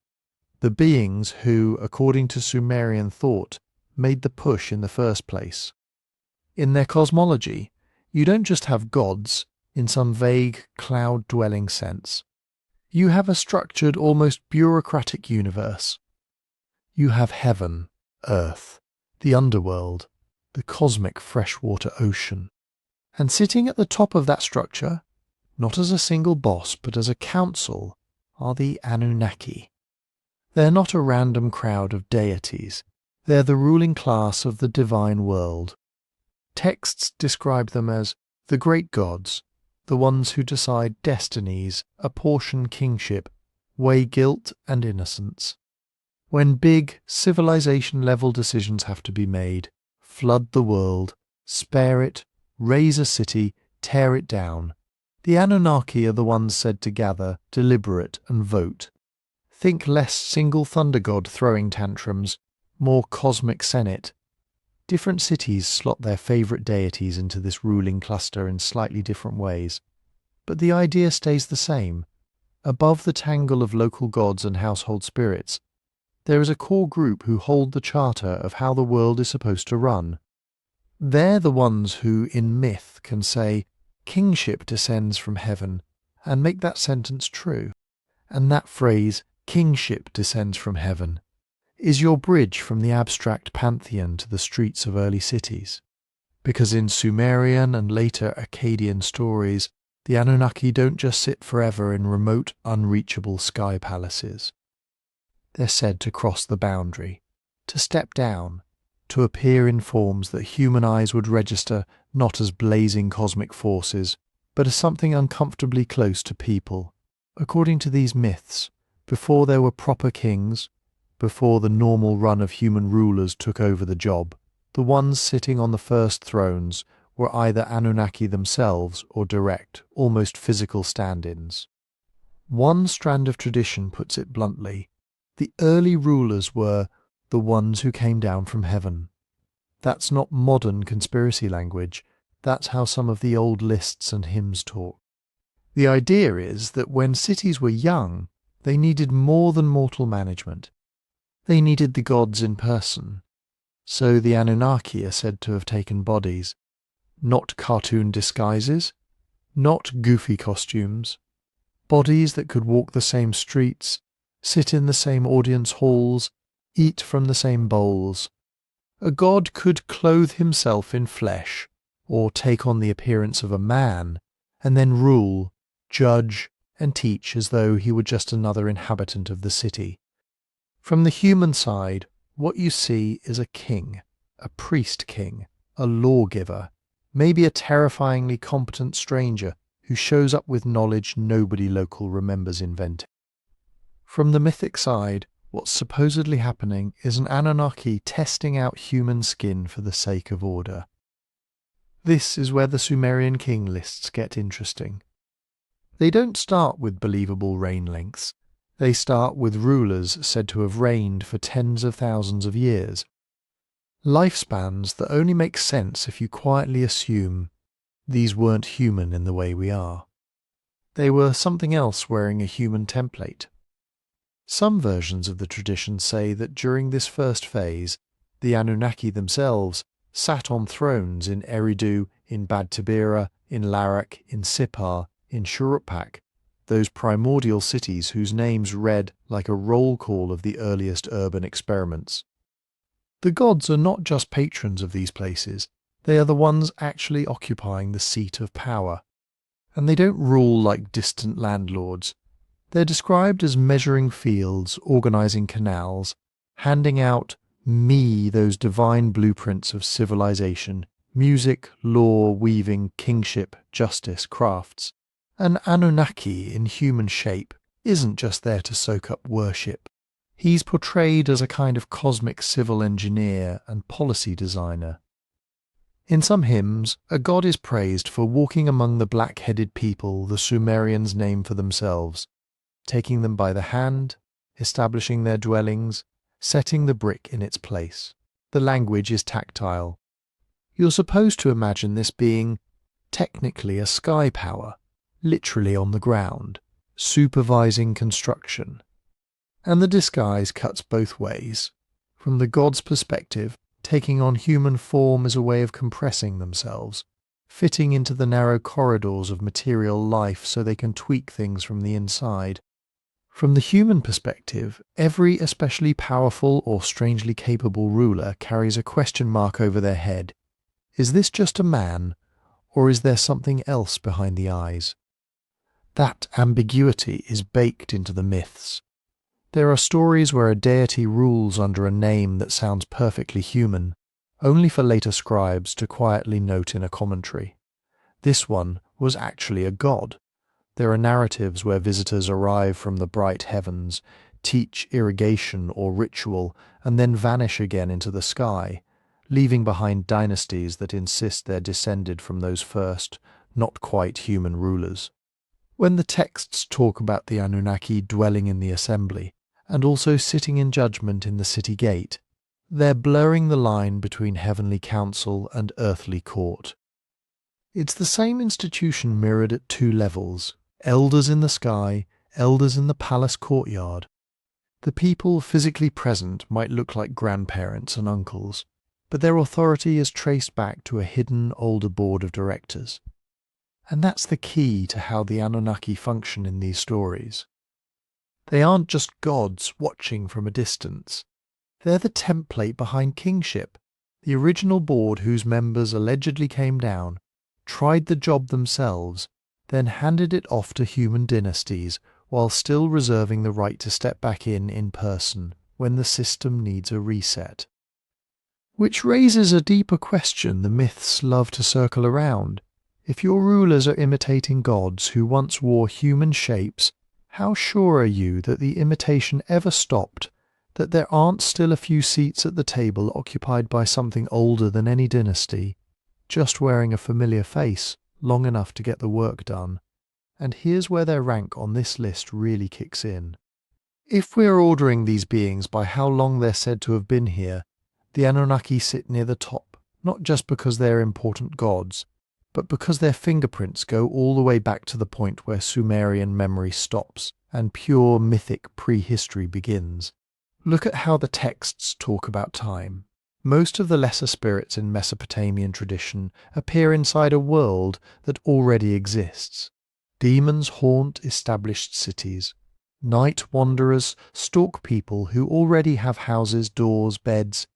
the beings who, according to Sumerian thought, made the push in the first place. In their cosmology, you don't just have gods in some vague cloud-dwelling sense. You have a structured, almost bureaucratic universe. You have heaven, earth, the underworld, the cosmic freshwater ocean. And sitting at the top of that structure, not as a single boss but as a council, are the Anunnaki. They're not a random crowd of deities. They're the ruling class of the divine world. Texts describe them as the great gods, the ones who decide destinies, apportion kingship, weigh guilt and innocence. When big, civilization-level decisions have to be made, flood the world, spare it, raise a city, tear it down, the Anunnaki are the ones said to gather, deliberate and vote. Think less single thunder god throwing tantrums, more cosmic senate. Different cities slot their favourite deities into this ruling cluster in slightly different ways, but the idea stays the same. Above the tangle of local gods and household spirits, there is a core group who hold the charter of how the world is supposed to run. They're the ones who, in myth, can say, kingship descends from heaven, and make that sentence true. And that phrase, kingship descends from heaven, is your bridge from the abstract pantheon to the streets of early cities. Because in Sumerian and later Akkadian stories, the Anunnaki don't just sit forever in remote, unreachable sky palaces. They're said to cross the boundary, to step down, to appear in forms that human eyes would register not as blazing cosmic forces, but as something uncomfortably close to people. According to these myths, before there were proper kings, before the normal run of human rulers took over the job, the ones sitting on the first thrones were either Anunnaki themselves or direct, almost physical stand-ins. One strand of tradition puts it bluntly: the early rulers were the ones who came down from heaven. That's not modern conspiracy language, that's how some of the old lists and hymns talk. The idea is that when cities were young, they needed more than mortal management. They needed the gods in person. So the Anunnaki are said to have taken bodies. Not cartoon disguises, not goofy costumes. Bodies that could walk the same streets, sit in the same audience halls, eat from the same bowls. A god could clothe himself in flesh, or take on the appearance of a man, and then rule, judge, and teach as though he were just another inhabitant of the city. From the human side, what you see is a king, a priest king, a lawgiver, maybe a terrifyingly competent stranger who shows up with knowledge nobody local remembers inventing. From the mythic side, what's supposedly happening is an Anunnaki testing out human skin for the sake of order. This is where the Sumerian king lists get interesting. They don't start with believable reign lengths. They start with rulers said to have reigned for tens of thousands of years. Lifespans that only make sense if you quietly assume these weren't human in the way we are. They were something else wearing a human template. Some versions of the tradition say that during this first phase, the Anunnaki themselves sat on thrones in Eridu, in Bad Tabira, in Larak, in Sippar, in Shuruppak, those primordial cities whose names read like a roll call of the earliest urban experiments. The gods are not just patrons of these places, they are the ones actually occupying the seat of power. And they don't rule like distant landlords. They're described as measuring fields, organising canals, handing out those divine blueprints of civilization, music, law, weaving, kingship, justice, crafts. An Anunnaki in human shape isn't just there to soak up worship. He's portrayed as a kind of cosmic civil engineer and policy designer. In some hymns, a god is praised for walking among the black-headed people the Sumerians name for themselves, taking them by the hand, establishing their dwellings, setting the brick in its place. The language is tactile. You're supposed to imagine this being technically a sky power, literally on the ground, supervising construction. And the disguise cuts both ways. From the god's perspective, taking on human form is a way of compressing themselves, fitting into the narrow corridors of material life so they can tweak things from the inside. From the human perspective, every especially powerful or strangely capable ruler carries a question mark over their head. Is this just a man, or is there something else behind the eyes? That ambiguity is baked into the myths. There are stories where a deity rules under a name that sounds perfectly human, only for later scribes to quietly note in a commentary. This one was actually a god. There are narratives where visitors arrive from the bright heavens, teach irrigation or ritual, and then vanish again into the sky, leaving behind dynasties that insist they're descended from those first, not quite human rulers. When the texts talk about the Anunnaki dwelling in the assembly, and also sitting in judgment in the city gate, they're blurring the line between heavenly council and earthly court. It's the same institution mirrored at two levels, elders in the sky, elders in the palace courtyard. The people physically present might look like grandparents and uncles, but their authority is traced back to a hidden older board of directors. And that's the key to how the Anunnaki function in these stories. They aren't just gods watching from a distance. They're the template behind kingship, the original board whose members allegedly came down, tried the job themselves, then handed it off to human dynasties while still reserving the right to step back in person when the system needs a reset. Which raises a deeper question the myths love to circle around. If your rulers are imitating gods who once wore human shapes, how sure are you that the imitation ever stopped, that there aren't still a few seats at the table occupied by something older than any dynasty, just wearing a familiar face long enough to get the work done? And here's where their rank on this list really kicks in. If we're ordering these beings by how long they're said to have been here, the Anunnaki sit near the top, not just because they're important gods, but because their fingerprints go all the way back to the point where Sumerian memory stops and pure mythic prehistory begins. Look at how the texts talk about time. Most of the lesser spirits in Mesopotamian tradition appear inside a world that already exists. Demons haunt established cities. Night wanderers stalk people who already have houses, doors, beds.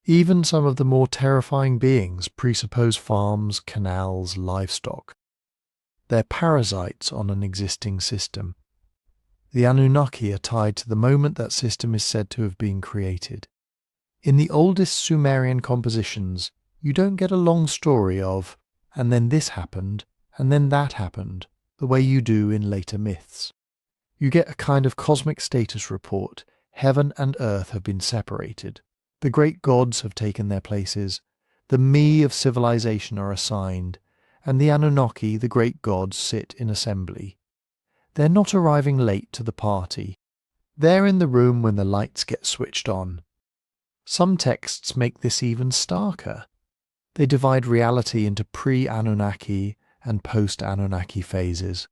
Even some of the more terrifying beings presuppose farms, canals, livestock. They're parasites on an existing system. The Anunnaki are tied to the moment that system is said to have been created. In the oldest Sumerian compositions, you don't get a long story of, and then this happened, and then that happened, the way you do in later myths. You get a kind of cosmic status report. Heaven and earth have been separated. The great gods have taken their places, the me of civilization are assigned, and the Anunnaki, the great gods, sit in assembly. They're not arriving late to the party. They're in the room when the lights get switched on. Some texts make this even starker. They divide reality into pre-Anunnaki and post-Anunnaki phases.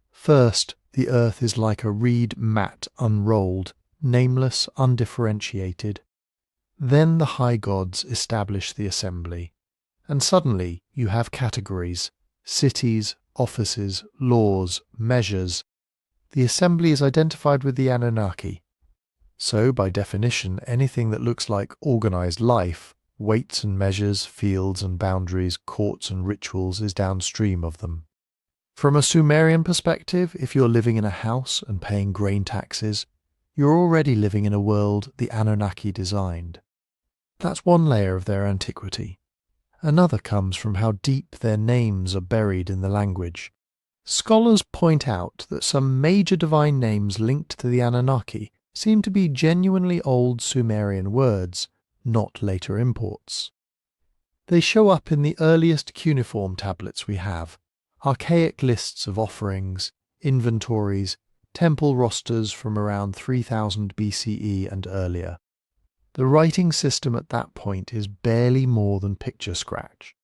First, the earth is like a reed mat unrolled, nameless, undifferentiated. Then the high gods establish the assembly, and suddenly you have categories, cities, offices, laws, measures. The assembly is identified with the Anunnaki. So, by definition, anything that looks like organized life, weights and measures, fields and boundaries, courts and rituals, is downstream of them. From a Sumerian perspective, if you're living in a house and paying grain taxes, you're already living in a world the Anunnaki designed. That's one layer of their antiquity. Another comes from how deep their names are buried in the language. Scholars point out that some major divine names linked to the Anunnaki seem to be genuinely old Sumerian words, not later imports. They show up in the earliest cuneiform tablets we have, archaic lists of offerings, inventories, temple rosters from around 3000 BCE and earlier. The writing system at that point is barely more than picture scratch.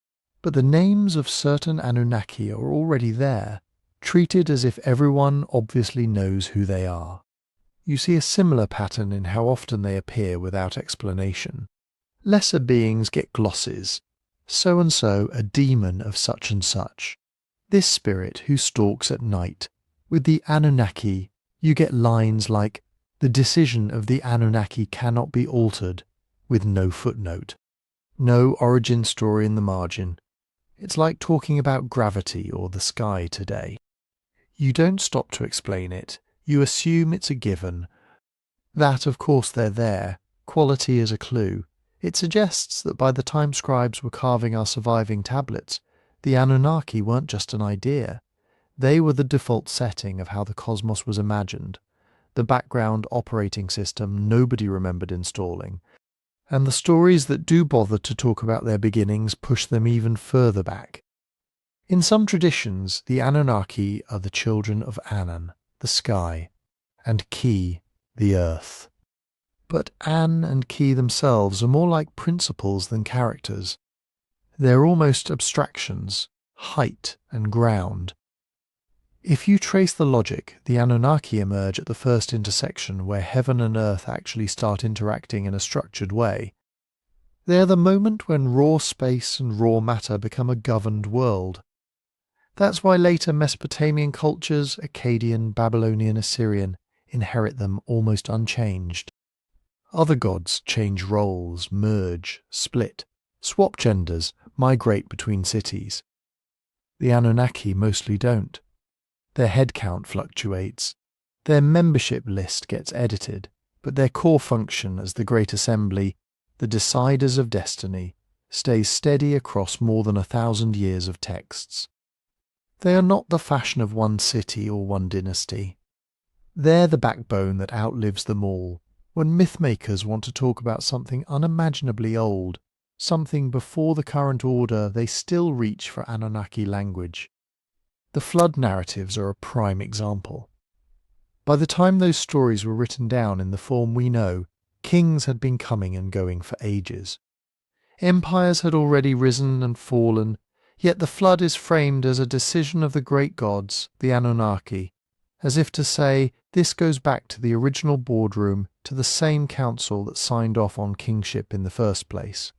But the names of certain Anunnaki are already there, treated as if everyone obviously knows who they are. You see a similar pattern in how often they appear without explanation. Lesser beings get glosses. So-and-so a demon of such and such. This spirit who stalks at night. With the Anunnaki, you get lines like, "The decision of the Anunnaki cannot be altered," with no footnote. No origin story in the margin. It's like talking about gravity or the sky today. You don't stop to explain it. You assume it's a given. That, of course, they're there. Quality is a clue. It suggests that by the time scribes were carving our surviving tablets, the Anunnaki weren't just an idea. They were the default setting of how the cosmos was imagined, the background operating system nobody remembered installing, and the stories that do bother to talk about their beginnings push them even further back. In some traditions, the Anunnaki are the children of Anan, the sky, and Ki, the earth. But An and Ki themselves are more like principles than characters. They're almost abstractions, height and ground. If you trace the logic, the Anunnaki emerge at the first intersection where heaven and earth actually start interacting in a structured way. They're the moment when raw space and raw matter become a governed world. That's why later Mesopotamian cultures, Akkadian, Babylonian, Assyrian, inherit them almost unchanged. Other gods change roles, merge, split, swap genders, migrate between cities. The Anunnaki mostly don't. Their head count fluctuates. Their membership list gets edited, but their core function as the Great Assembly, the deciders of destiny, stays steady across more than 1,000 years of texts. They are not the fashion of one city or one dynasty. They're the backbone that outlives them all. When mythmakers want to talk about something unimaginably old, something before the current order, they still reach for Anunnaki language. The flood narratives are a prime example. By the time those stories were written down in the form we know, kings had been coming and going for ages. Empires had already risen and fallen, yet the flood is framed as a decision of the great gods, the Anunnaki, as if to say, this goes back to the original boardroom, to the same council that signed off on kingship in the first place.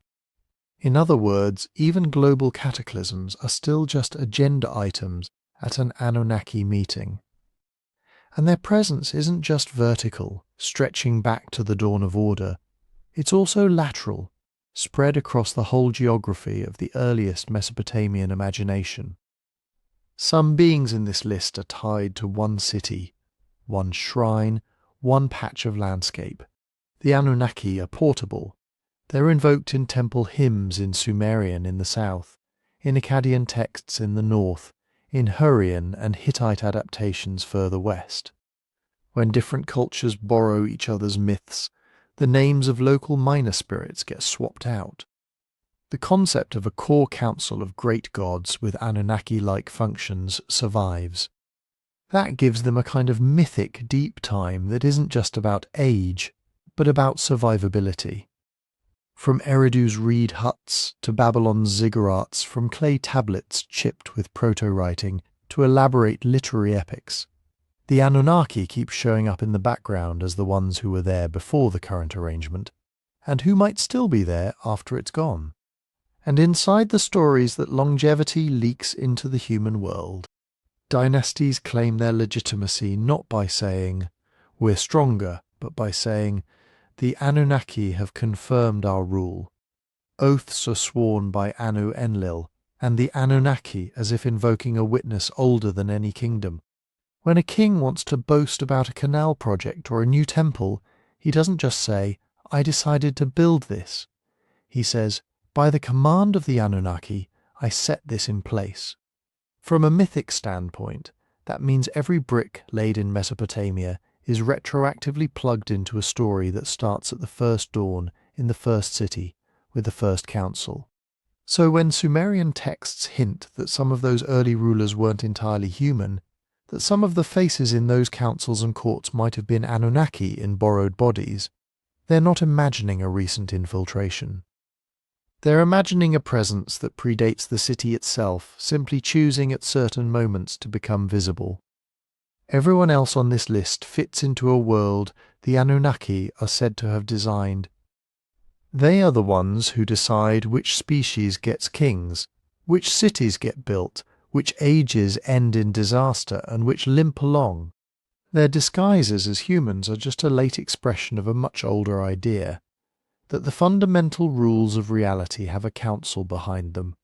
In other words, even global cataclysms are still just agenda items at an Anunnaki meeting. And their presence isn't just vertical, stretching back to the dawn of order. It's also lateral, spread across the whole geography of the earliest Mesopotamian imagination. Some beings in this list are tied to one city, one shrine, one patch of landscape. The Anunnaki are portable. They're invoked in temple hymns in Sumerian in the south, in Akkadian texts in the north, in Hurrian and Hittite adaptations further west. When different cultures borrow each other's myths, the names of local minor spirits get swapped out. The concept of a core council of great gods with Anunnaki-like functions survives. That gives them a kind of mythic deep time that isn't just about age, but about survivability. From Eridu's reed huts to Babylon's ziggurats, from clay tablets chipped with proto-writing to elaborate literary epics, the Anunnaki keep showing up in the background as the ones who were there before the current arrangement, and who might still be there after it's gone. And inside the stories that longevity leaks into the human world. Dynasties claim their legitimacy not by saying, "We're stronger," but by saying, "The Anunnaki have confirmed our rule." Oaths are sworn by Anu Enlil, and the Anunnaki as if invoking a witness older than any kingdom. When a king wants to boast about a canal project or a new temple, he doesn't just say, "I decided to build this." He says, "By the command of the Anunnaki, I set this in place." From a mythic standpoint, that means every brick laid in Mesopotamia is retroactively plugged into a story that starts at the first dawn in the first city with the first council. So when Sumerian texts hint that some of those early rulers weren't entirely human, that some of the faces in those councils and courts might have been Anunnaki in borrowed bodies, They're not imagining a recent infiltration. They're imagining a presence that predates the city itself, simply choosing at certain moments to become visible. Everyone else on this list fits into a world the Anunnaki are said to have designed. They are the ones who decide which species gets kings, which cities get built, which ages end in disaster, and which limp along. Their disguises as humans are just a late expression of a much older idea, that the fundamental rules of reality have a council behind them,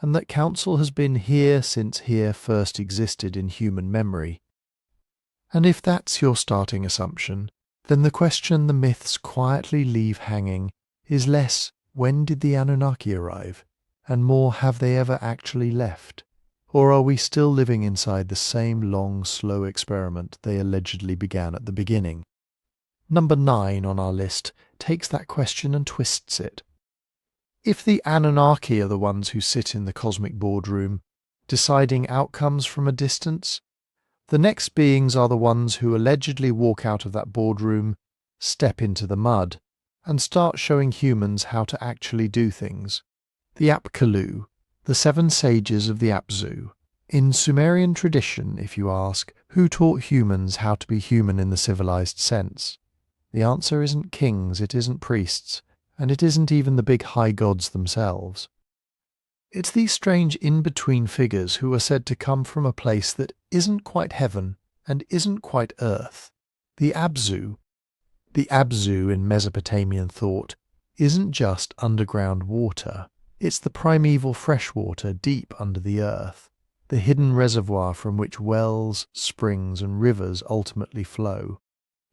and that council has been here since here first existed in human memory. And if that's your starting assumption, then the question the myths quietly leave hanging is less when did the Anunnaki arrive, and more have they ever actually left? Or are we still living inside the same long, slow experiment they allegedly began at the beginning? Number 9 on our list takes that question and twists it. If the Anunnaki are the ones who sit in the cosmic boardroom, deciding outcomes from a distance, the next beings are the ones who allegedly walk out of that boardroom, step into the mud, and start showing humans how to actually do things. The Apkallu, the 7 sages of the Abzu. In Sumerian tradition, if you ask, who taught humans how to be human in the civilized sense? The answer isn't kings, it isn't priests, and it isn't even the big high gods themselves. It's these strange in-between figures who are said to come from a place that isn't quite heaven and isn't quite earth. The Abzu. The Abzu in Mesopotamian thought isn't just underground water. It's the primeval fresh-water deep under the earth, the hidden reservoir from which wells, springs and rivers ultimately flow.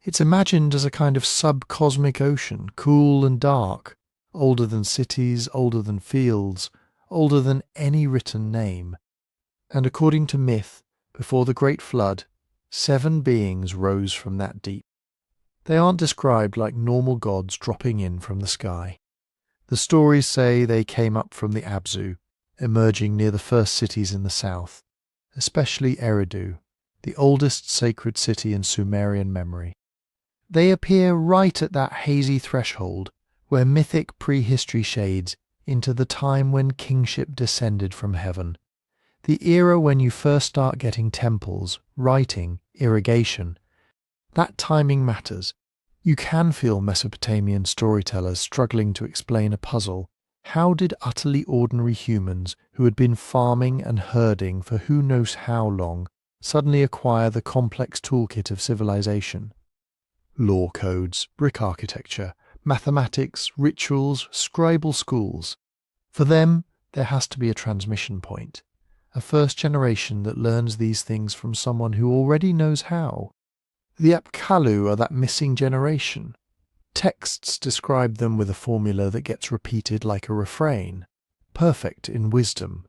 It's imagined as a kind of sub-cosmic ocean, cool and dark, older than cities, older than fields, older than any written name. And according to myth, before the Great Flood, 7 beings rose from that deep. They aren't described like normal gods dropping in from the sky. The stories say they came up from the Abzu, emerging near the first cities in the south, especially Eridu, the oldest sacred city in Sumerian memory. They appear right at that hazy threshold where mythic prehistory shades into the time when kingship descended from heaven, the era when you first start getting temples, writing, irrigation. That timing matters. You can feel Mesopotamian storytellers struggling to explain a puzzle. How did utterly ordinary humans who had been farming and herding for who knows how long suddenly acquire the complex toolkit of civilization? Law codes, brick architecture, mathematics, rituals, scribal schools. For them, there has to be a transmission point, a first generation that learns these things from someone who already knows how. The Apkallu are that missing generation. Texts describe them with a formula that gets repeated like a refrain. Perfect in wisdom,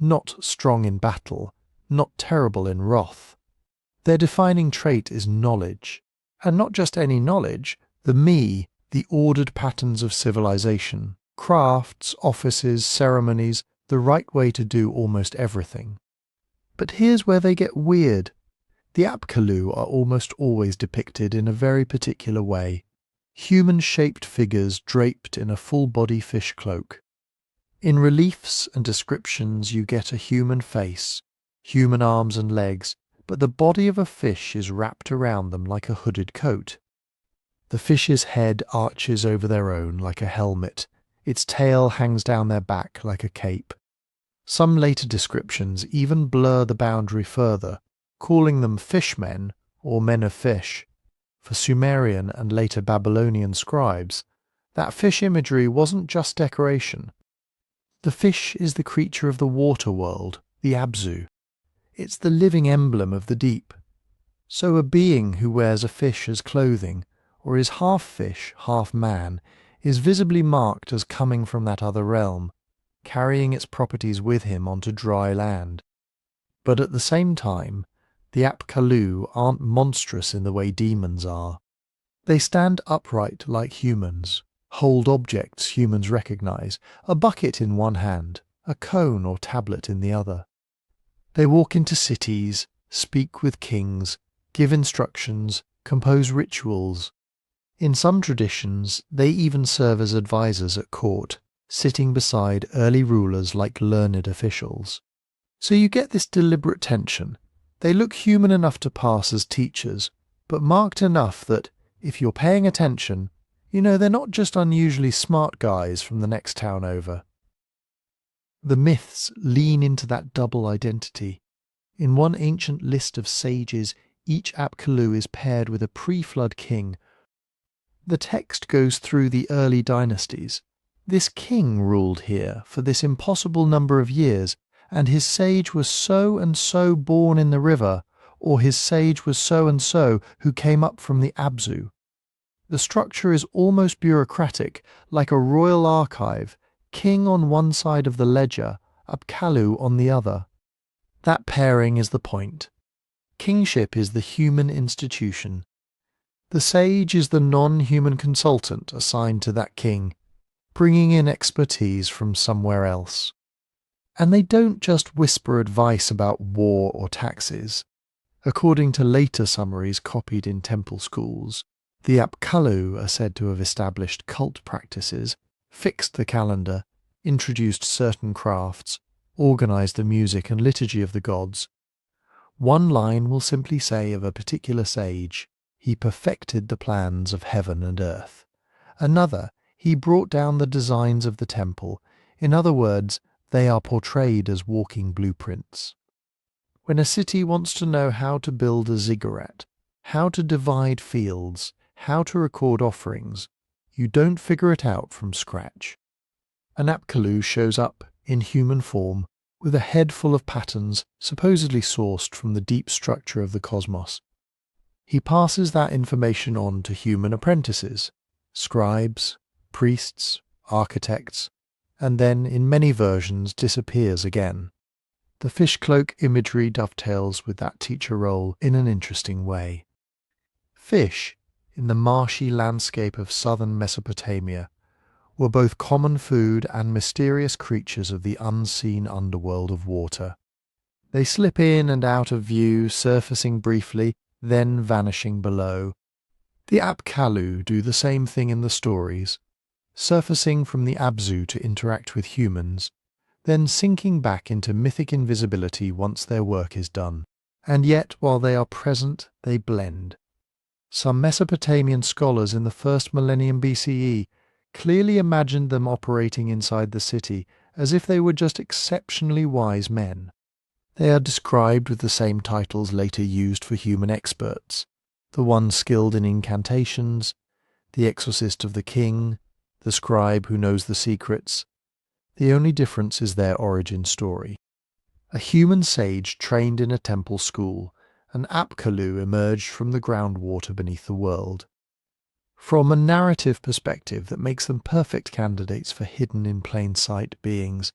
not strong in battle, not terrible in wrath. Their defining trait is knowledge. And not just any knowledge, the ordered patterns of civilization, crafts, offices, ceremonies, the right way to do almost everything. But here's where they get weird. The Apkallu are almost always depicted in a very particular way. Human-shaped figures draped in a full-body fish cloak. In reliefs and descriptions you get a human face, human arms and legs, but the body of a fish is wrapped around them like a hooded coat. The fish's head arches over their own like a helmet, its tail hangs down their back like a cape. Some later descriptions even blur the boundary further, calling them fishmen or men of fish. For Sumerian and later Babylonian scribes, that fish imagery wasn't just decoration. The fish is the creature of the water world, the Abzu. It's the living emblem of the deep. So a being who wears a fish as clothing, or is half fish, half man, is visibly marked as coming from that other realm, carrying its properties with him onto dry land. But at the same time, the Apkallu aren't monstrous in the way demons are. They stand upright like humans, hold objects humans recognize, a bucket in one hand, a cone or tablet in the other. They walk into cities, speak with kings, give instructions, compose rituals. In some traditions, they even serve as advisors at court, sitting beside early rulers like learned officials. So you get this deliberate tension. They look human enough to pass as teachers, but marked enough that, if you're paying attention, you know they're not just unusually smart guys from the next town over. The myths lean into that double identity. In one ancient list of sages, each Apkallu is paired with a pre-flood king. The text goes through the early dynasties. This king ruled here for this impossible number of years, and his sage was so and so born in the river, or his sage was so and so who came up from the Abzu. The structure is almost bureaucratic, like a royal archive, king on one side of the ledger, Apkallu on the other. That pairing is the point. Kingship is the human institution. The sage is the non-human consultant assigned to that king, bringing in expertise from somewhere else. And they don't just whisper advice about war or taxes. According to later summaries copied in temple schools, the Apkallu are said to have established cult practices, fixed the calendar, introduced certain crafts, organized the music and liturgy of the gods. One line will simply say of a particular sage, he perfected the plans of heaven and earth. Another, he brought down the designs of the temple. In other words, they are portrayed as walking blueprints. When a city wants to know how to build a ziggurat, how to divide fields, how to record offerings, you don't figure it out from scratch. An Apkallu shows up in human form with a head full of patterns supposedly sourced from the deep structure of the cosmos. He passes that information on to human apprentices, scribes, priests, architects, and then in many versions disappears again. The fish cloak imagery dovetails with that teacher role in an interesting way. Fish, in the marshy landscape of southern Mesopotamia, were both common food and mysterious creatures of the unseen underworld of water. They slip in and out of view, surfacing briefly, then vanishing below. The Apkallu do the same thing in the stories, surfacing from the Abzu to interact with humans, then sinking back into mythic invisibility once their work is done. And yet, while they are present, they blend. Some Mesopotamian scholars in the first millennium BCE clearly imagined them operating inside the city as if they were just exceptionally wise men. They are described with the same titles later used for human experts, the one skilled in incantations, the exorcist of the king, the scribe who knows the secrets. The only difference is their origin story. A human sage trained in a temple school, an Apkallu emerged from the groundwater beneath the world. From a narrative perspective that makes them perfect candidates for hidden in plain sight beings,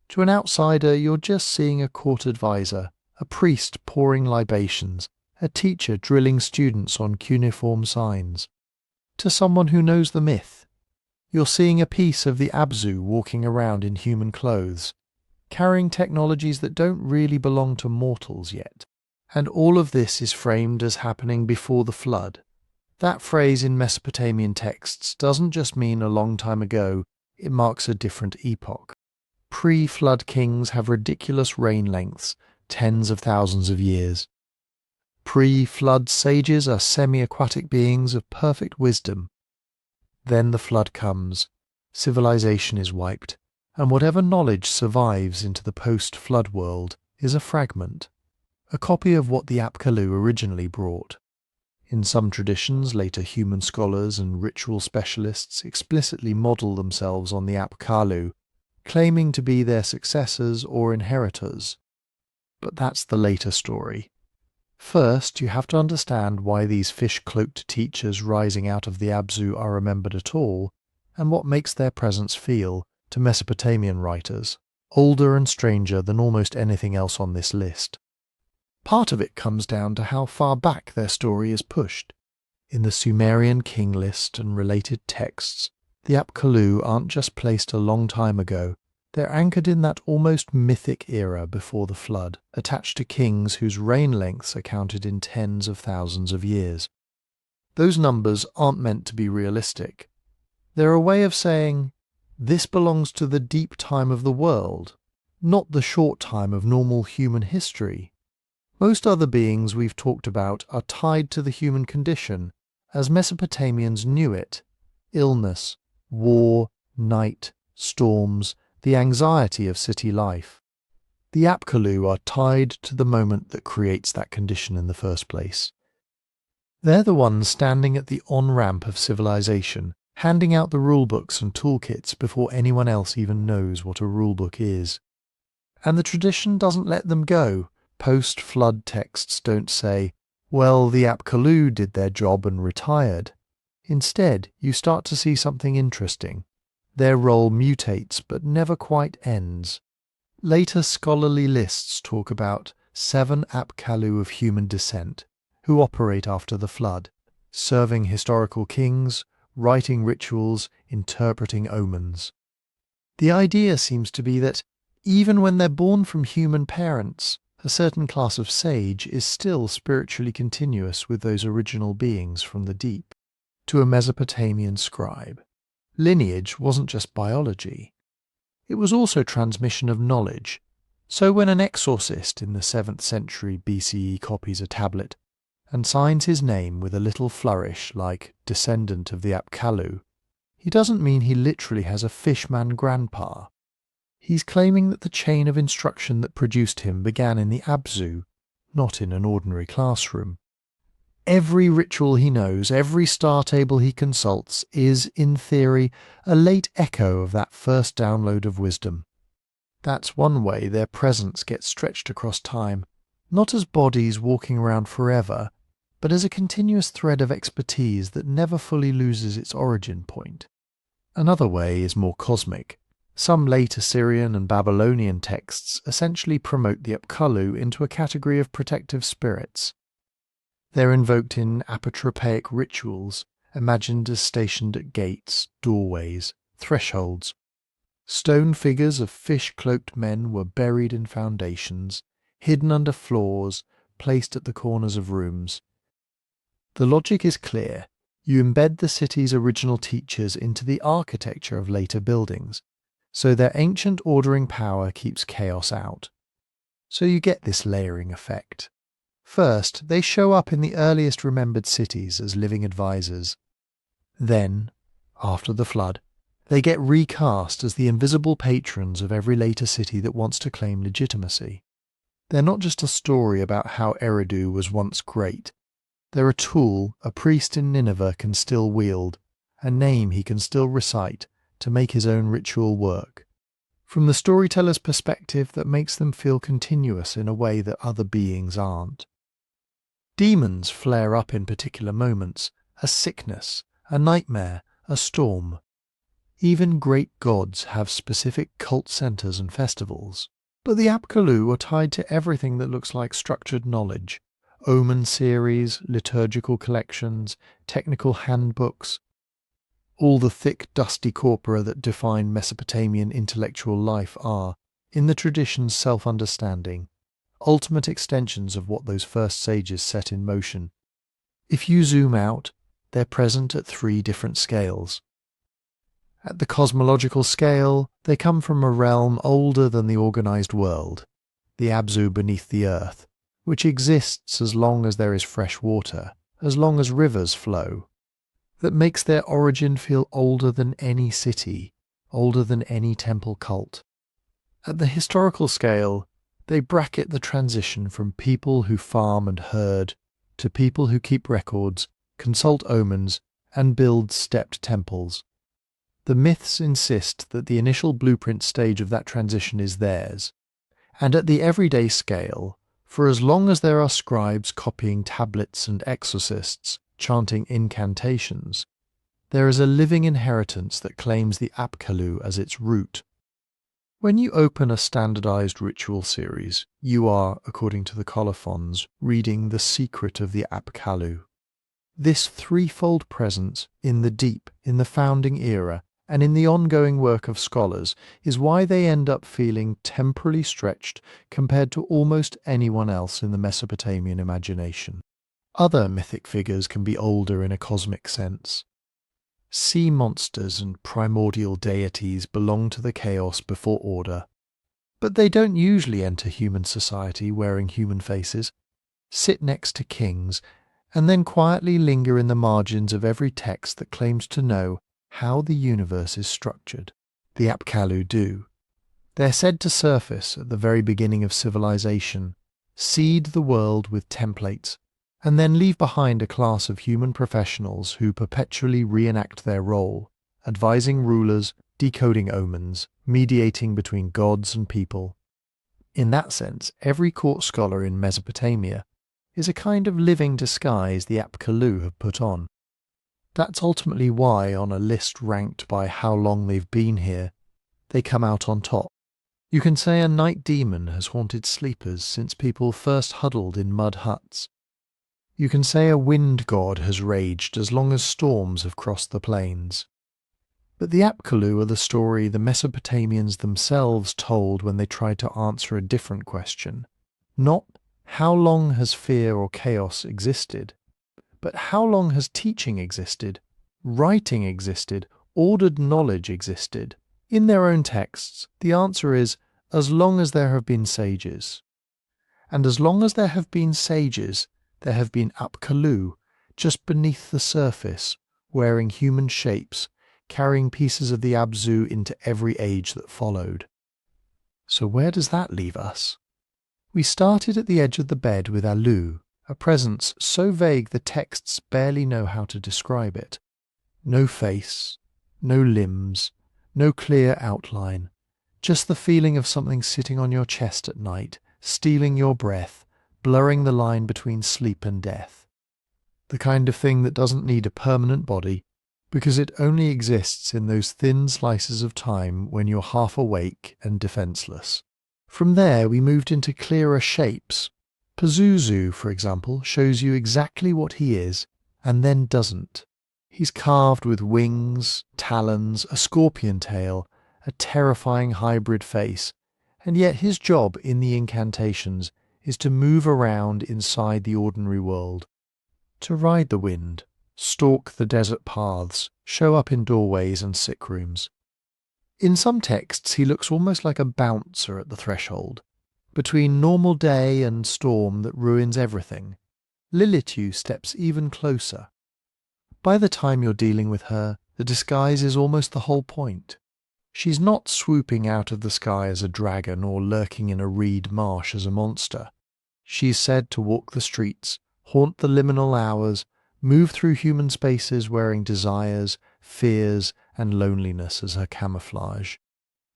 to an outsider you're just seeing a court advisor, a priest pouring libations, a teacher drilling students on cuneiform signs. To someone who knows the myth, you're seeing a piece of the Abzu walking around in human clothes, carrying technologies that don't really belong to mortals yet. And all of this is framed as happening before the flood. That phrase in Mesopotamian texts doesn't just mean a long time ago, it marks a different epoch. Pre-flood kings have ridiculous reign lengths, tens of thousands of years. Pre-flood sages are semi-aquatic beings of perfect wisdom. Then the flood comes, civilization is wiped, and whatever knowledge survives into the post-flood world is a fragment, a copy of what the Apkallu originally brought. In some traditions, later human scholars and ritual specialists explicitly model themselves on the Apkallu, claiming to be their successors or inheritors. But that's the later story. First, you have to understand why these fish-cloaked teachers rising out of the Abzu are remembered at all, and what makes their presence feel, to Mesopotamian writers, older and stranger than almost anything else on this list. Part of it comes down to how far back their story is pushed. In the Sumerian king list and related texts, the Apkallu aren't just placed a long time ago, they're anchored in that almost mythic era before the flood, attached to kings whose reign lengths are counted in tens of thousands of years. Those numbers aren't meant to be realistic. They're a way of saying, this belongs to the deep time of the world, not the short time of normal human history. Most other beings we've talked about are tied to the human condition, as Mesopotamians knew it. Illness, war, night, storms, the anxiety of city life. The Apkallu are tied to the moment that creates that condition in the first place. They're the ones standing at the on-ramp of civilization, handing out the rulebooks and toolkits before anyone else even knows what a rulebook is. And the tradition doesn't let them go. Post-flood texts don't say, well, the Apkallu did their job and retired. Instead, you start to see something interesting. Their role mutates but never quite ends. Later scholarly lists talk about 7 Apkallu of human descent, who operate after the flood, serving historical kings, writing rituals, interpreting omens. The idea seems to be that even when they're born from human parents, a certain class of sage is still spiritually continuous with those original beings from the deep. To a Mesopotamian scribe, lineage wasn't just biology. It was also transmission of knowledge. So when an exorcist in the 7th century BCE copies a tablet and signs his name with a little flourish like descendant of the Apkallu, he doesn't mean he literally has a fishman grandpa. He's claiming that the chain of instruction that produced him began in the Abzu, not in an ordinary classroom. Every ritual he knows, every star table he consults is, in theory, a late echo of that first download of wisdom. That's one way their presence gets stretched across time, not as bodies walking around forever, but as a continuous thread of expertise that never fully loses its origin point. Another way is more cosmic. Some late Assyrian and Babylonian texts essentially promote the Apkallu into a category of protective spirits. They're invoked in apotropaic rituals, imagined as stationed at gates, doorways, thresholds. Stone figures of fish-cloaked men were buried in foundations, hidden under floors, placed at the corners of rooms. The logic is clear. You embed the city's original teachers into the architecture of later buildings, so their ancient ordering power keeps chaos out. So you get this layering effect. First, they show up in the earliest remembered cities as living advisors. Then, after the flood, they get recast as the invisible patrons of every later city that wants to claim legitimacy. They're not just a story about how Eridu was once great. They're a tool a priest in Nineveh can still wield, a name he can still recite to make his own ritual work. From the storyteller's perspective, that makes them feel continuous in a way that other beings aren't. Demons flare up in particular moments, a sickness, a nightmare, a storm. Even great gods have specific cult centres and festivals. But the Apkallu are tied to everything that looks like structured knowledge. Omen series, liturgical collections, technical handbooks. All the thick, dusty corpora that define Mesopotamian intellectual life are, in the tradition's self-understanding, ultimate extensions of what those first sages set in motion. If you zoom out, they're present at 3 different scales. At the cosmological scale, they come from a realm older than the organized world, the Abzu beneath the earth, which exists as long as there is fresh water, as long as rivers flow, that makes their origin feel older than any city, older than any temple cult. At the historical scale, they bracket the transition from people who farm and herd to people who keep records, consult omens, and build stepped temples. The myths insist that the initial blueprint stage of that transition is theirs, and at the everyday scale, for as long as there are scribes copying tablets and exorcists chanting incantations, there is a living inheritance that claims the Apkallu as its root. When you open a standardized ritual series, you are, according to the colophons, reading the secret of the Apkallu. This threefold presence in the deep, in the founding era, and in the ongoing work of scholars is why they end up feeling temporally stretched compared to almost anyone else in the Mesopotamian imagination. Other mythic figures can be older in a cosmic sense. Sea monsters and primordial deities belong to the chaos before order, but they don't usually enter human society wearing human faces, sit next to kings, and then quietly linger in the margins of every text that claims to know how the universe is structured. The Apkallu do. They're said to surface at the very beginning of civilization, seed the world with templates, and then leave behind a class of human professionals who perpetually reenact their role, advising rulers, decoding omens, mediating between gods and people. In that sense, every court scholar in Mesopotamia is a kind of living disguise the Apkallu have put on. That's ultimately why, on a list ranked by how long they've been here, they come out on top. You can say a night demon has haunted sleepers since people first huddled in mud huts. You can say a wind god has raged as long as storms have crossed the plains. But the Apkallu are the story the Mesopotamians themselves told when they tried to answer a different question. Not how long has fear or chaos existed, but how long has teaching existed, writing existed, ordered knowledge existed. In their own texts, the answer is as long as there have been sages. And as long as there have been sages, there have been Apkallu, just beneath the surface, wearing human shapes, carrying pieces of the Abzu into every age that followed. So where does that leave us? We started at the edge of the bed with Alu, a presence so vague the texts barely know how to describe it. No face, no limbs, no clear outline, just the feeling of something sitting on your chest at night, stealing your breath, blurring the line between sleep and death. The kind of thing that doesn't need a permanent body, because it only exists in those thin slices of time when you're half awake and defenseless. From there we moved into clearer shapes. Pazuzu, for example, shows you exactly what he is, and then doesn't. He's carved with wings, talons, a scorpion tail, a terrifying hybrid face, and yet his job in the incantations is to move around inside the ordinary world, to ride the wind, stalk the desert paths, show up in doorways and sick rooms. In some texts he looks almost like a bouncer at the threshold, between normal day and storm that ruins everything. Lilitu steps even closer. By the time you're dealing with her, the disguise is almost the whole point. She's not swooping out of the sky as a dragon or lurking in a reed marsh as a monster. She's said to walk the streets, haunt the liminal hours, move through human spaces wearing desires, fears, and loneliness as her camouflage.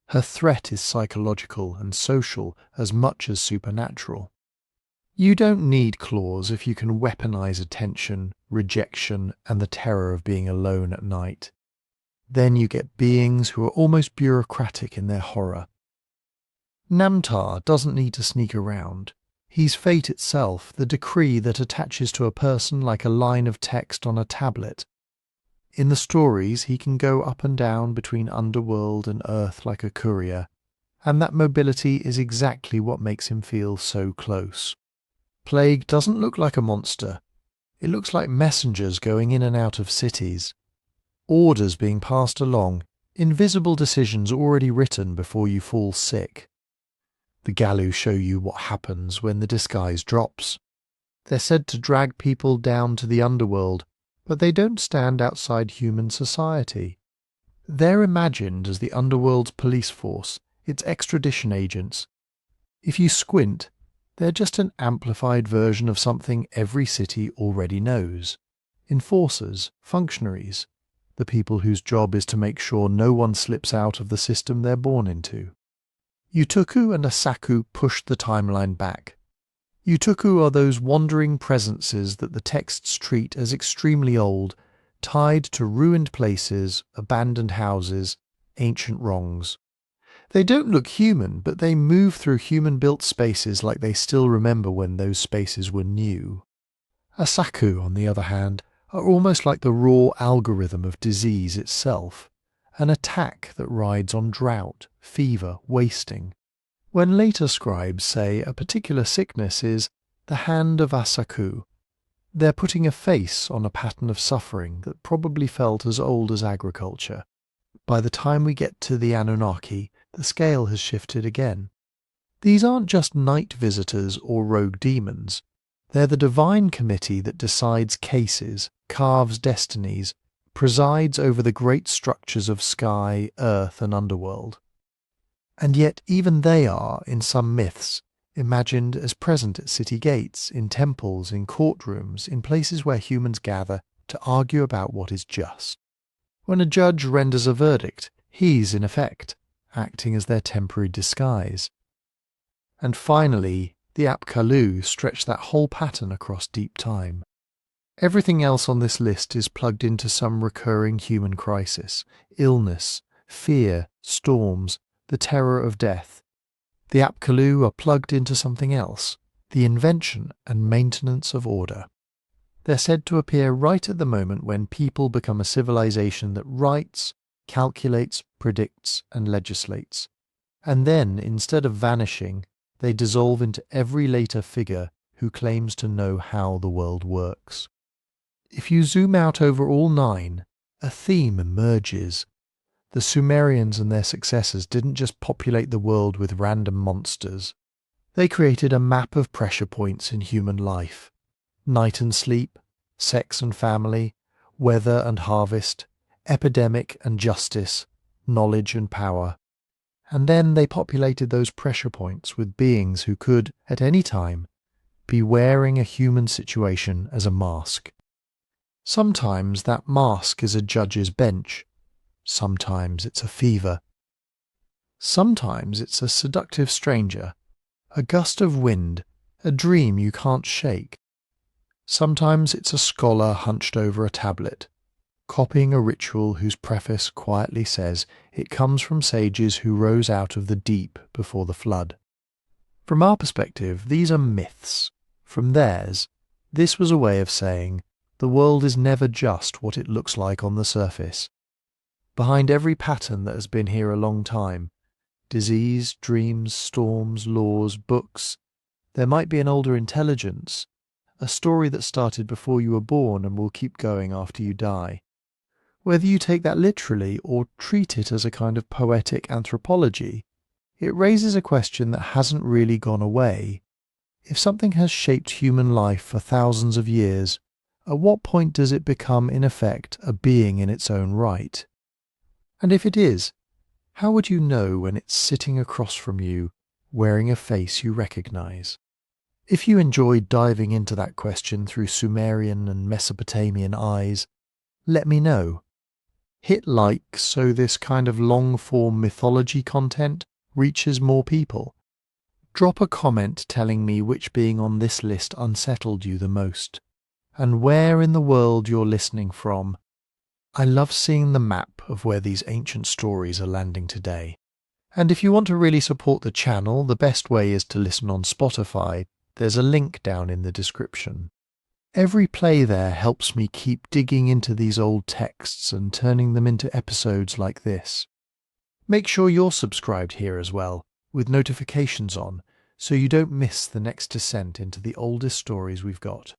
Her threat is psychological and social as much as supernatural. You don't need claws if you can weaponize attention, rejection, and the terror of being alone at night. Then you get beings who are almost bureaucratic in their horror. Namtar doesn't need to sneak around. He's fate itself, the decree that attaches to a person like a line of text on a tablet. In the stories, he can go up and down between Underworld and Earth like a courier, and that mobility is exactly what makes him feel so close. Plague doesn't look like a monster. It looks like messengers going in and out of cities. Orders being passed along, invisible decisions already written before you fall sick. The Gallu show you what happens when the disguise drops. They're said to drag people down to the underworld, but they don't stand outside human society. They're imagined as the underworld's police force, its extradition agents. If you squint, they're just an amplified version of something every city already knows. Enforcers, functionaries, the people whose job is to make sure no one slips out of the system they're born into. Utukku and Asakku pushed the timeline back. Utukku are those wandering presences that the texts treat as extremely old, tied to ruined places, abandoned houses, ancient wrongs. They don't look human, but they move through human-built spaces like they still remember when those spaces were new. Asakku, on the other hand, are almost like the raw algorithm of disease itself, an attack that rides on drought, fever, wasting. When later scribes say a particular sickness is the hand of Asakku, They're putting a face on a pattern of suffering that probably felt as old as agriculture. By the time we get to the Anunnaki, the scale has shifted again. These aren't just night visitors or rogue demons. They're the divine committee that decides cases, carves destinies, presides over the great structures of sky, earth, and underworld. And yet even they are, in some myths, imagined as present at city gates, in temples, in courtrooms, in places where humans gather to argue about what is just. When a judge renders a verdict, he's, in effect, acting as their temporary disguise. And finally, the Apkallu stretch that whole pattern across deep time. Everything else on this list is plugged into some recurring human crisis: illness, fear, storms, the terror of death. The Apkallu are plugged into something else: the invention and maintenance of order. They're said to appear right at the moment when people become a civilization that writes, calculates, predicts, and legislates. And then, instead of vanishing, they dissolve into every later figure who claims to know how the world works. If you zoom out over all 9, a theme emerges. The Sumerians and their successors didn't just populate the world with random monsters. They created a map of pressure points in human life: night and sleep, sex and family, weather and harvest, epidemic and justice, knowledge and power. And then they populated those pressure points with beings who could, at any time, be wearing a human situation as a mask. Sometimes that mask is a judge's bench. Sometimes it's a fever. Sometimes it's a seductive stranger, a gust of wind, a dream you can't shake. Sometimes it's a scholar hunched over a tablet, copying a ritual whose preface quietly says it comes from sages who rose out of the deep before the flood. From our perspective, these are myths. From theirs, this was a way of saying the world is never just what it looks like on the surface. Behind every pattern that has been here a long time, disease, dreams, storms, laws, books, there might be an older intelligence, a story that started before you were born and will keep going after you die. Whether you take that literally or treat it as a kind of poetic anthropology, it raises a question that hasn't really gone away. If something has shaped human life for thousands of years, at what point does it become, in effect, a being in its own right? And if it is, how would you know when it's sitting across from you, wearing a face you recognize? If you enjoyed diving into that question through Sumerian and Mesopotamian eyes, let me know. Hit like so this kind of long-form mythology content reaches more people. Drop a comment telling me which being on this list unsettled you the most, and where in the world you're listening from. I love seeing the map of where these ancient stories are landing today. And if you want to really support the channel, the best way is to listen on Spotify. There's a link down in the description. Every play there helps me keep digging into these old texts and turning them into episodes like this. Make sure you're subscribed here as well, with notifications on, so you don't miss the next descent into the oldest stories we've got.